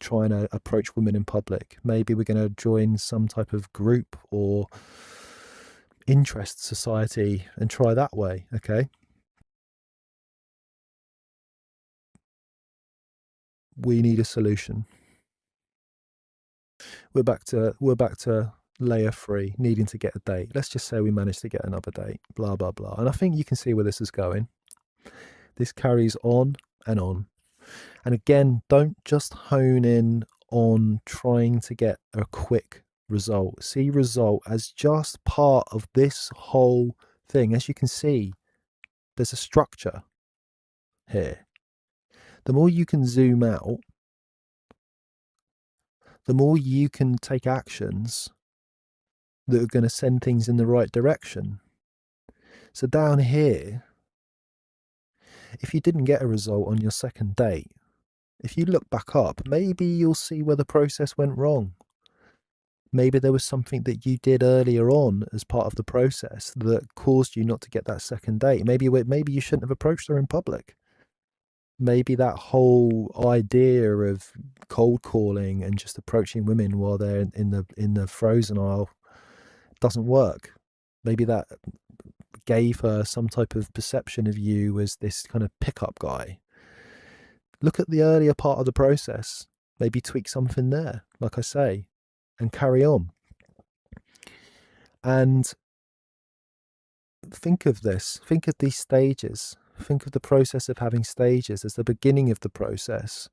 trying to approach women in public. Maybe we're going to join some type of group or interest society and try that way. Okay. We need a solution. We're back to layer 3, needing to get a date. Let's just say we managed to get another date, blah blah blah. And I think you can see where this is going. This carries on and on. And again, don't just hone in on trying to get a quick result. See result as just part of this whole thing. As you can see, there's a structure here. The more you can zoom out, the more you can take actions that are going to send things in the right direction. So down here, if you didn't get a result on your second date, if you look back up, maybe you'll see where the process went wrong. Maybe there was something that you did earlier on as part of the process that caused you not to get that second date. Maybe you shouldn't have approached her in public. Maybe that whole idea of cold calling and just approaching women while they're in the frozen aisle doesn't work. Maybe that gave her some type of perception of you as this kind of pickup guy. Look at the earlier part of the process, maybe tweak something there, like I say, and carry on. And think of this, think of these stages, think of the process of having stages as the beginning of the process.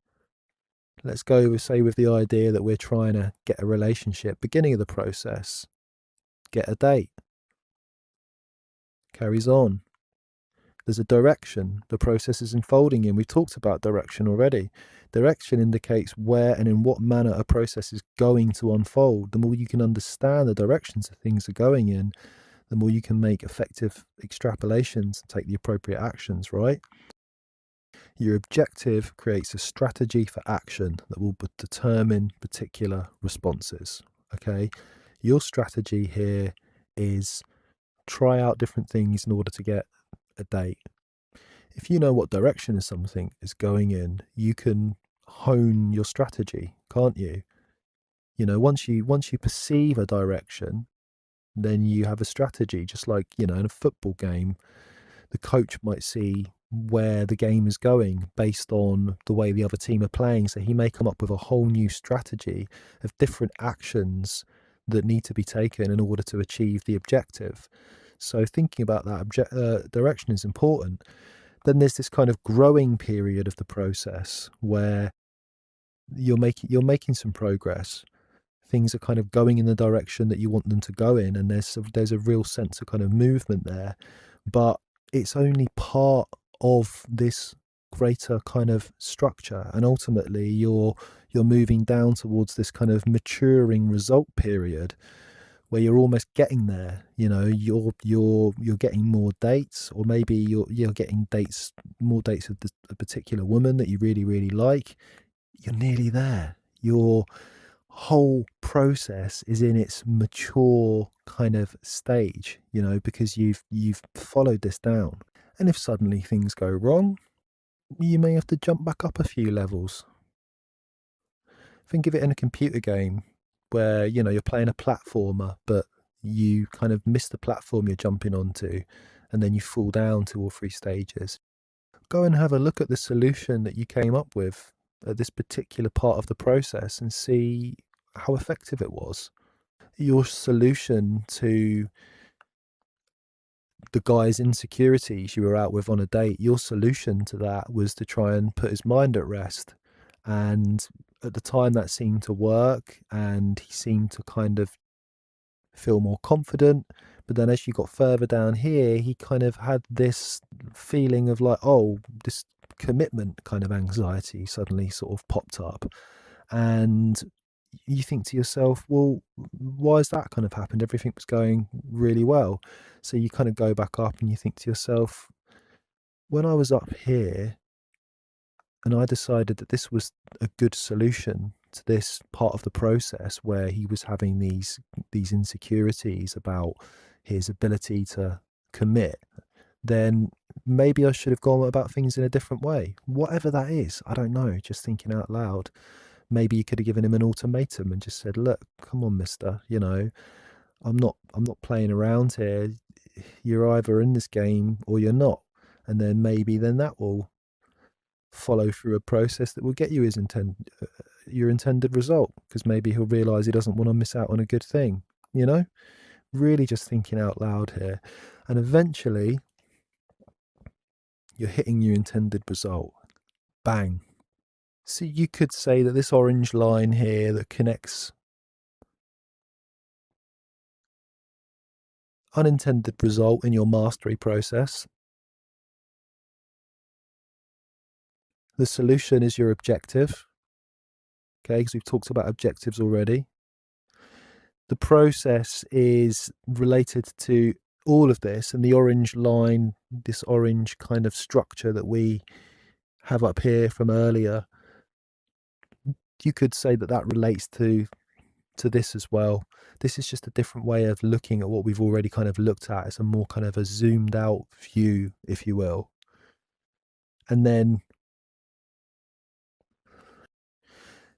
Let's go, say, with the idea that we're trying to get a relationship. Beginning of the process, get a date. Carries on. There's a direction the process is unfolding in. We've talked about direction already. Direction indicates where and in what manner a process is going to unfold. The more you can understand the directions that things are going in, the more you can make effective extrapolations and take the appropriate actions, right? Your objective creates a strategy for action that will determine particular responses. Okay, your strategy here is try out different things in order to get a date. If you know what direction something is going in, you can hone your strategy, can't you? You know, once you perceive a direction, then you have a strategy. Just like, you know, in a football game, the coach might see where the game is going based on the way the other team are playing. So he may come up with a whole new strategy of different actions that need to be taken in order to achieve the objective. So thinking about that direction is important. Then there's this kind of growing period of the process where you're making some progress. Things are kind of going in the direction that you want them to go in, and there's a real sense of kind of movement there. But it's only part of this greater kind of structure, and ultimately you're moving down towards this kind of maturing result period where you're almost getting there. You know, you're getting more dates, or maybe you're getting more dates with a particular woman that you really, really like. You're nearly there. Your whole process is in its mature kind of stage, you know, because you've followed this down. And if suddenly things go wrong, you may have to jump back up a few levels. Think of it in a computer game where, you know, you're playing a platformer, but you kind of miss the platform you're jumping onto, and then you fall down 2 or 3 stages. Go and have a look at the solution that you came up with at this particular part of the process and see how effective it was. Your solution to the guy's insecurities you were out with on a date, your solution to that was to try and put his mind at rest. And at the time, that seemed to work, and he seemed to kind of feel more confident. But then as you got further down here, he kind of had this feeling of like, oh, this commitment kind of anxiety suddenly sort of popped up. And you think to yourself, well, why has that kind of happened? Everything was going really well. So you kind of go back up and you think to yourself, when I was up here and I decided that this was a good solution to this part of the process where he was having these insecurities about his ability to commit, then maybe I should have gone about things in a different way. Whatever that is, I don't know, just thinking out loud. Maybe you could have given him an ultimatum and just said, look, come on, mister, I'm not playing around here. You're either in this game or you're not. And then maybe then that will follow through a process that will get you your intended result, because maybe he'll realize he doesn't want to miss out on a good thing. Really just thinking out loud here, and eventually you're hitting your intended result. Bang. So you could say that this orange line here that connects unintended result in your mastery process, the solution is your objective. Okay, because we've talked about objectives already. The process is related to all of this, and the orange line, this orange kind of structure that we have up here from earlier, you could say that that relates to this as well. This is just a different way of looking at what we've already kind of looked at. It's a more kind of a zoomed out view, if you will. And then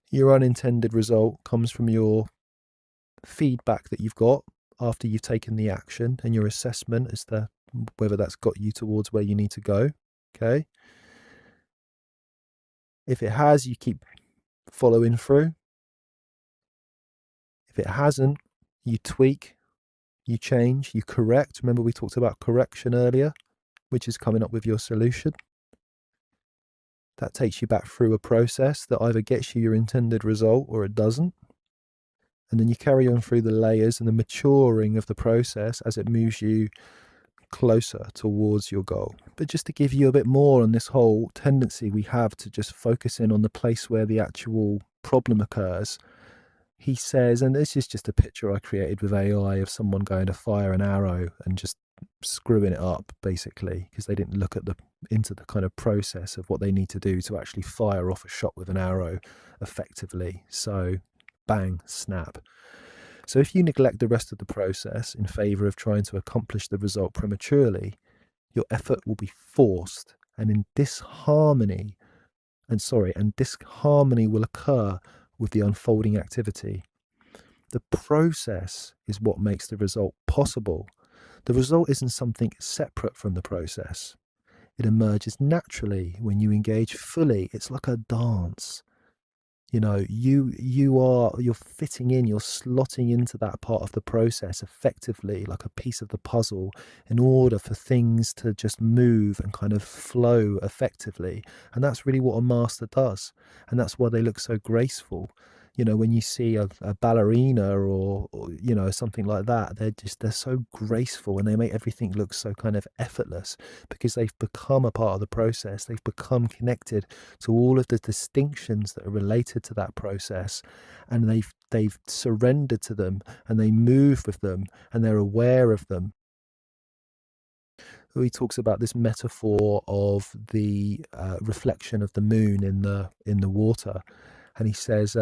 your unintended result comes from your feedback that you've got after you've taken the action, and your assessment as to whether that's got you towards where you need to go. Okay. If it has, you keep following through. If it hasn't, you tweak, you change, you correct. Remember, we talked about correction earlier, which is coming up with your solution. That takes you back through a process that either gets you your intended result or it doesn't. And then you carry on through the layers and the maturing of the process as it moves you closer towards your goal. But just to give you a bit more on this whole tendency we have to just focus in on the place where the actual problem occurs, he says, and this is just a picture I created with AI of someone going to fire an arrow and just screwing it up, basically, because they didn't look at into the kind of process of what they need to do to actually fire off a shot with an arrow effectively. So bang, snap. So if you neglect the rest of the process in favor of trying to accomplish the result prematurely, your effort will be forced, and disharmony will occur with the unfolding activity. The process is what makes the result possible. The result isn't something separate from the process. It emerges naturally when you engage fully. It's like a dance. You're fitting in, you're slotting into that part of the process effectively, like a piece of the puzzle, in order for things to just move and kind of flow effectively. And that's really what a master does. And that's why they look so graceful. When you see a ballerina or something like that, they're so graceful, and they make everything look so kind of effortless, because they've become a part of the process. They've become connected to all of the distinctions that are related to that process, and they've surrendered to them, and they move with them, and they're aware of them. He talks about this metaphor of the reflection of the moon in the water, and he says,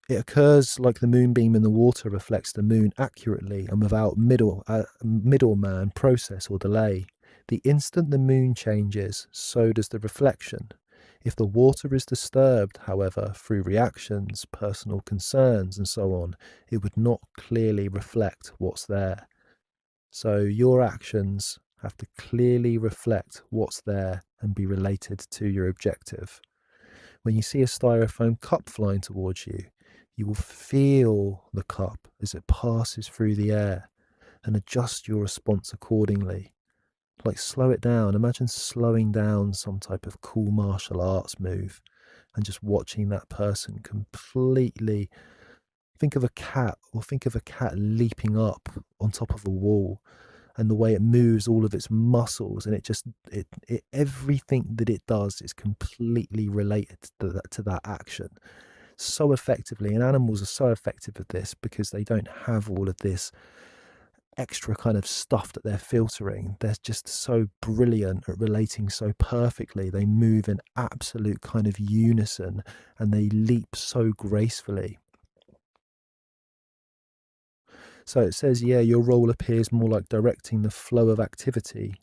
it occurs like the moonbeam in the water reflects the moon accurately and without middleman, process, or delay. The instant the moon changes, so does the reflection. If the water is disturbed, however, through reactions, personal concerns, and so on, it would not clearly reflect what's there. So your actions have to clearly reflect what's there and be related to your objective. When you see a styrofoam cup flying towards you, you will feel the cup as it passes through the air and adjust your response accordingly. Like slow it down. Imagine slowing down some type of cool martial arts move and just watching that person completely. Think of a cat, or think of a cat leaping up on top of a wall, and the way it moves all of its muscles, and it everything that it does is completely related to that action so effectively. And animals are so effective at this because they don't have all of this extra kind of stuff that they're filtering. They're just so brilliant at relating so perfectly. They move in absolute kind of unison, and they leap so gracefully. So it says, yeah, your role appears more like directing the flow of activity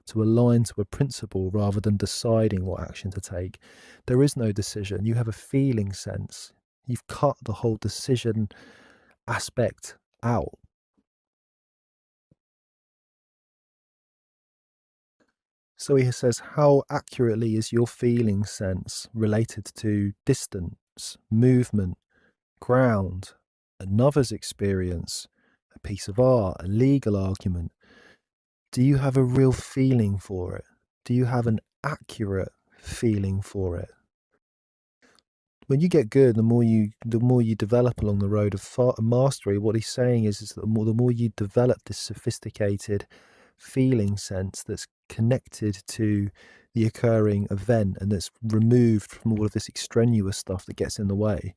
to align to a principle rather than deciding what action to take. There is no decision. You have a feeling sense. You've cut the whole decision aspect out. So he says, how accurately is your feeling sense related to distance, movement, ground, another's experience, a piece of art, a legal argument? Do you have a real feeling for it? Do you have an accurate feeling for it? When you get good, the more you develop along the road of mastery. What he's saying is that the more you develop this sophisticated feeling sense that's connected to the occurring event and that's removed from all of this extraneous stuff that gets in the way.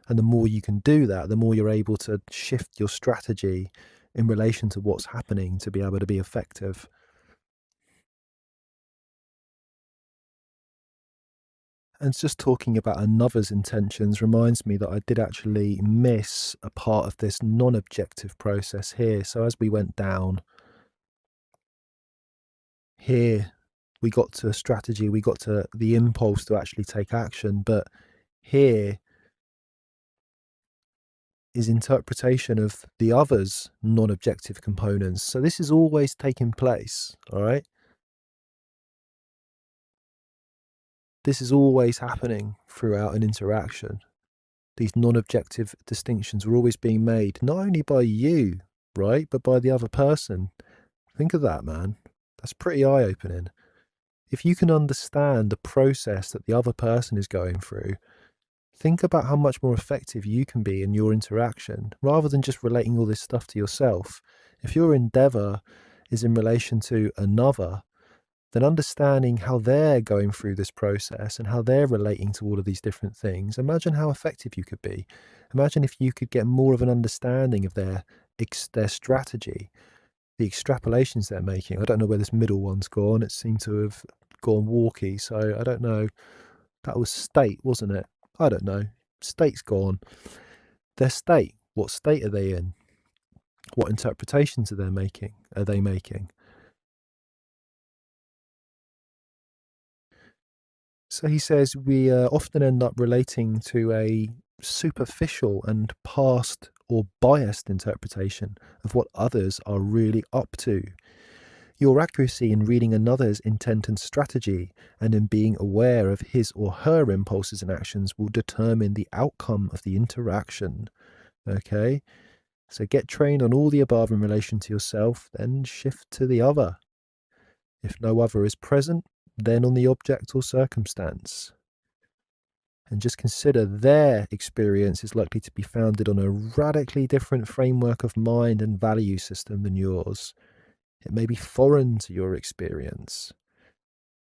And the more you can do that, the more you're able to shift your strategy in relation to what's happening to be able to be effective. And just talking about another's intentions reminds me that I did actually miss a part of this non objective process here. So, as we went down here, we got to strategy, we got to the impulse to actually take action. But here is interpretation of the other's non objective components. So, this is always taking place. All right. This is always happening throughout an interaction. These non-objective distinctions are always being made, not only by you, right, but by the other person. Think of that, man. That's pretty eye-opening. If you can understand the process that the other person is going through, think about how much more effective you can be in your interaction, rather than just relating all this stuff to yourself. If your endeavor is in relation to another, then understanding how they're going through this process and how they're relating to all of these different things, imagine how effective you could be. Imagine if you could get more of an understanding of their strategy, the extrapolations they're making. I don't know where this middle one's gone. It seemed to have gone walkie, so I don't know. That was state, wasn't it? I don't know. State's gone. Their state. What state are they in? What interpretations are they making? So he says we often end up relating to a superficial and past or biased interpretation of what others are really up to. Your accuracy in reading another's intent and strategy and in being aware of his or her impulses and actions will determine the outcome of the interaction. Okay? So get trained on all the above in relation to yourself, then shift to the other. If no other is present, then on the object or circumstance. And just consider their experience is likely to be founded on a radically different framework of mind and value system than yours. It may be foreign to your experience.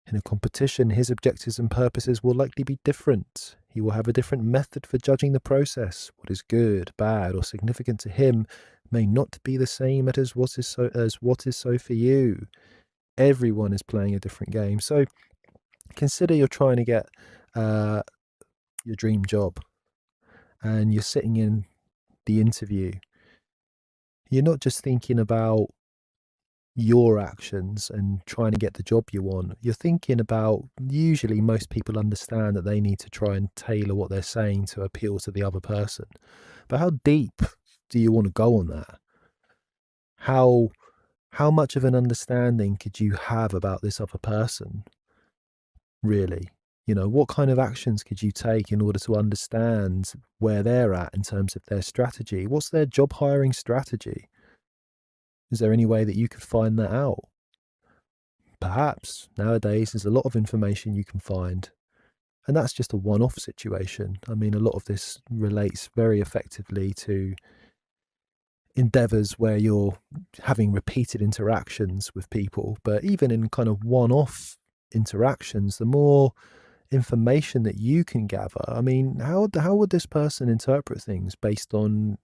In a competition, his objectives and purposes will likely be different. He will have a different method for judging the process. What is good, bad, or significant to him may not be the same as what is so for you. Everyone is playing a different game. So consider you're trying to get your dream job and you're sitting in the interview. You're not just thinking about your actions and trying to get the job you want, you're thinking about, usually most people understand that they need to try and tailor what they're saying to appeal to the other person. But how deep do you want to go on that? How how much of an understanding could you have about this other person, really? What kind of actions could you take in order to understand where they're at in terms of their strategy? What's their job hiring strategy? Is there any way that you could find that out? Perhaps nowadays there's a lot of information you can find, and that's just a one off situation. I mean, a lot of this relates very effectively to endeavors where you're having repeated interactions with people, but even in kind of one off interactions, the more information that you can gather. I mean, how would this person interpret things based on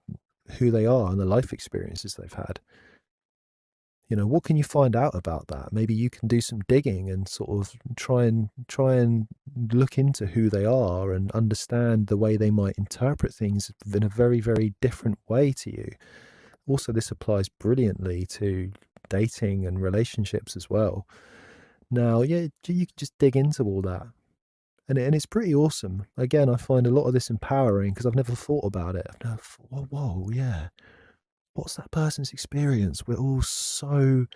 who they are and the life experiences they've had? What can you find out about that? Maybe you can do some digging and sort of try and look into who they are and understand the way they might interpret things in a very, very different way to you. Also, this applies brilliantly to dating and relationships as well. Now, yeah, you can just dig into all that. And it's pretty awesome. Again, I find a lot of this empowering because I've never thought about it. I've never thought, whoa, yeah. What's that person's experience? We're so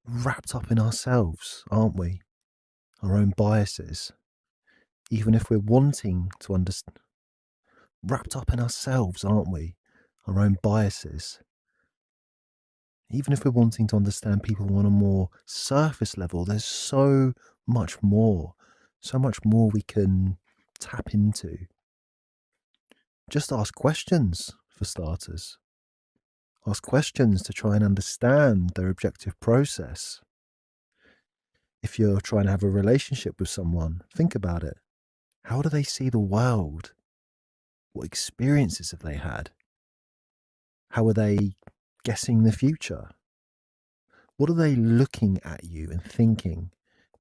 wrapped up in ourselves, aren't we? Our own biases. Even if we're wanting to understand, wrapped up in ourselves, aren't we? Our own biases. Even if we're wanting to understand people on a more surface level, there's so much more we can tap into. Just ask questions, for starters. Ask questions to try and understand their objective process. If you're trying to have a relationship with someone, think about it. How do they see the world? What experiences have they had? How are they guessing the future? What are they looking at you and thinking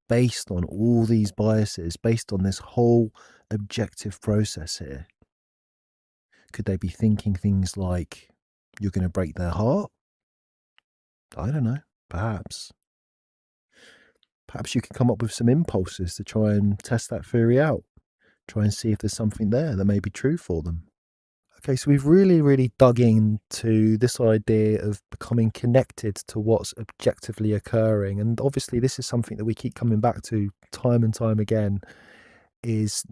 based on all these biases, based on this whole objective process here? Could they be thinking things like, you're going to break their heart? I don't know. Perhaps. Perhaps you can come up with some impulses to try and test that theory out. Try and see if there's something there that may be true for them. Okay, so we've really, really dug into this idea of becoming connected to what's objectively occurring. And obviously, this is something that we keep coming back to time and time again, is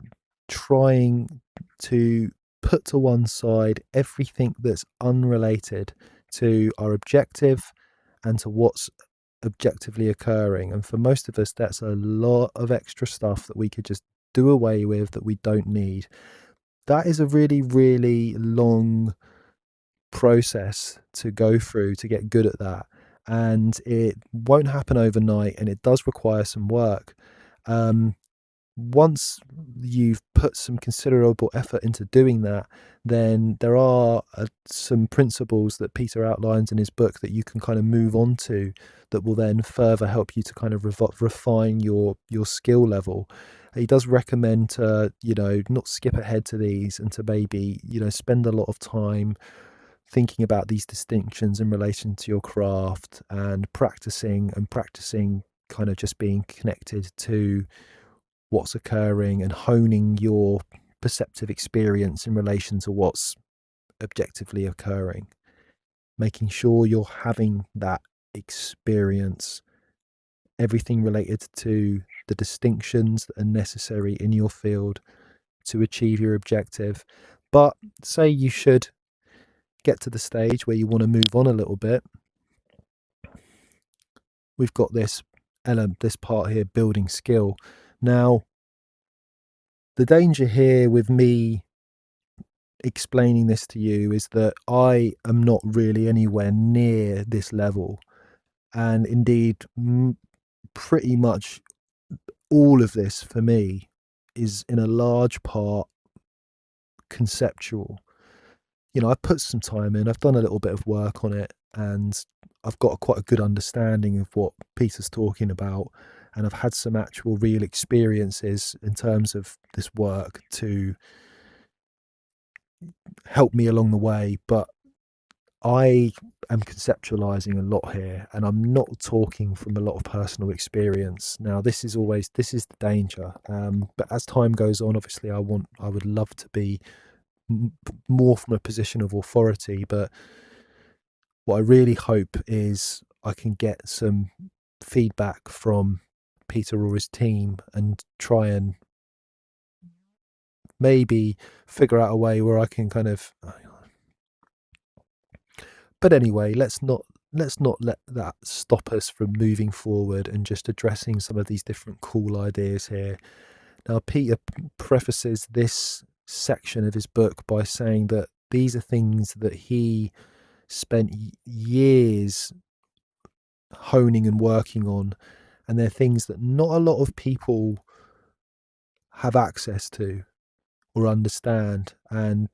trying to put to one side everything that's unrelated to our objective and to what's objectively occurring. And for most of us, that's a lot of extra stuff that we could just do away with, that we don't need. That is a really, really long process to go through to get good at that. And it won't happen overnight, and it does require some work. Once you've put some considerable effort into doing that, then there are some principles that Peter outlines in his book that you can kind of move on to, that will then further help you to kind of refine your skill level. He does recommend to, not skip ahead to these, and to maybe, spend a lot of time thinking about these distinctions in relation to your craft, and practicing kind of just being connected to what's occurring and honing your perceptive experience in relation to what's objectively occurring, making sure you're having that experience, everything related to the distinctions that are necessary in your field to achieve your objective. But say you should get to the stage where you want to move on a little bit, we've got this part here, building skill. Now, the danger here with me explaining this to you is that I am not really anywhere near this level. And indeed, pretty much all of this for me is in a large part conceptual. I've put some time in, I've done a little bit of work on it, and I've got quite a good understanding of what Peter's talking about. And I've had some actual real experiences in terms of this work to help me along the way. But I am conceptualizing a lot here, and I'm not talking from a lot of personal experience. Now, this is the danger. But as time goes on, obviously, I would love to be more from a position of authority. But what I really hope is I can get some feedback from Peter or his team and try and maybe figure out a way where I can kind of. But anyway, let's not let that stop us from moving forward and just addressing some of these different cool ideas here. Now, Peter prefaces this section of his book by saying that these are things that he spent years honing and working on, and they're things that not a lot of people have access to or understand. And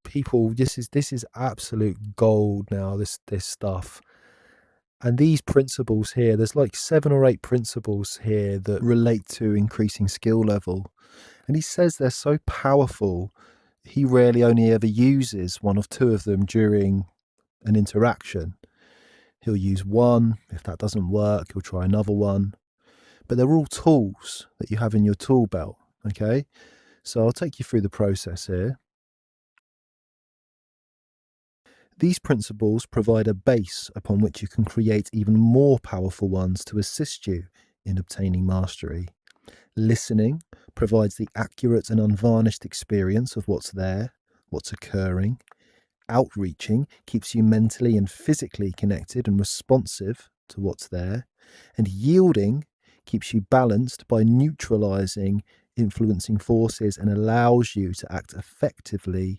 people, this is absolute gold now, this stuff. And these principles here, there's like 7 or 8 principles here that relate to increasing skill level. And he says they're so powerful, he rarely only ever uses one of 2 of them during an interaction. He'll use one. If that doesn't work, he'll try another one. But they're all tools that you have in your tool belt. Okay. So I'll take you through the process here. These principles provide a base upon which you can create even more powerful ones to assist you in obtaining mastery. Listening provides the accurate and unvarnished experience of what's there, what's occurring. Outreaching keeps you mentally and physically connected and responsive to what's there. And yielding keeps you balanced by neutralizing influencing forces and allows you to act effectively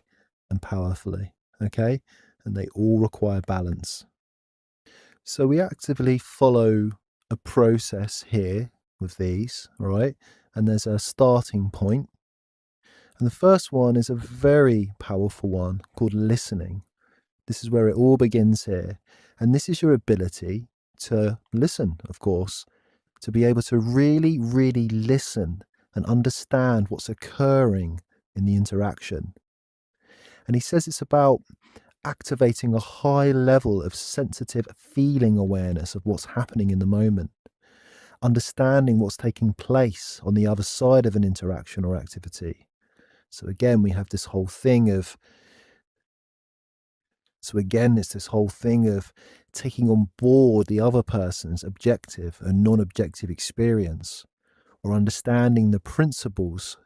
and powerfully. Okay? And they all require balance. So we actively follow a process here with these, all right? And there's a starting point. And the first one is a very powerful one called listening. This is where it all begins here. And this is your ability to listen, of course, to be able to really, really listen and understand what's occurring in the interaction. And he says it's about activating a high level of sensitive feeling awareness of what's happening in the moment, understanding what's taking place on the other side of an interaction or activity. So again, we have this whole thing of it's this whole thing of taking on board the other person's objective and non-objective experience, or understanding the principles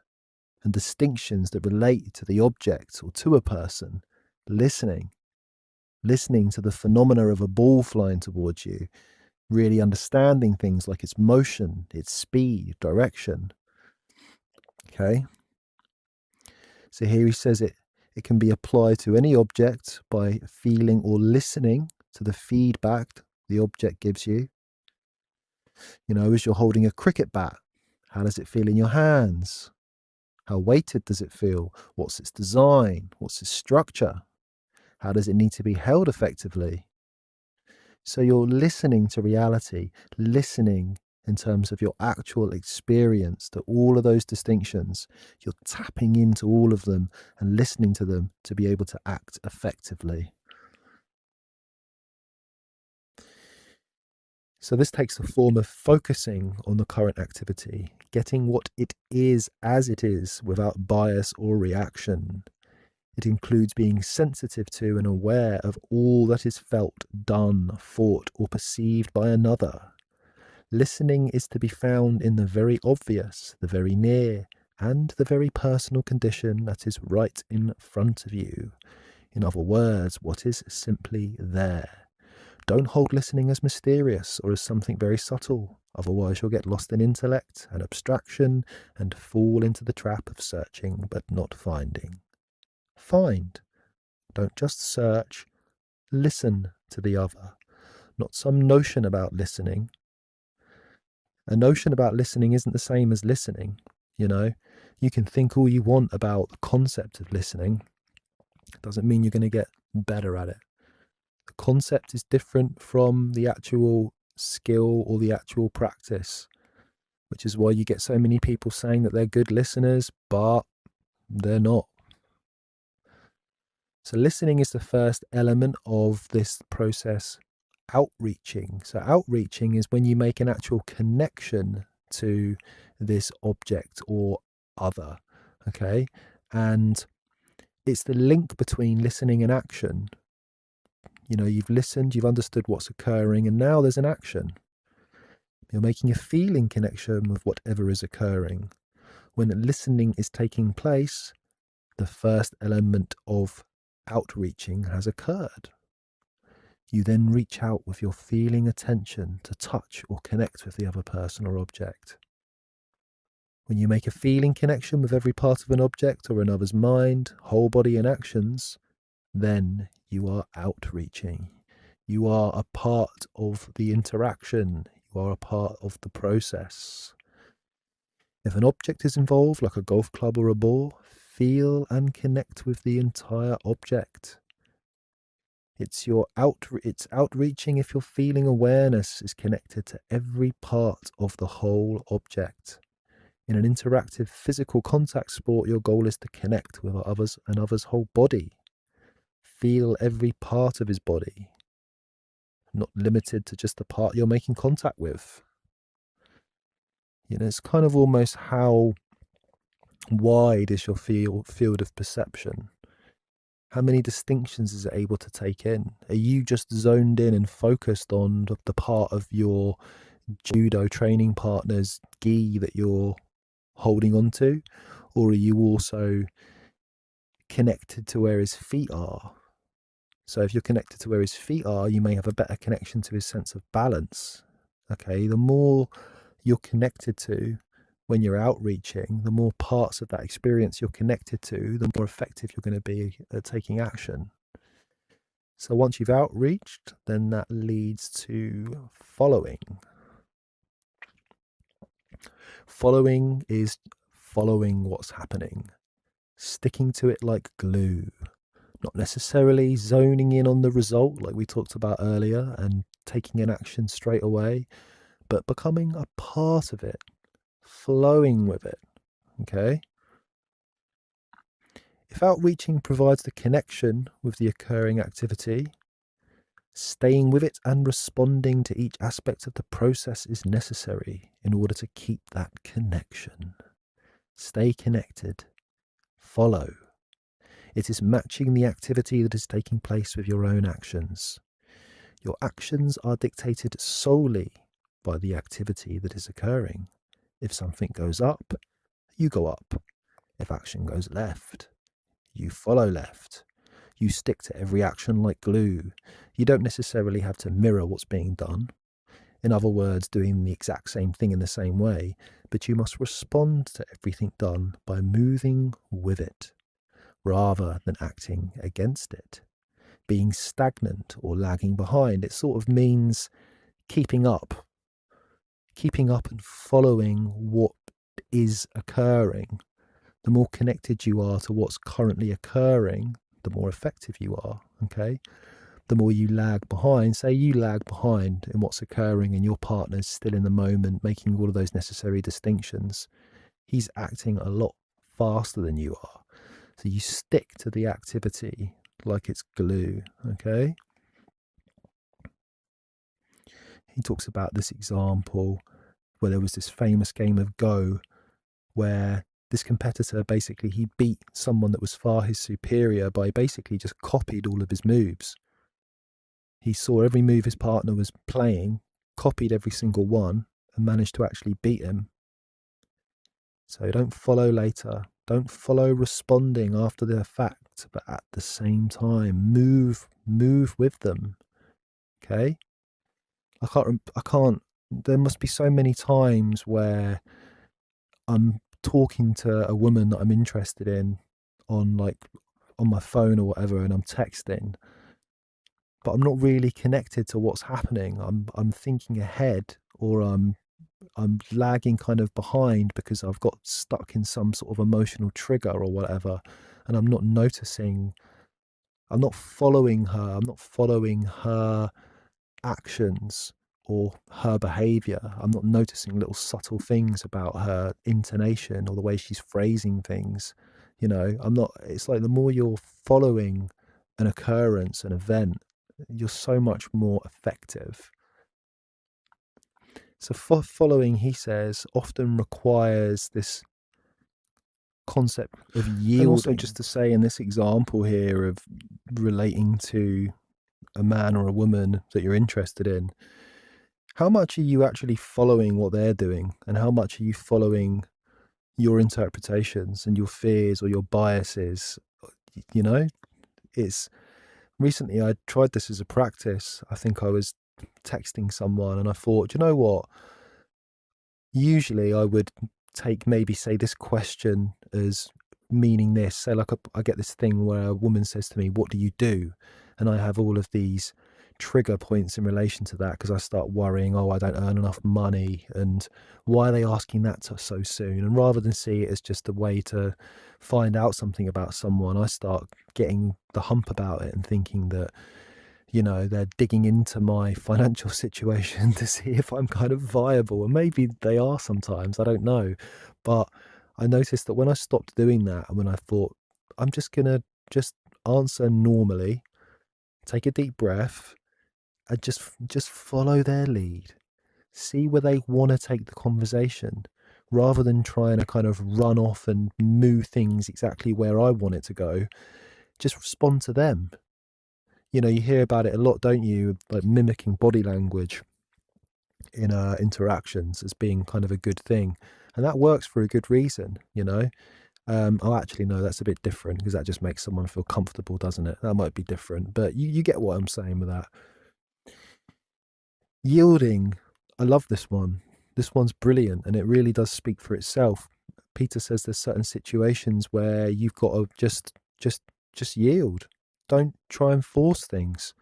and distinctions that relate to the object or to a person, listening to the phenomena of a ball flying towards you, really understanding things like its motion, its speed, direction. Okay. So here he says it can be applied to any object by feeling or listening to the feedback the object gives you. You know, as you're holding a cricket bat, how does it feel in your hands? How weighted does it feel? What's its design? What's its structure? How does it need to be held effectively? So you're listening to reality, listening in terms of your actual experience to all of those distinctions. You're tapping into all of them and listening to them to be able to act effectively. So this takes the form of focusing on the current activity, getting what it is as it is without bias or reaction. It includes being sensitive to and aware of all that is felt, done, thought, or perceived by another. Listening is to be found in the very obvious, the very near, and the very personal condition that is right in front of you. In other words, what is simply there. Don't hold listening as mysterious or as something very subtle, otherwise you'll get lost in intellect and abstraction and fall into the trap of searching but not finding. Find. Don't just search. Listen to the other, not some notion about listening. A notion about listening isn't the same as listening, you know. You can think all you want about the concept of listening. It doesn't mean you're going to get better at it. The concept is different from the actual skill or the actual practice, which is why you get so many people saying that they're good listeners, but they're not. So listening is the first element of this process. Outreaching. So outreaching is when you make an actual connection to this object or other. Okay. And it's the link between listening and action. You know, you've listened, you've understood what's occurring, and now there's an action. You're making a feeling connection with whatever is occurring. When listening is taking place, the first element of outreaching has occurred. You then reach out with your feeling attention to touch or connect with the other person or object. When you make a feeling connection with every part of an object or another's mind, whole body, and actions, then you are outreaching. You are a part of the interaction. You are a part of the process. If an object is involved, like a golf club or a ball, feel and connect with the entire object. It's outreaching if your feeling awareness is connected to every part of the whole object. In an interactive physical contact sport, your goal is to connect with others and others' whole body. Feel every part of his body, not limited to just the part you're making contact with. You know, it's kind of almost how wide is your field of perception? How many distinctions is it able to take in? Are you just zoned in and focused on the part of your judo training partner's gi that you're holding on to? Or are you also connected to where his feet are? So if you're connected to where his feet are, you may have a better connection to his sense of balance. Okay, the more you're connected to when you're outreaching, the more parts of that experience you're connected to, the more effective you're going to be at taking action. So once you've outreached, then that leads to following. Following is following what's happening, sticking to it like glue, not necessarily zoning in on the result like we talked about earlier and taking an action straight away, but becoming a part of it, flowing with it. Okay? If outreaching provides the connection with the occurring activity, staying with it and responding to each aspect of the process is necessary in order to keep that connection. Stay connected. Follow. It is matching the activity that is taking place with your own actions. Your actions are dictated solely by the activity that is occurring. If something goes up, you go up. If action goes left, you follow left. You stick to every action like glue. You don't necessarily have to mirror what's being done. In other words, doing the exact same thing in the same way, but you must respond to everything done by moving with it, rather than acting against it. Being stagnant or lagging behind, it sort of means keeping up and following what is occurring. The more connected you are to what's currently occurring, the more effective you are, okay? The more you lag behind, say you lag behind in what's occurring and your partner's still in the moment, making all of those necessary distinctions, he's acting a lot faster than you are. So you stick to the activity like it's glue, okay? He talks about this example where there was this famous game of Go where this competitor basically, he beat someone that was far his superior by basically just copied all of his moves. He saw every move his partner was playing, copied every single one, and managed to actually beat him. So don't follow later. Don't follow responding after the fact, but at the same time, move with them. Okay? I can't, there must be so many times where I'm talking to a woman that I'm interested in on my phone or whatever, and I'm texting, but I'm not really connected to what's happening. I'm thinking ahead, or I'm lagging kind of behind because I've got stuck in some sort of emotional trigger or whatever, and I'm not noticing. I'm not following her. I'm not following her actions or her behavior. I'm not noticing little subtle things about her intonation or the way she's phrasing things. You know, I'm not, it's like the more you're following an occurrence, an event, you're so much more effective. So following, he says, often requires this concept of yielding. And also, just to say, in this example here of relating to a man or a woman that you're interested in, how much are you actually following what they're doing, and how much are you following your interpretations and your fears or your biases? You know, it's recently I tried this as a practice. I think I was texting someone and I thought, do you know what? Usually I would take maybe say this question as meaning this. Say like I get this thing where a woman says to me, "What do you do?" And I have all of these trigger points in relation to that because I start worrying, oh, I don't earn enough money, and why are they asking that so soon? And rather than see it as just a way to find out something about someone, I start getting the hump about it and thinking that, you know, they're digging into my financial situation to see if I'm kind of viable. And maybe they are sometimes, I don't know. But I noticed that when I stopped doing that, and when I thought, I'm just going to just answer normally, take a deep breath, and just follow their lead. See where they want to take the conversation, rather than trying to kind of run off and move things exactly where I want it to go. Just respond to them. You know, you hear about it a lot, don't you? Like mimicking body language in interactions as being kind of a good thing. And that works for a good reason, you know. Oh, actually, no, that's a bit different because that just makes someone feel comfortable, doesn't it? That might be different, but you get what I'm saying with that. Yielding, I love this one. This one's brilliant, and it really does speak for itself. Peter says there's certain situations where you've got to just yield. Don't try and force things.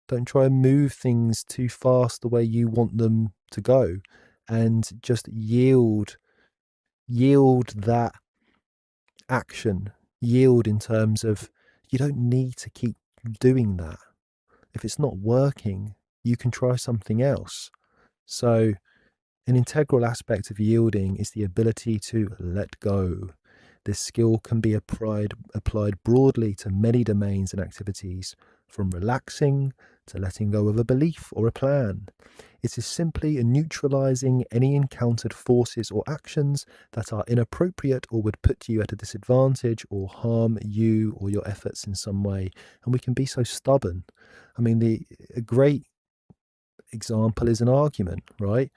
Don't try and move things too fast the way you want them to go, and just yield that action. Yield in terms of you don't need to keep doing that. If it's not working, you can try something else. So an integral aspect of yielding is the ability to let go. This skill can be applied broadly to many domains and activities, from relaxing to letting go of a belief or a plan. It is simply neutralizing any encountered forces or actions that are inappropriate or would put you at a disadvantage or harm you or your efforts in some way. And we can be so stubborn. I mean, a great example is an argument, right?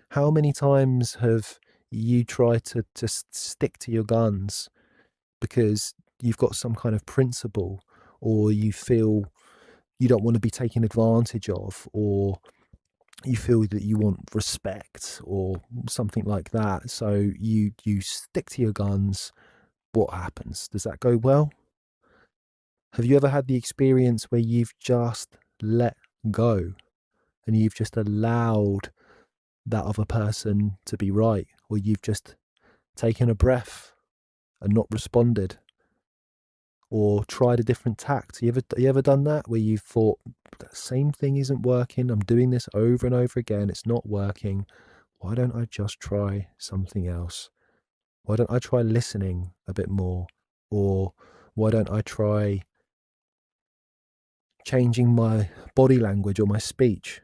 How many times have you tried to stick to your guns because you've got some kind of principle, or you feel you don't want to be taken advantage of, or you feel that you want respect or something like that, so you stick to your guns? What happens? Does that go well? Have you ever had the experience where you've just let go and you've just allowed that other person to be right, or you've just taken a breath and not responded, or tried a different tact? You ever done that, where you've thought, that same thing isn't working, I'm doing this over and over again, it's not working, why don't I just try something else? Why don't I try listening a bit more? Or why don't I try changing my body language or my speech?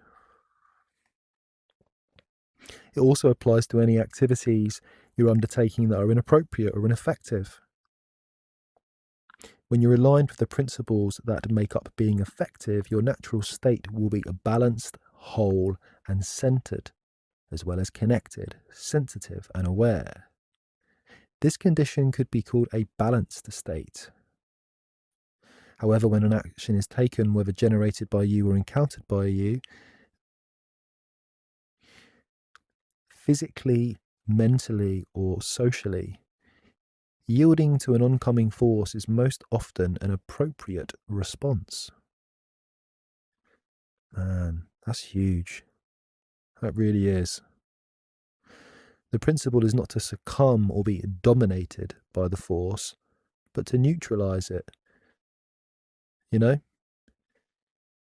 It also applies to any activities you're undertaking that are inappropriate or ineffective. When you're aligned with the principles that make up being effective, your natural state will be balanced, whole, and centered, as well as connected, sensitive, and aware. This condition could be called a balanced state. However, when an action is taken, whether generated by you or encountered by you, physically, mentally, or socially, yielding to an oncoming force is most often an appropriate response. Man, that's huge. That really is. The principle is not to succumb or be dominated by the force, but to neutralize it. You know?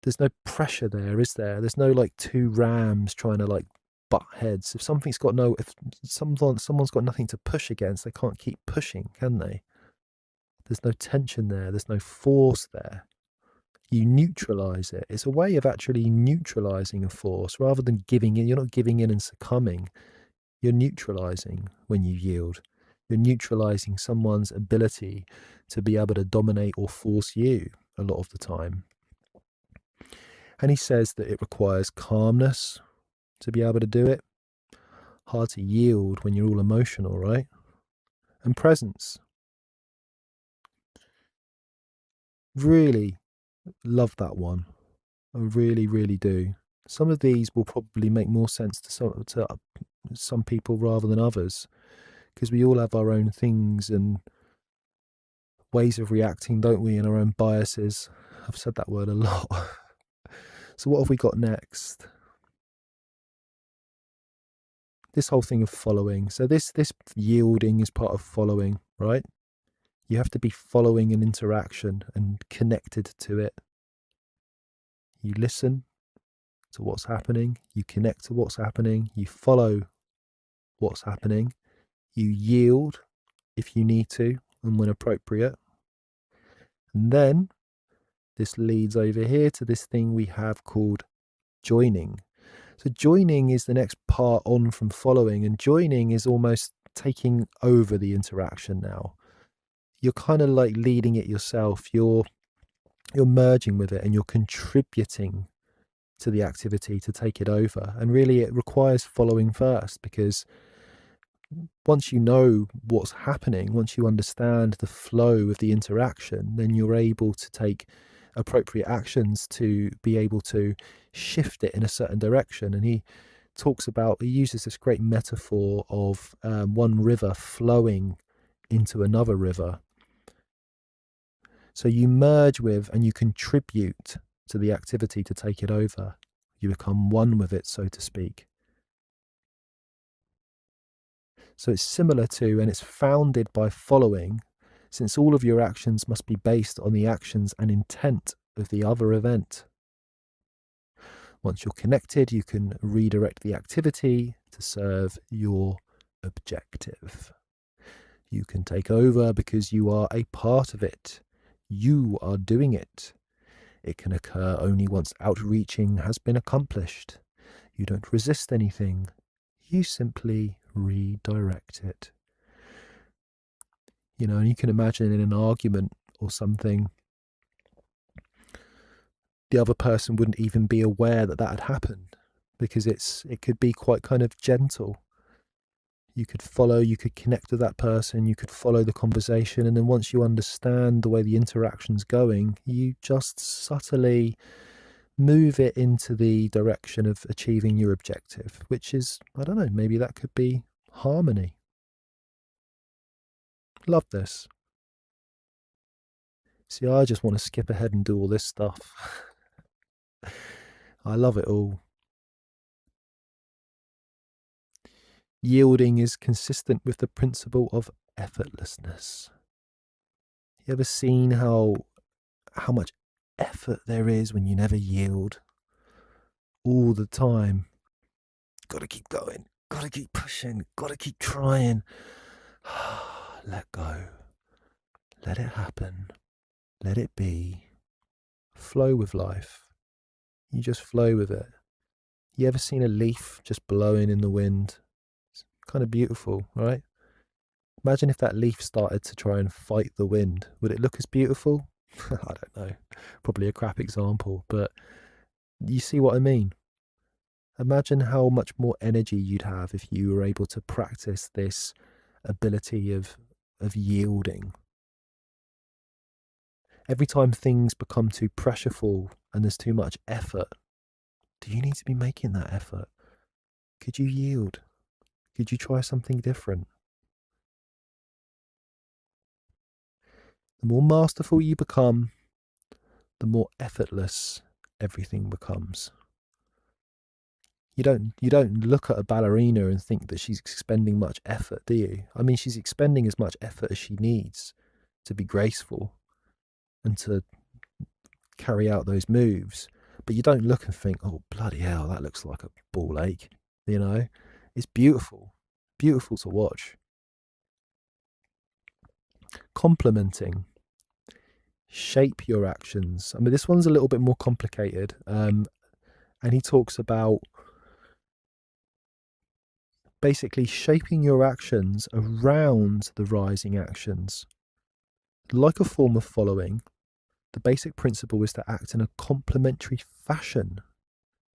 There's no pressure there, is there? There's no like two rams trying to like butt heads. If someone's got nothing to push against, they can't keep pushing, can they? There's no tension there. There's no force there. You neutralize it. It's a way of actually neutralizing a force rather than giving in. You're not giving in and succumbing. You're neutralizing when you yield. You're neutralizing someone's ability to be able to dominate or force you a lot of the time. And he says that it requires calmness to be able to do it. Hard to yield when you're all emotional, right? And presence. Really love that one. I really, really do. Some of these will probably make more sense to some people rather than others, because we all have our own things and ways of reacting, don't we, and our own biases. I've said that word a lot. So what have we got next? This whole thing of following. So this yielding is part of following, right? You have to be following an interaction and connected to it. You listen to what's happening, you connect to what's happening, you follow what's happening, you yield if you need to and when appropriate. And then this leads over here to this thing we have called joining. So joining is the next part on from following, and joining is almost taking over the interaction now. You're kind of like leading it yourself. You're merging with it and you're contributing to the activity to take it over. And really it requires following first, because once you know what's happening, once you understand the flow of the interaction, then you're able to take appropriate actions to be able to shift it in a certain direction. And he uses this great metaphor of one river flowing into another river. So you merge with and you contribute to the activity to take it over. You become one with it, so to speak. So it's similar to, and it's founded by following, since all of your actions must be based on the actions and intent of the other event. Once you're connected, you can redirect the activity to serve your objective. You can take over because you are a part of it. You are doing it. It can occur only once outreaching has been accomplished. You don't resist anything. You simply redirect it. You know, and you can imagine in an argument or something, the other person wouldn't even be aware that that had happened, because it could be quite kind of gentle. You could follow, you could connect with that person, you could follow the conversation, and then once you understand the way the interaction's going, you just subtly move it into the direction of achieving your objective, which is, I don't know, maybe that could be harmony. Love this. See, I just want to skip ahead and do all this stuff. I love it all. Yielding is consistent with the principle of effortlessness. You ever seen how much effort there is when you never yield? All the time. Gotta keep going, gotta keep pushing, gotta keep trying. Let go. Let it happen. Let it be. Flow with life. You just flow with it. You ever seen a leaf just blowing in the wind? It's kind of beautiful, right? Imagine if that leaf started to try and fight the wind. Would it look as beautiful? I don't know. Probably a crap example, but you see what I mean. Imagine how much more energy you'd have if you were able to practice this ability of yielding. Every time things become too pressureful and there's too much effort, do you need to be making that effort? Could you yield? Could you try something different? The more masterful you become, the more effortless everything becomes. You don't look at a ballerina and think that she's expending much effort, do you? I mean, she's expending as much effort as she needs to be graceful and to carry out those moves. But you don't look and think, oh, bloody hell, that looks like a ball ache. You know, it's beautiful, beautiful to watch. Complimenting. shape your actions. I mean, this one's a little bit more complicated. And he talks about basically shaping your actions around the rising actions. Like a form of following, the basic principle is to act in a complementary fashion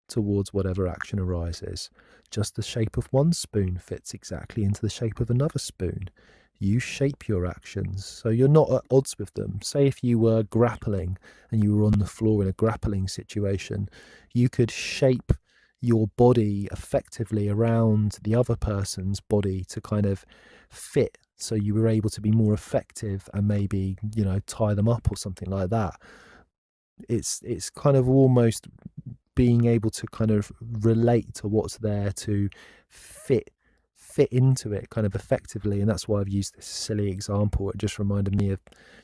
towards whatever action arises. Just the shape of one spoon fits exactly into the shape of another spoon. You shape your actions, so you're not at odds with them. Say if you were grappling and you were on the floor in a grappling situation, you could shape your body effectively around the other person's body to kind of fit, so you were able to be more effective and maybe, you know, tie them up or something like that. It's kind of almost being able to kind of relate to what's there to fit into it kind of effectively. And that's why I've used this silly example. It just reminded me of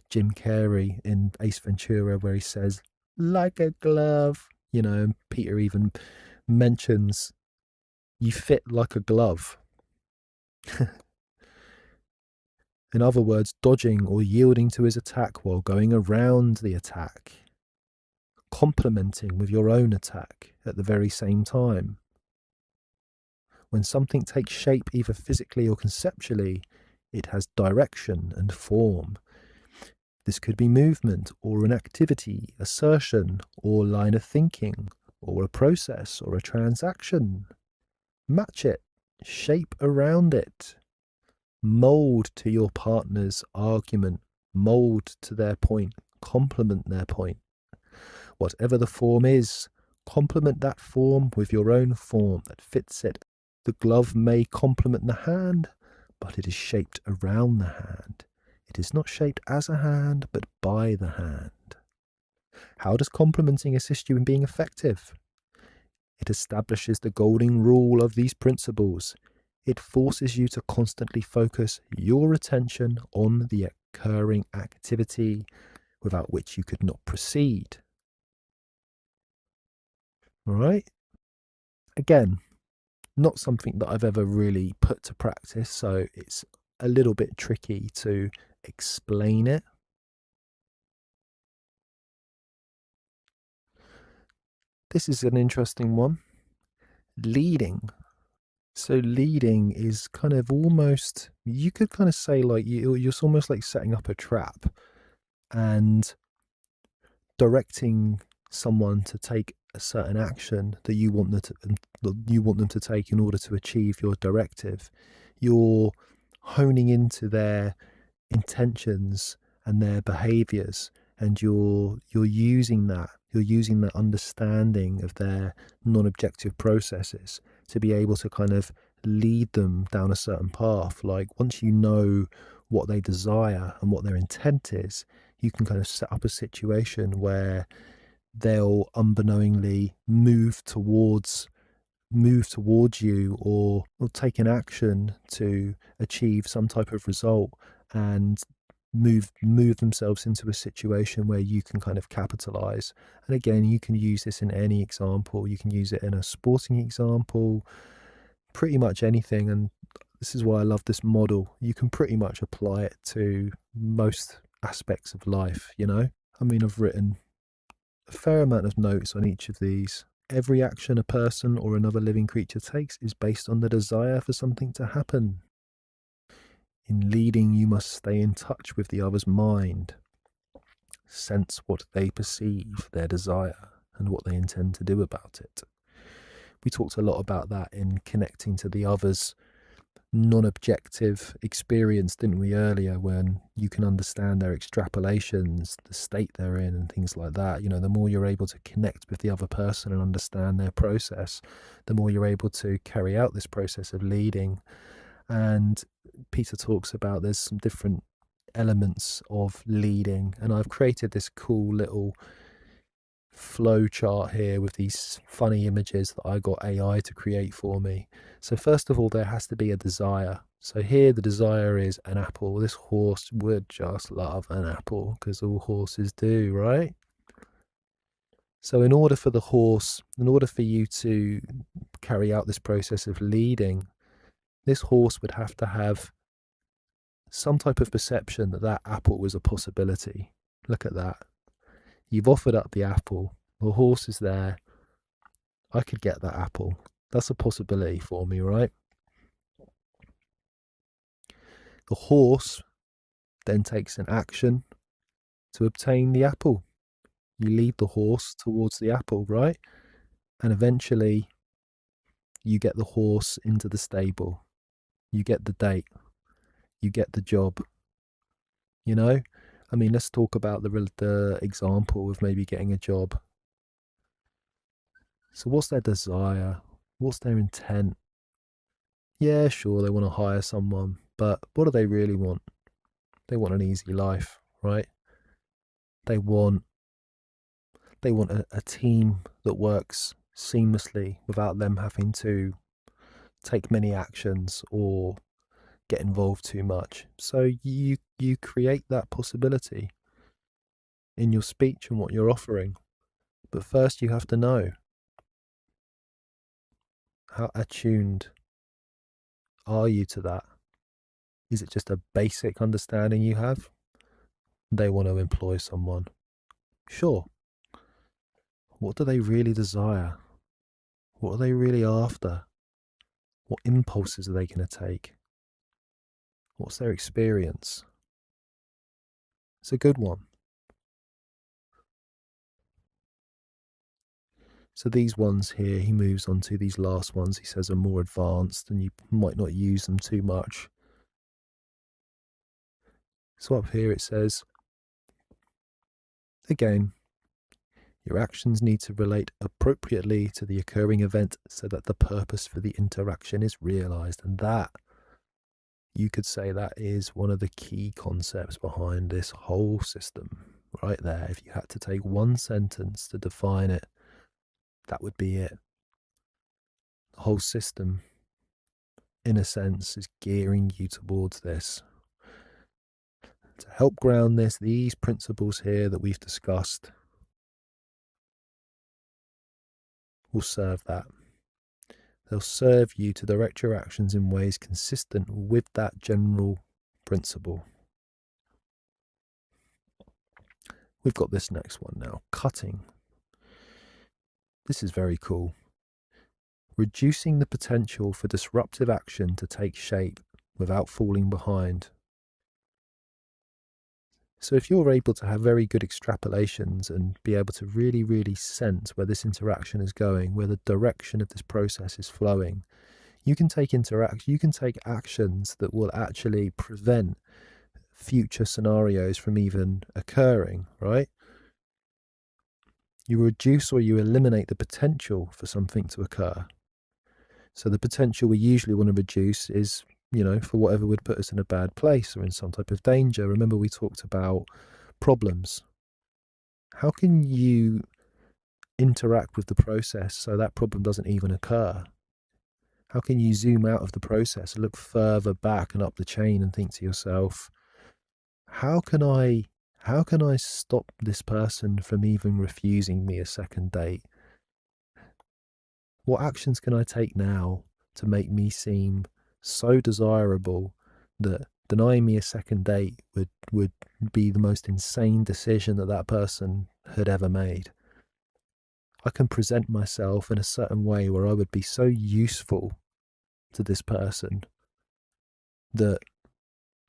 Jim Carrey in Ace Ventura, where he says, like a glove, you know, and Peter even mentions, you fit like a glove. In other words, dodging or yielding to his attack while going around the attack, complementing with your own attack at the very same time. When something takes shape either physically or conceptually, it has direction and form. This could be movement or an activity, assertion or line of thinking, or a process or a transaction. Match it, shape around it, mold to your partner's argument, mold to their point, complement their point. Whatever the form is, complement that form with your own form that fits it. The glove may complement the hand, but it is shaped around the hand. It is not shaped as a hand, but by the hand. How does complementing assist you in being effective? It establishes the golden rule of these principles. It forces you to constantly focus your attention on the occurring activity, without which you could not proceed. All right? Again, not something that I've ever really put to practice, so it's a little bit tricky to explain it. This is an interesting one. Leading. So leading is kind of almost, you could kind of say like you're almost like setting up a trap and directing someone to take a certain action that you want them to take in order to achieve your directive. You're honing into their intentions and their behaviors, and you're using that understanding of their non-objective processes to be able to kind of lead them down a certain path. Like once you know what they desire and what their intent is, you can kind of set up a situation where they'll unbeknowingly move towards you, or take an action to achieve some type of result, and move themselves into a situation where you can kind of capitalize. And again, you can use this in any example. You can use it in a sporting example, pretty much anything. And this is why I love this model. You can pretty much apply it to most aspects of life, you know? I mean, I've written a fair amount of notes on each of these. Every action a person or another living creature takes is based on the desire for something to happen. In leading, you must stay in touch with the other's mind, sense what they perceive, their desire, and what they intend to do about it. We talked a lot about that in connecting to the other's non-objective experience, didn't we, earlier, when you can understand their extrapolations, the state they're in, and things like that. You know, the more you're able to connect with the other person and understand their process, the more you're able to carry out this process of leading. And Peter talks about there's some different elements of leading, and I've created this cool little flow chart here with these funny images that I got AI to create for me. So first of all, there has to be a desire. So here the desire is an apple. This horse would just love an apple, because all horses do, right? So in order for you to carry out this process of leading, this horse would have to have some type of perception that that apple was a possibility. Look at that. You've offered up the apple. The horse is there. I could get that apple. That's a possibility for me, right? The horse then takes an action to obtain the apple. You lead the horse towards the apple, right? And eventually you get the horse into the stable. You get the date. You get the job. You know? I mean, let's talk about the example of maybe getting a job. So what's their desire? What's their intent? Yeah, sure, they want to hire someone, but what do they really want? They want an easy life, right? They want a team that works seamlessly without them having to take many actions or get involved too much. So you create that possibility in your speech and what you're offering. But first you have to know, how attuned are you to that? Is it just a basic understanding you have? They want to employ someone. Sure. What do they really desire? What are they really after? What impulses are they going to take? What's their experience? It's a good one. So these ones here, he moves on to these last ones, he says, are more advanced and you might not use them too much. So up here it says, again, your actions need to relate appropriately to the occurring event so that the purpose for the interaction is realized. And that, you could say, that is one of the key concepts behind this whole system right there. If you had to take one sentence to define it, that would be it. The whole system, in a sense, is gearing you towards this. To help ground this, these principles here that we've discussed will serve that. They'll serve you to direct your actions in ways consistent with that general principle. We've got this next one now, cutting. This is very cool. Reducing the potential for disruptive action to take shape without falling behind. So if you're able to have very good extrapolations and be able to really, really sense where this interaction is going, where the direction of this process is flowing, you can take actions that will actually prevent future scenarios from even occurring, right? You reduce or you eliminate the potential for something to occur. So the potential we usually want to reduce is, for whatever would put us in a bad place or in some type of danger. Remember, we talked about problems. How can you interact with the process so that problem doesn't even occur? How can you zoom out of the process and look further back and up the chain and think to yourself, how can I stop this person from even refusing me a second date? What actions can I take now to make me seem so desirable that denying me a second date would be the most insane decision that person had ever made? I can present myself in a certain way where I would be so useful to this person that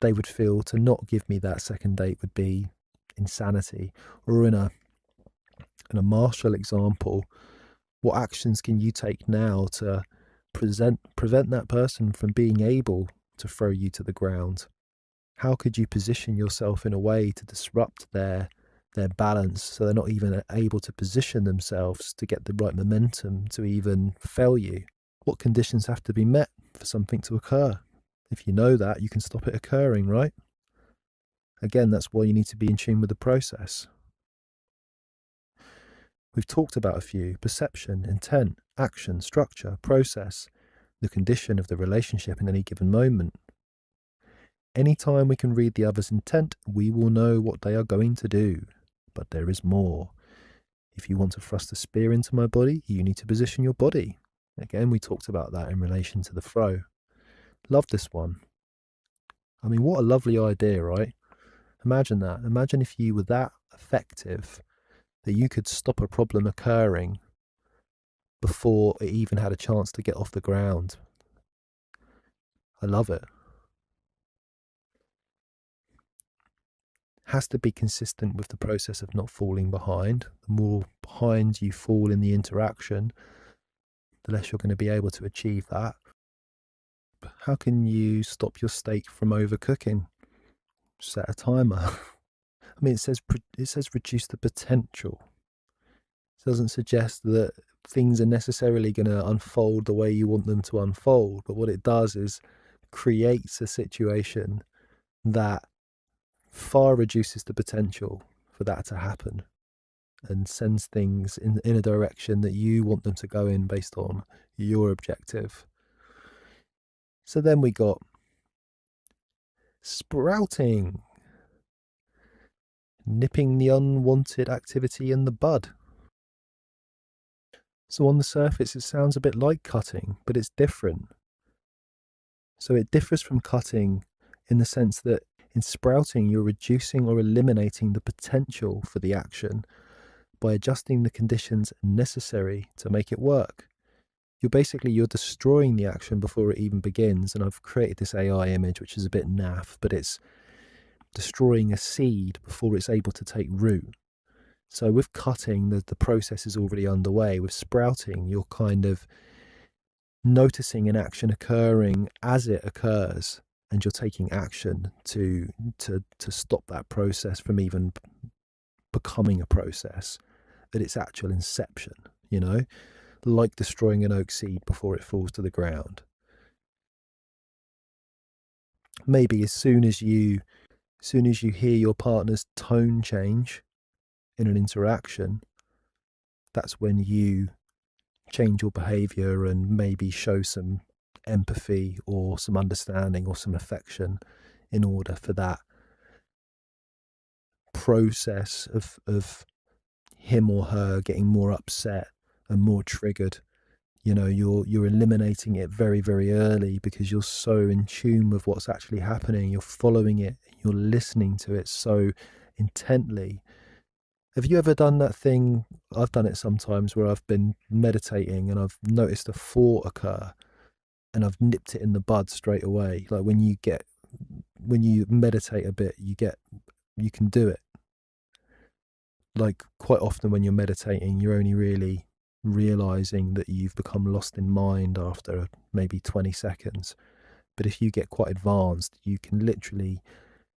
they would feel to not give me that second date would be insanity. Or in a martial example, what actions can you take now to prevent that person from being able to throw you to the ground? How could you position yourself in a way to disrupt their balance so they're not even able to position themselves to get the right momentum to even fell you? What conditions have to be met for something to occur? If you know that, you can stop it occurring, right? Again, that's why you need to be in tune with the process. We've talked about a few: perception, intent, action, structure, process, the condition of the relationship in any given moment. Anytime we can read the other's intent, we will know what they are going to do. But there is more. If you want to thrust a spear into my body, you need to position your body. Again, we talked about that in relation to the throw. Love this one. I mean, what a lovely idea, right? Imagine that. Imagine if you were that effective that you could stop a problem occurring before it even had a chance to get off the ground. I love it. Has to be consistent with the process of not falling behind. The more behind you fall in the interaction, the less you're going to be able to achieve that. How can you stop your steak from overcooking? Set a timer. I mean, it says reduce the potential. It doesn't suggest that things are necessarily going to unfold the way you want them to unfold, but what it does is creates a situation that far reduces the potential for that to happen and sends things in a direction that you want them to go in based on your objective. So then we got sprouting, nipping the unwanted activity in the bud. So on the surface, it sounds a bit like cutting, but it's different. So it differs from cutting in the sense that in sprouting, you're reducing or eliminating the potential for the action by adjusting the conditions necessary to make it work. You're destroying the action before it even begins. And I've created this AI image, which is a bit naff, but it's destroying a seed before it's able to take root. So with cutting, the process is already underway. With sprouting, you're kind of noticing an action occurring as it occurs, and you're taking action to stop that process from even becoming a process at its actual inception, like destroying an oak seed before it falls to the ground. Maybe as soon as you hear your partner's tone change in an interaction, that's when you change your behavior and maybe show some empathy or some understanding or some affection in order for that process of him or her getting more upset and more triggered. You're eliminating it very, very early because you're so in tune with what's actually happening. You're following it, you're listening to it so intently. Have you ever done that thing? I've done it sometimes where I've been meditating and I've noticed a thought occur and I've nipped it in the bud straight away. Like when you meditate a bit, you can do it. Like quite often when you're meditating, you're only really realizing that you've become lost in mind after maybe 20 seconds. But if you get quite advanced, you can literally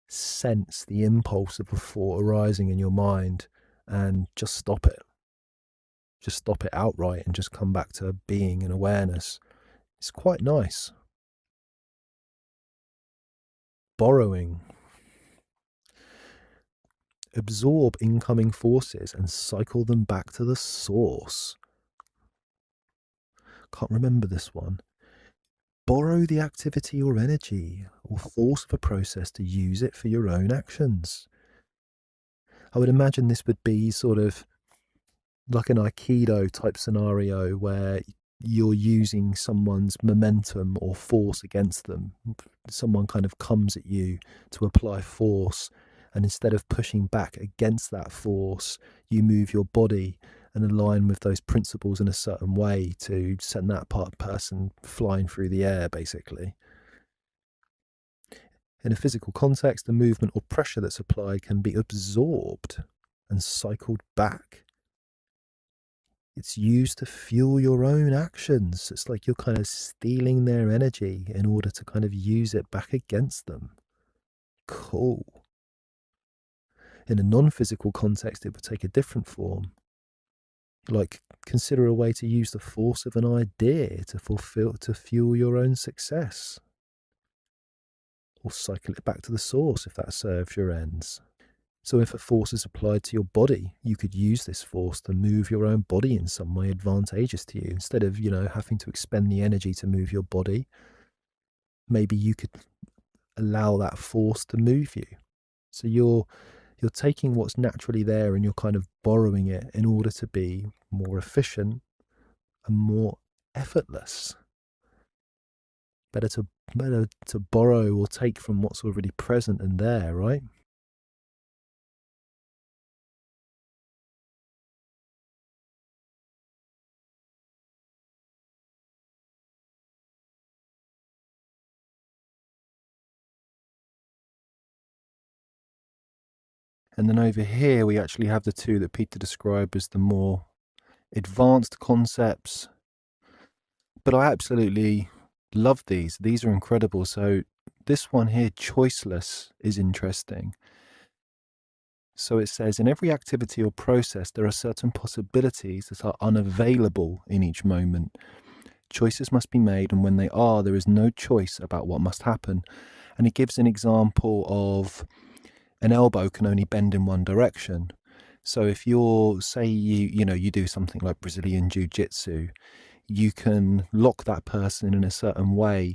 sense the impulse of a thought arising in your mind and just stop it. Just stop it outright and just come back to being and awareness. It's quite nice. Borrowing. Absorb incoming forces and cycle them back to the source. Can't remember this one. Borrow the activity or energy or force of a process to use it for your own actions. I would imagine this would be sort of like an Aikido type scenario where you're using someone's momentum or force against them. Someone kind of comes at you to apply force, and instead of pushing back against that force, you move your body and align with those principles in a certain way to send that person flying through the air, basically. In a physical context, the movement or pressure that's applied can be absorbed and cycled back. It's used to fuel your own actions. It's like you're kind of stealing their energy in order to kind of use it back against them. Cool. In a non-physical context, it would take a different form. Like, consider a way to use the force of an idea to fuel your own success. Or cycle it back to the source if that serves your ends. So if a force is applied to your body, you could use this force to move your own body in some way advantageous to you. Instead of, having to expend the energy to move your body, maybe you could allow that force to move you. So you're taking what's naturally there and you're kind of borrowing it in order to be more efficient and more effortless. Better to borrow or take from what's already present and there, right? And then over here, we actually have the two that Peter described as the more advanced concepts. But I absolutely love these. These are incredible. So this one here, choiceless, is interesting. So it says, in every activity or process, there are certain possibilities that are unavailable in each moment. Choices must be made, and when they are, there is no choice about what must happen. And it gives an example of an elbow can only bend in one direction. So if you're, say you do something like Brazilian Jiu-Jitsu, you can lock that person in a certain way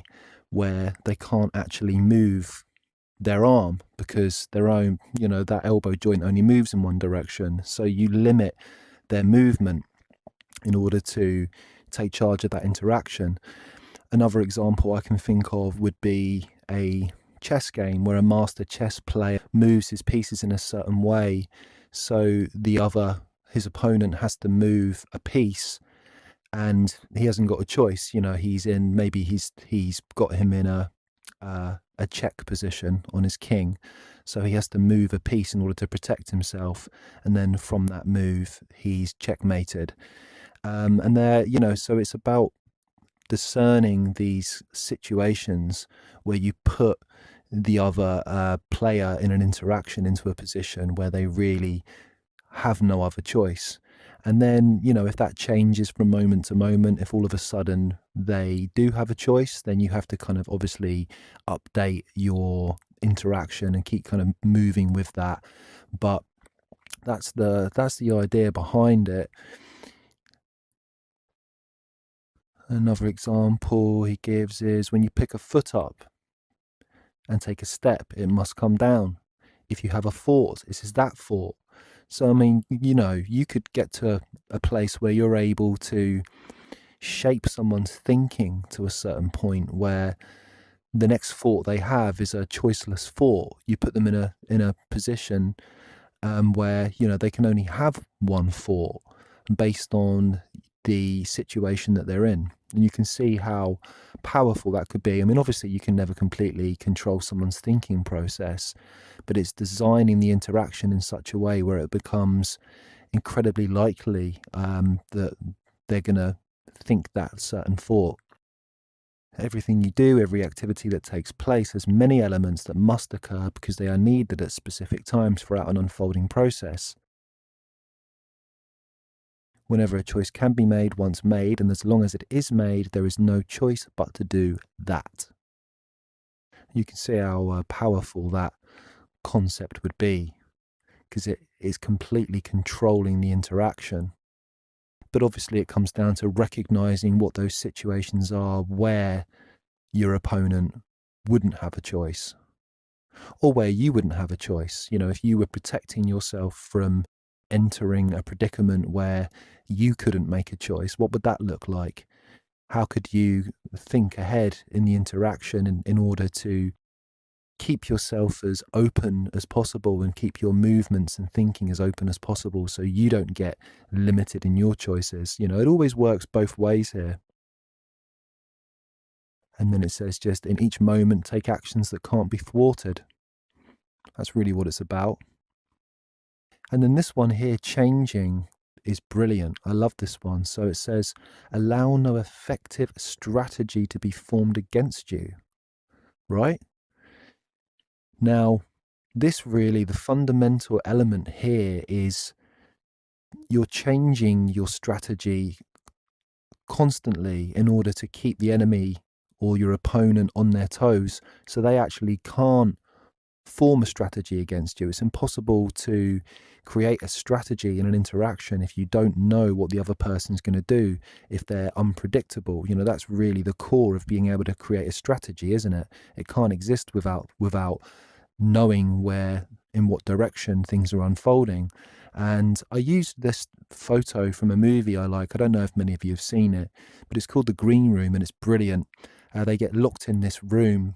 where they can't actually move their arm because their own, that elbow joint only moves in one direction. So you limit their movement in order to take charge of that interaction. Another example I can think of would be a chess game where a master chess player moves his pieces in a certain way, so his opponent has to move a piece, and he hasn't got a choice. He's got him in a check position on his king, so he has to move a piece in order to protect himself, and then from that move he's checkmated. And there, so it's about discerning these situations where you put the other player in an interaction into a position where they really have no other choice. And then, if that changes from moment to moment, if all of a sudden they do have a choice, then you have to kind of obviously update your interaction and keep kind of moving with that. But that's the idea behind it. Another example he gives is when you pick a foot up and take a step, it must come down. If you have a thought, it is that thought. So, I mean, you could get to a place where you're able to shape someone's thinking to a certain point where the next thought they have is a choiceless thought. You put them in a position where, they can only have one thought based on the situation that they're in. And you can see how powerful that could be. I mean, obviously you can never completely control someone's thinking process, but it's designing the interaction in such a way where it becomes incredibly likely that they're going to think that certain thought. Everything you do, every activity that takes place has many elements that must occur because they are needed at specific times throughout an unfolding process. Whenever a choice can be made, once made, and as long as it is made, there is no choice but to do that. You can see how powerful that concept would be, because it is completely controlling the interaction. But obviously it comes down to recognizing what those situations are where your opponent wouldn't have a choice, or where you wouldn't have a choice. If you were protecting yourself from entering a predicament where you couldn't make a choice, what would that look like? How could you think ahead in the interaction in order to keep yourself as open as possible and keep your movements and thinking as open as possible so you don't get limited in your choices? It always works both ways here. And then it says, just in each moment, take actions that can't be thwarted. That's really what it's about. And then this one here, changing, is brilliant. I love this one. So it says, allow no effective strategy to be formed against you. Right? Now, this really, the fundamental element here is you're changing your strategy constantly in order to keep the enemy or your opponent on their toes, so they actually can't form a strategy against you. It's impossible to create a strategy in an interaction if you don't know what the other person's going to do, if they're unpredictable. That's really the core of being able to create a strategy, isn't it? It can't exist without knowing in what direction things are unfolding. And I used this photo from a movie I like. I don't know if many of you have seen it, but it's called The Green Room, and it's brilliant. They get locked in this room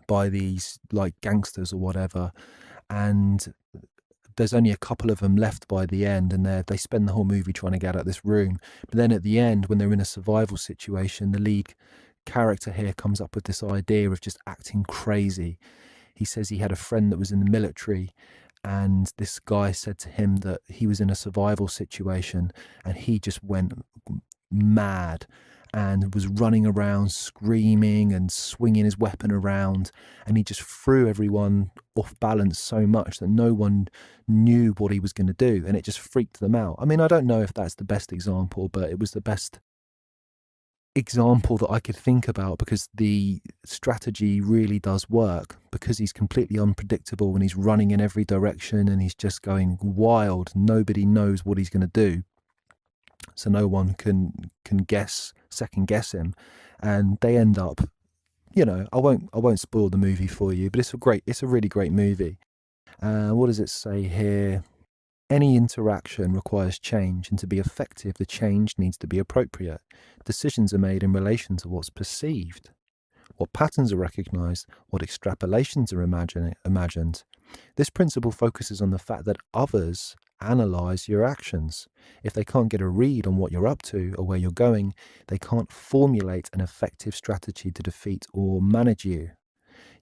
by these like gangsters or whatever, and there's only a couple of them left by the end, and they spend the whole movie trying to get out of this room. But then at the end, when they're in a survival situation, the lead character here comes up with this idea of just acting crazy. He says he had a friend that was in the military, And this guy said to him that he was in a survival situation, and he just went mad and was running around screaming and swinging his weapon around, and he just threw everyone off balance so much that no one knew what he was going to do, and it just freaked them out. I mean, I don't know if that's the best example, but it was the best example that I could think about, because the strategy really does work, because he's completely unpredictable and he's running in every direction and he's just going wild. Nobody knows what he's going to do, so no one can second guess him, and they end up, I won't spoil the movie for you, but it's a really great movie. What does it say here? Any interaction requires change, and to be effective, the change needs to be appropriate. Decisions are made in relation to what's perceived, what patterns are recognized, what extrapolations are imagined. This principle focuses on the fact that others analyze your actions. If they can't get a read on what you're up to or where you're going, they can't formulate an effective strategy to defeat or manage you.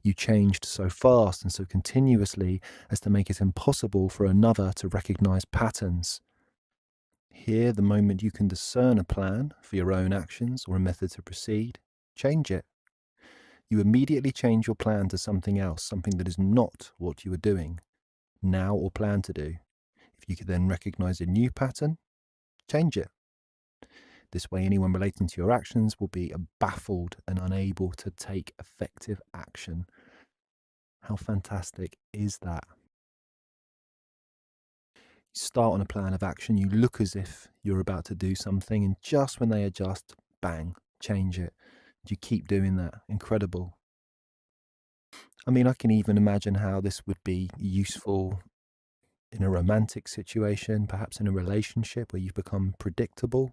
You changed so fast and so continuously as to make it impossible for another to recognize patterns. Here, the moment you can discern a plan for your own actions or a method to proceed, change it. You immediately change your plan to something else, something that is not what you are doing now or plan to do. If you could then recognize a new pattern, change it. This way, anyone relating to your actions will be baffled and unable to take effective action. How fantastic is that? You start on a plan of action, you look as if you're about to do something, and just when they adjust, bang, change it. You keep doing that. Incredible. I mean, I can even imagine how this would be useful in a romantic situation, perhaps in a relationship where you've become predictable.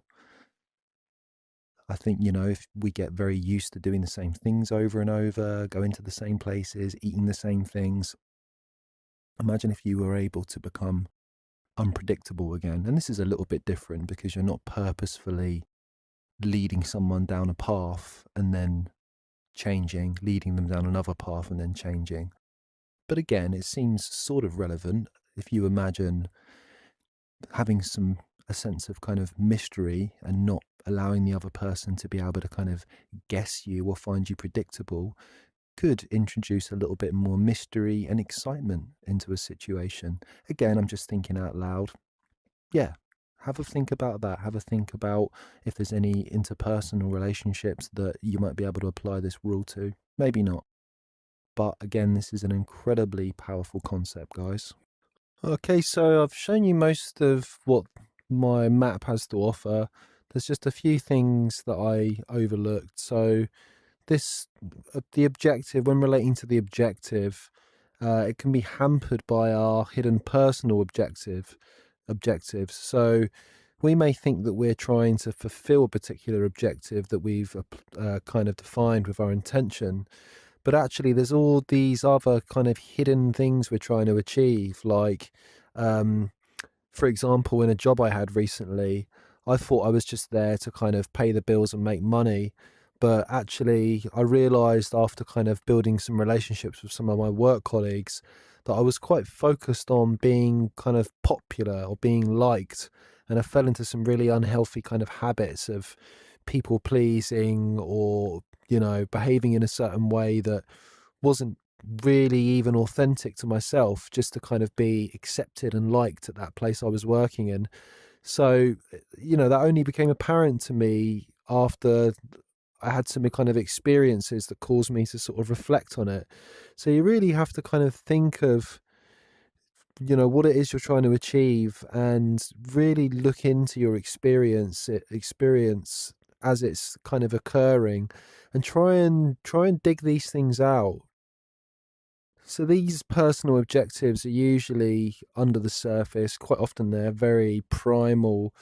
I think, if we get very used to doing the same things over and over, going to the same places, eating the same things, imagine if you were able to become unpredictable again. And this is a little bit different, because you're not purposefully leading someone down a path and then changing, leading them down another path and then changing. But again, it seems sort of relevant if you imagine having a sense of kind of mystery and not allowing the other person to be able to kind of guess you or find you predictable, could introduce a little bit more mystery and excitement into a situation. Again, I'm just thinking out loud. Yeah, have a think about that. Have a think about if there's any interpersonal relationships that you might be able to apply this rule to. Maybe not. But again, this is an incredibly powerful concept, guys. Okay, so I've shown you most of what my map has to offer. There's just a few things that I overlooked. So the objective, when relating to the objective, it can be hampered by our hidden personal objectives. So we may think that we're trying to fulfill a particular objective that we've kind of defined with our intention, but actually there's all these other kind of hidden things we're trying to achieve. Like, for example, in a job I had recently, I thought I was just there to kind of pay the bills and make money. But actually, I realized after kind of building some relationships with some of my work colleagues that I was quite focused on being kind of popular or being liked. And I fell into some really unhealthy kind of habits of people pleasing, or, behaving in a certain way that wasn't really even authentic to myself, just to kind of be accepted and liked at that place I was working in. So, that only became apparent to me after I had some kind of experiences that caused me to sort of reflect on it. So you really have to kind of think of, what it is you're trying to achieve, and really look into your experience as it's kind of occurring, and try and dig these things out. So these personal objectives are usually under the surface. Quite often they're very primal,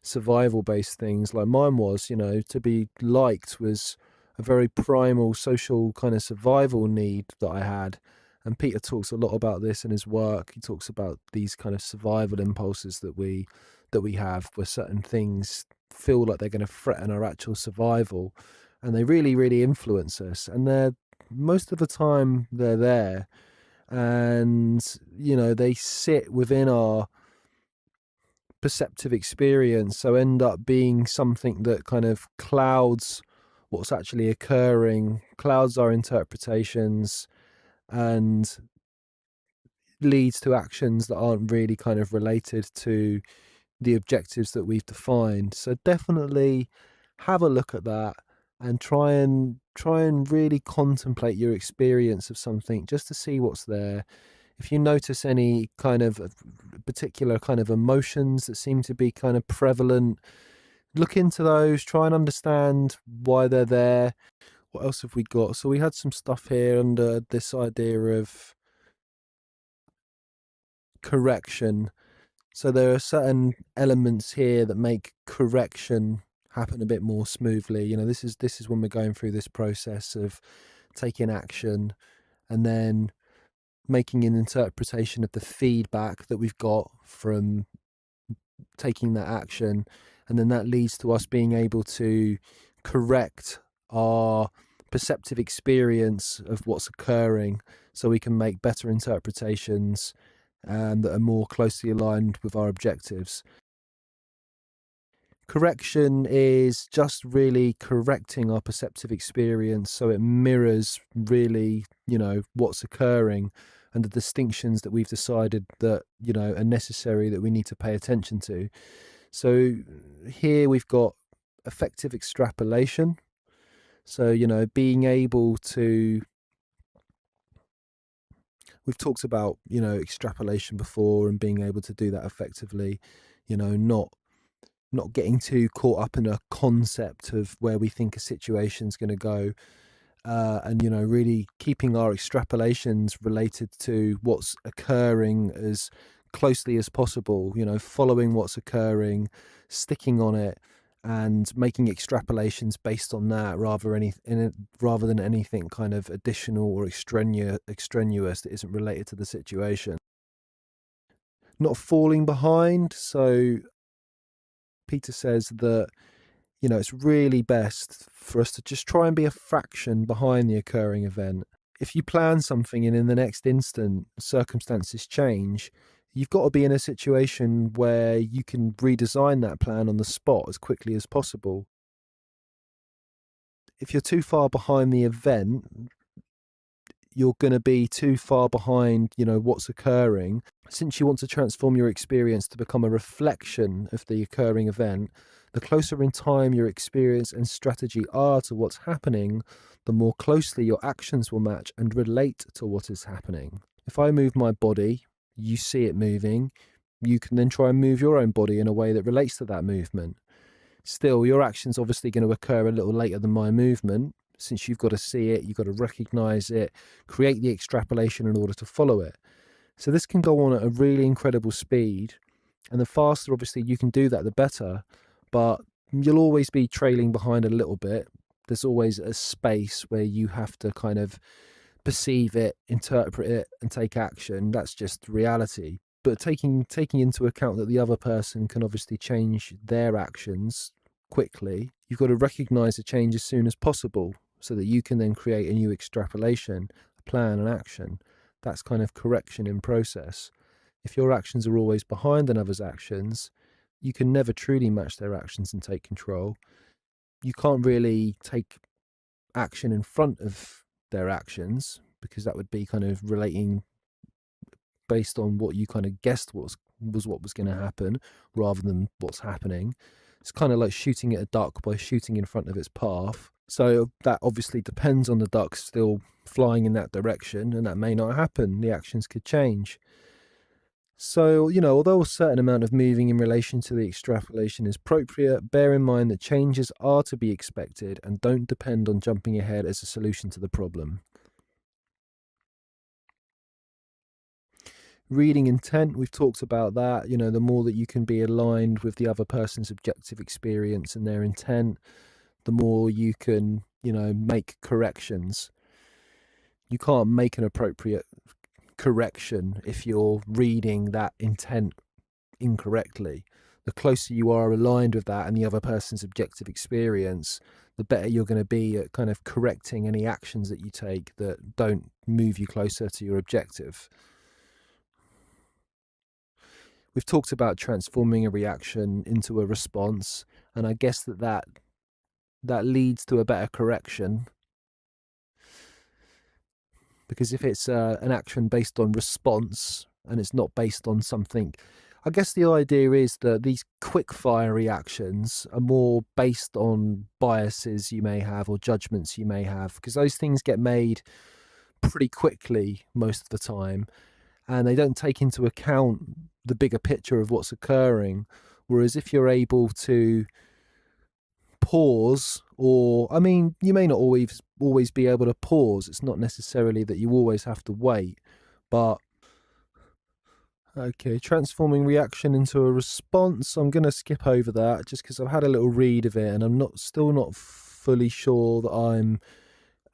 survival based things. Like mine was, to be liked was a very primal social kind of survival need that I had. And Peter talks a lot about this in his work. He talks about these kind of survival impulses that we have, where certain things feel like they're going to threaten our actual survival, and they really, really influence us. And they're most of the time they're there. and they sit within our perceptive experience, so end up being something that kind of clouds what's actually occurring, clouds our interpretations, and leads to actions that aren't really kind of related to the objectives that we've defined. So definitely have a look at that and try and really contemplate your experience of something, just to see what's there. If you notice any kind of particular kind of emotions that seem to be kind of prevalent, look into those, try and understand why they're there. What else have we got? So we had some stuff here under this idea of correction. So there are certain elements here that make correction happen a bit more smoothly. This is when we're going through this process of taking action and then making an interpretation of the feedback that we've got from taking that action, and then that leads to us being able to correct our perceptive experience of what's occurring, so we can make better interpretations that are more closely aligned with our objectives. Correction is just really correcting our perceptive experience so it mirrors really, what's occurring and the distinctions that we've decided that, are necessary, that we need to pay attention to. So here we've got effective extrapolation. So, being able to, we've talked about, extrapolation before, and being able to do that effectively, not getting too caught up in a concept of where we think a situation's going to go, and really keeping our extrapolations related to what's occurring as closely as possible, following what's occurring, sticking on it, and making extrapolations based on that, rather than anything kind of additional or extraneous that isn't related to the situation. Not falling behind. So Peter says that it's really best for us to just try and be a fraction behind the occurring event. If you plan something and in the next instant circumstances change, you've got to be in a situation where you can redesign that plan on the spot as quickly as possible. If you're too far behind the event, you're going to be too far behind, what's occurring. Since you want to transform your experience to become a reflection of the occurring event, the closer in time your experience and strategy are to what's happening, the more closely your actions will match and relate to what is happening. If I move my body, you see it moving, you can then try and move your own body in a way that relates to that movement. Still, your action's obviously going to occur a little later than my movement. Since you've got to see it, you've got to recognize it, create the extrapolation in order to follow it. So this can go on at a really incredible speed. And the faster, obviously, you can do that, the better. But you'll always be trailing behind a little bit. There's always a space where you have to kind of perceive it, interpret it, and take action. That's just reality. But taking into account that the other person can obviously change their actions quickly, you've got to recognize the change as soon as possible so that you can then create a new extrapolation, a plan, an action. That's kind of correction in process. If your actions are always behind another's actions, you can never truly match their actions and take control. You can't really take action in front of their actions, because that would be kind of relating based on what you kind of guessed was what was going to happen rather than what's happening. It's kind of like shooting at a duck by shooting in front of its path. So that obviously depends on the duck still flying in that direction, and that may not happen. The actions could change. So, although a certain amount of moving in relation to the extrapolation is appropriate, bear in mind that changes are to be expected and don't depend on jumping ahead as a solution to the problem. Reading intent, we've talked about that. The more that you can be aligned with the other person's objective experience and their intent, the more you can, make corrections. You can't make an appropriate correction if you're reading that intent incorrectly. the closer you are aligned with that and the other person's objective experience, the better you're going to be at kind of correcting any actions that you take that don't move you closer to your objective. We've talked about transforming a reaction into a response, and I guess that leads to a better correction. Because if it's an action based on response and it's not based on something, I guess the idea is that these quick fire reactions are more based on biases you may have or judgments you may have, because those things get made pretty quickly most of the time, and they don't take into account the bigger picture of what's occurring. Whereas if you're able to pause, or I mean, you may not always be able to pause. It's not necessarily that you always have to wait, but okay, transforming reaction into a response. I'm going to skip over that just because I've had a little read of it and I'm still not fully sure that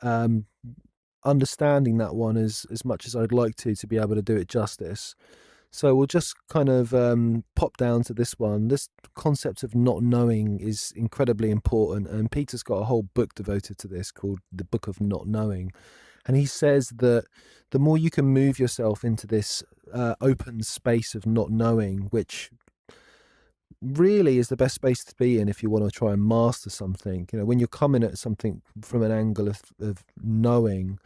I'm understanding that one as much as I'd like to be able to do it justice. So we'll just kind of pop down to this one. This concept of not knowing is incredibly important, and Peter's got a whole book devoted to this called The Book of Not Knowing. And he says that the more you can move yourself into this open space of not knowing, which really is the best space to be in if you want to try and master something. You know, when you're coming at something from an angle of knowing,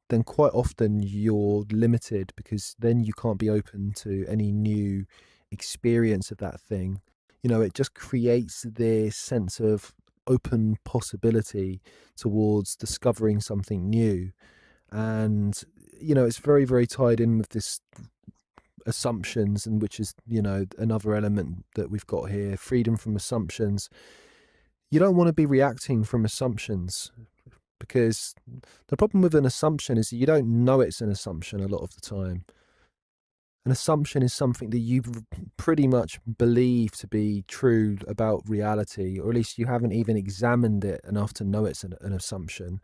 then quite often you're limited, because then you can't be open to any new experience of that thing. You know, it just creates this sense of open possibility towards discovering something new. And, you know, it's very, very tied in with this assumptions, and which is, you know, another element that we've got here, freedom from assumptions. You don't want to be reacting from assumptions, because the problem with an assumption is that you don't know it's an assumption a lot of the time. An assumption is something that you pretty much believe to be true about reality, or at least you haven't even examined it enough to know it's an assumption.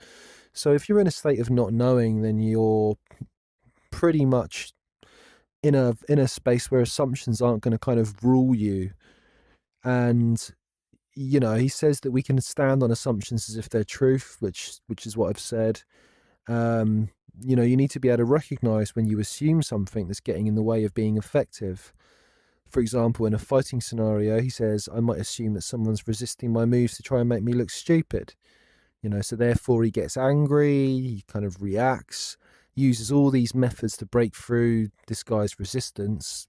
So if you're in a state of not knowing, then you're pretty much in a space where assumptions aren't going to kind of rule you. And you know, he says that we can stand on assumptions as if they're truth, which is what I've said. You know, you need to be able to recognize when you assume something that's getting in the way of being effective. For example, in a fighting scenario, he says, I might assume that someone's resisting my moves to try and make me look stupid. You know, so therefore he gets angry, he kind of reacts, uses all these methods to break through this guy's resistance,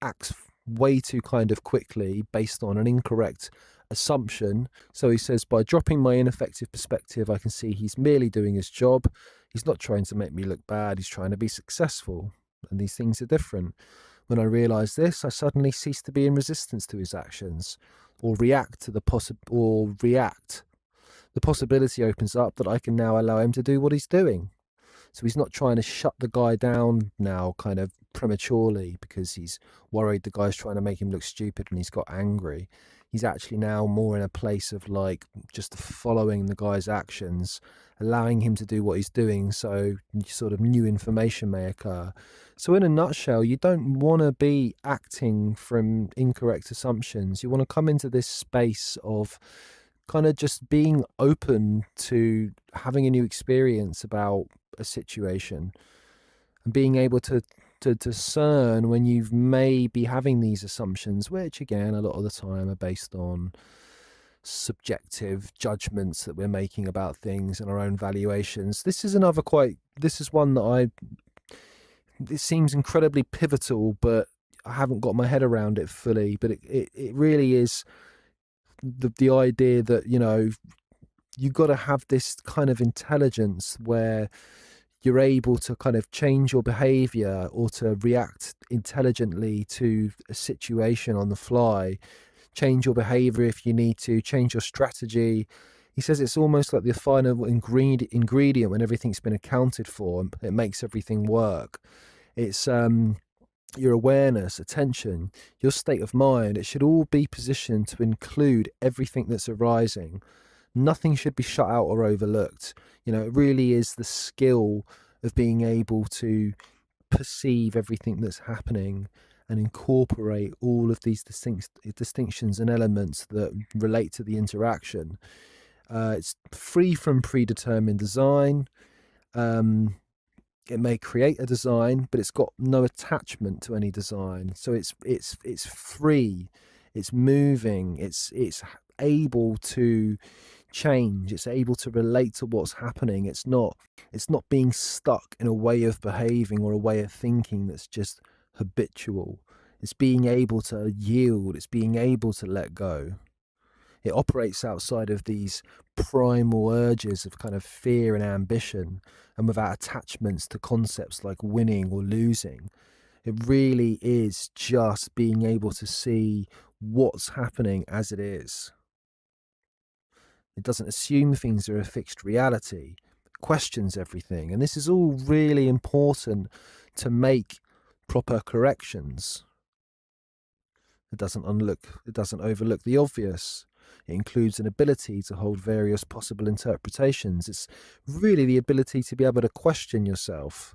acts way too kind of quickly based on an incorrect assumption. So he says, by dropping my ineffective perspective, I can see he's merely doing his job. He's not trying to make me look bad. He's trying to be successful. And these things are different. When I realize this, I suddenly cease to be in resistance to his actions, or react to the react. The possibility opens up that I can now allow him to do what he's doing. So he's not trying to shut the guy down now kind of prematurely because he's worried the guy's trying to make him look stupid and he's got angry. He's actually now more in a place of like just following the guy's actions, allowing him to do what he's doing, so sort of new information may occur. So in a nutshell, you don't want to be acting from incorrect assumptions. You want to come into this space of kind of just being open to having a new experience about a situation, and being able to discern when you may be having these assumptions, which again a lot of the time are based on subjective judgments that we're making about things and our own valuations. This is one that it seems incredibly pivotal, but I haven't got my head around it fully. But it really is the idea that, you know, you've got to have this kind of intelligence where you're able to kind of change your behavior or to react intelligently to a situation on the fly, change your behavior if you need to, change your strategy. He says it's almost like the final ingredient when everything's been accounted for. It makes everything work. It's your awareness, attention, your state of mind. It should all be positioned to include everything that's arising. Nothing should be shut out or overlooked. You know, it really is the skill of being able to perceive everything that's happening and incorporate all of these distinctions and elements that relate to the interaction. It's free from predetermined design. It may create a design, but it's got no attachment to any design. So it's free, it's moving, it's able to change, it's able to relate to what's happening. It's not being stuck in a way of behaving or a way of thinking that's just habitual. It's being able to yield, it's being able to let go. It operates outside of these primal urges of kind of fear and ambition, and without attachments to concepts like winning or losing. It really is just being able to see what's happening as it is. It doesn't assume things are a fixed reality. It questions everything. And this is all really important to make proper corrections. It doesn't overlook the obvious. It includes an ability to hold various possible interpretations. It's really the ability to be able to question yourself.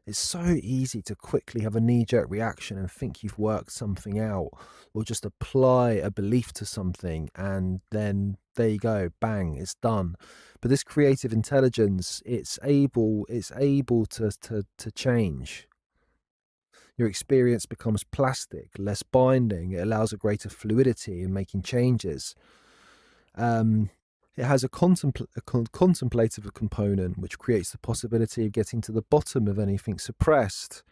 It's so easy to quickly have a knee-jerk reaction and think you've worked something out, or just apply a belief to something, and then there you go, bang, it's done. But this creative intelligence, it's able to change. Your experience becomes plastic, less binding. It allows a greater fluidity in making changes. It has a contemplative component, which creates the possibility of getting to the bottom of anything suppressed.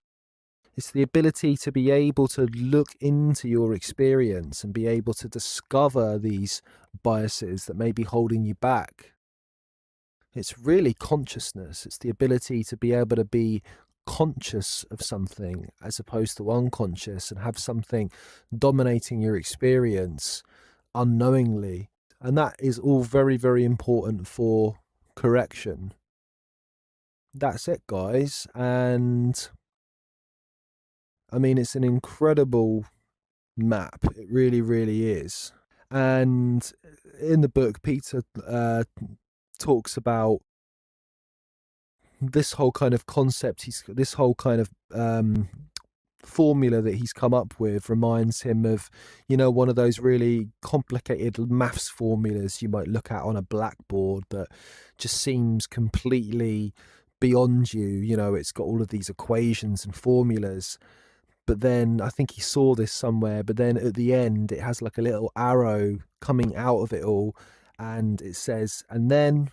It's the ability to be able to look into your experience and be able to discover these biases that may be holding you back. It's really consciousness. It's the ability to be able to be conscious of something as opposed to unconscious, and have something dominating your experience unknowingly. And that is all very, very important for correction. That's it, guys. And I mean, it's an incredible map. It really, really is. And in the book, Peter talks about this whole kind of concept. This whole kind of formula that he's come up with reminds him of, one of those really complicated maths formulas you might look at on a blackboard that just seems completely beyond you. It's got all of these equations and formulas. But then I think he saw this somewhere, but then at the end it has like a little arrow coming out of it all, and it says, and then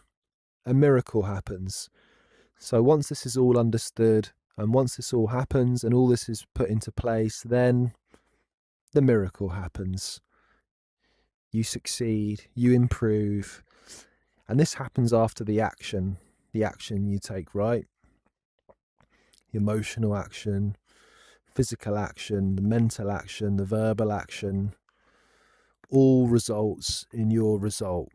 a miracle happens. So once this is all understood, and once this all happens and all this is put into place, then the miracle happens. You succeed, you improve. And this happens after the action you take, right? The emotional action, physical action, the mental action, the verbal action, all results in your result.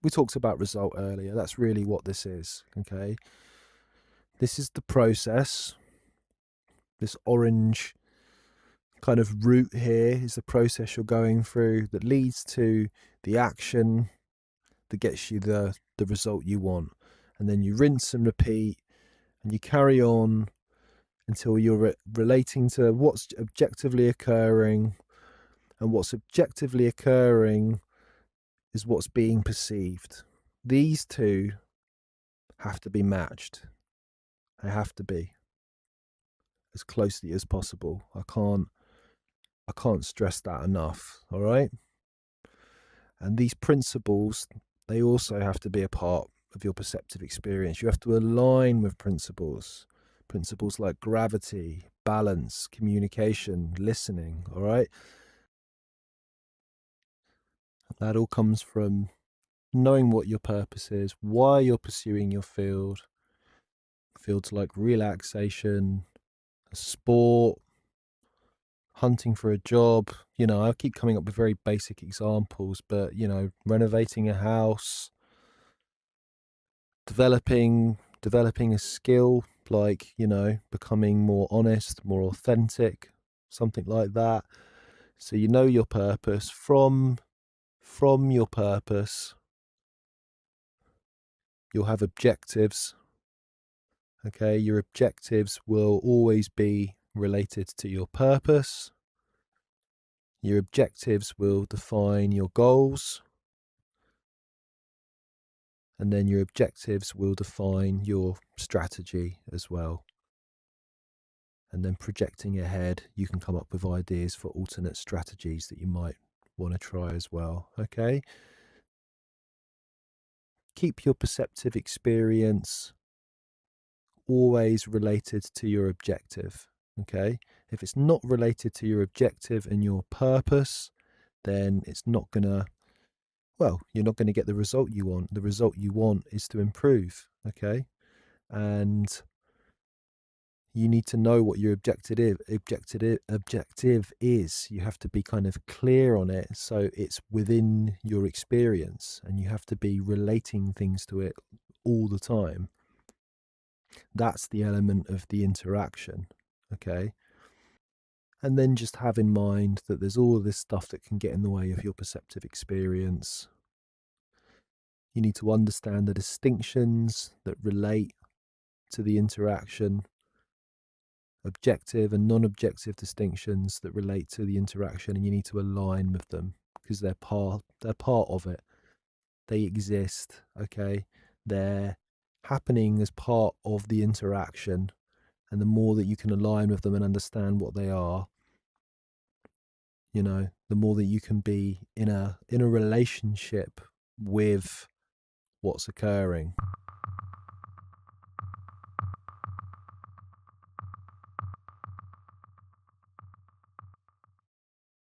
We talked about result earlier. That's really what this is, okay? This is the process. This orange kind of route here is the process you're going through that leads to the action that gets you the result you want. And then you rinse and repeat, and you carry on until you're relating to what's objectively occurring. And what's objectively occurring is what's being perceived. These two have to be matched. They have to be as closely as possible. I can't stress that enough. All right. And these principles, they also have to be a part of your perceptive experience. You have to align with principles like gravity, balance, communication, listening. All right. That all comes from knowing what your purpose is, why you're pursuing your field. Fields like relaxation, sport, hunting for a job. I keep coming up with very basic examples, but renovating a house, developing a skill like, becoming more honest, more authentic, something like that. So your purpose. From your purpose, you'll have objectives. Okay, your objectives will always be related to your purpose. Your objectives will define your goals. And then your objectives will define your strategy as well. And then projecting ahead, you can come up with ideas for alternate strategies that you might want to try as well. Okay. Keep your perceptive experience always related to your objective. Okay. If it's not related to your objective and your purpose, then it's not going to, well, you're not going to get the result you want. The result you want is to improve. Okay. And you need to know what your objective is. You have to be kind of clear on it, so it's within your experience, and you have to be relating things to it all the time. That's the element of the interaction. Okay. And then just have in mind that there's all of this stuff that can get in the way of your perceptive experience. You need to understand the distinctions that relate to the interaction, objective and non-objective distinctions that relate to the interaction, and you need to align with them because they're part of it. They exist. Okay, they're happening as part of the interaction, and the more that you can align with them and understand what they are, the more that you can be in a relationship with what's occurring.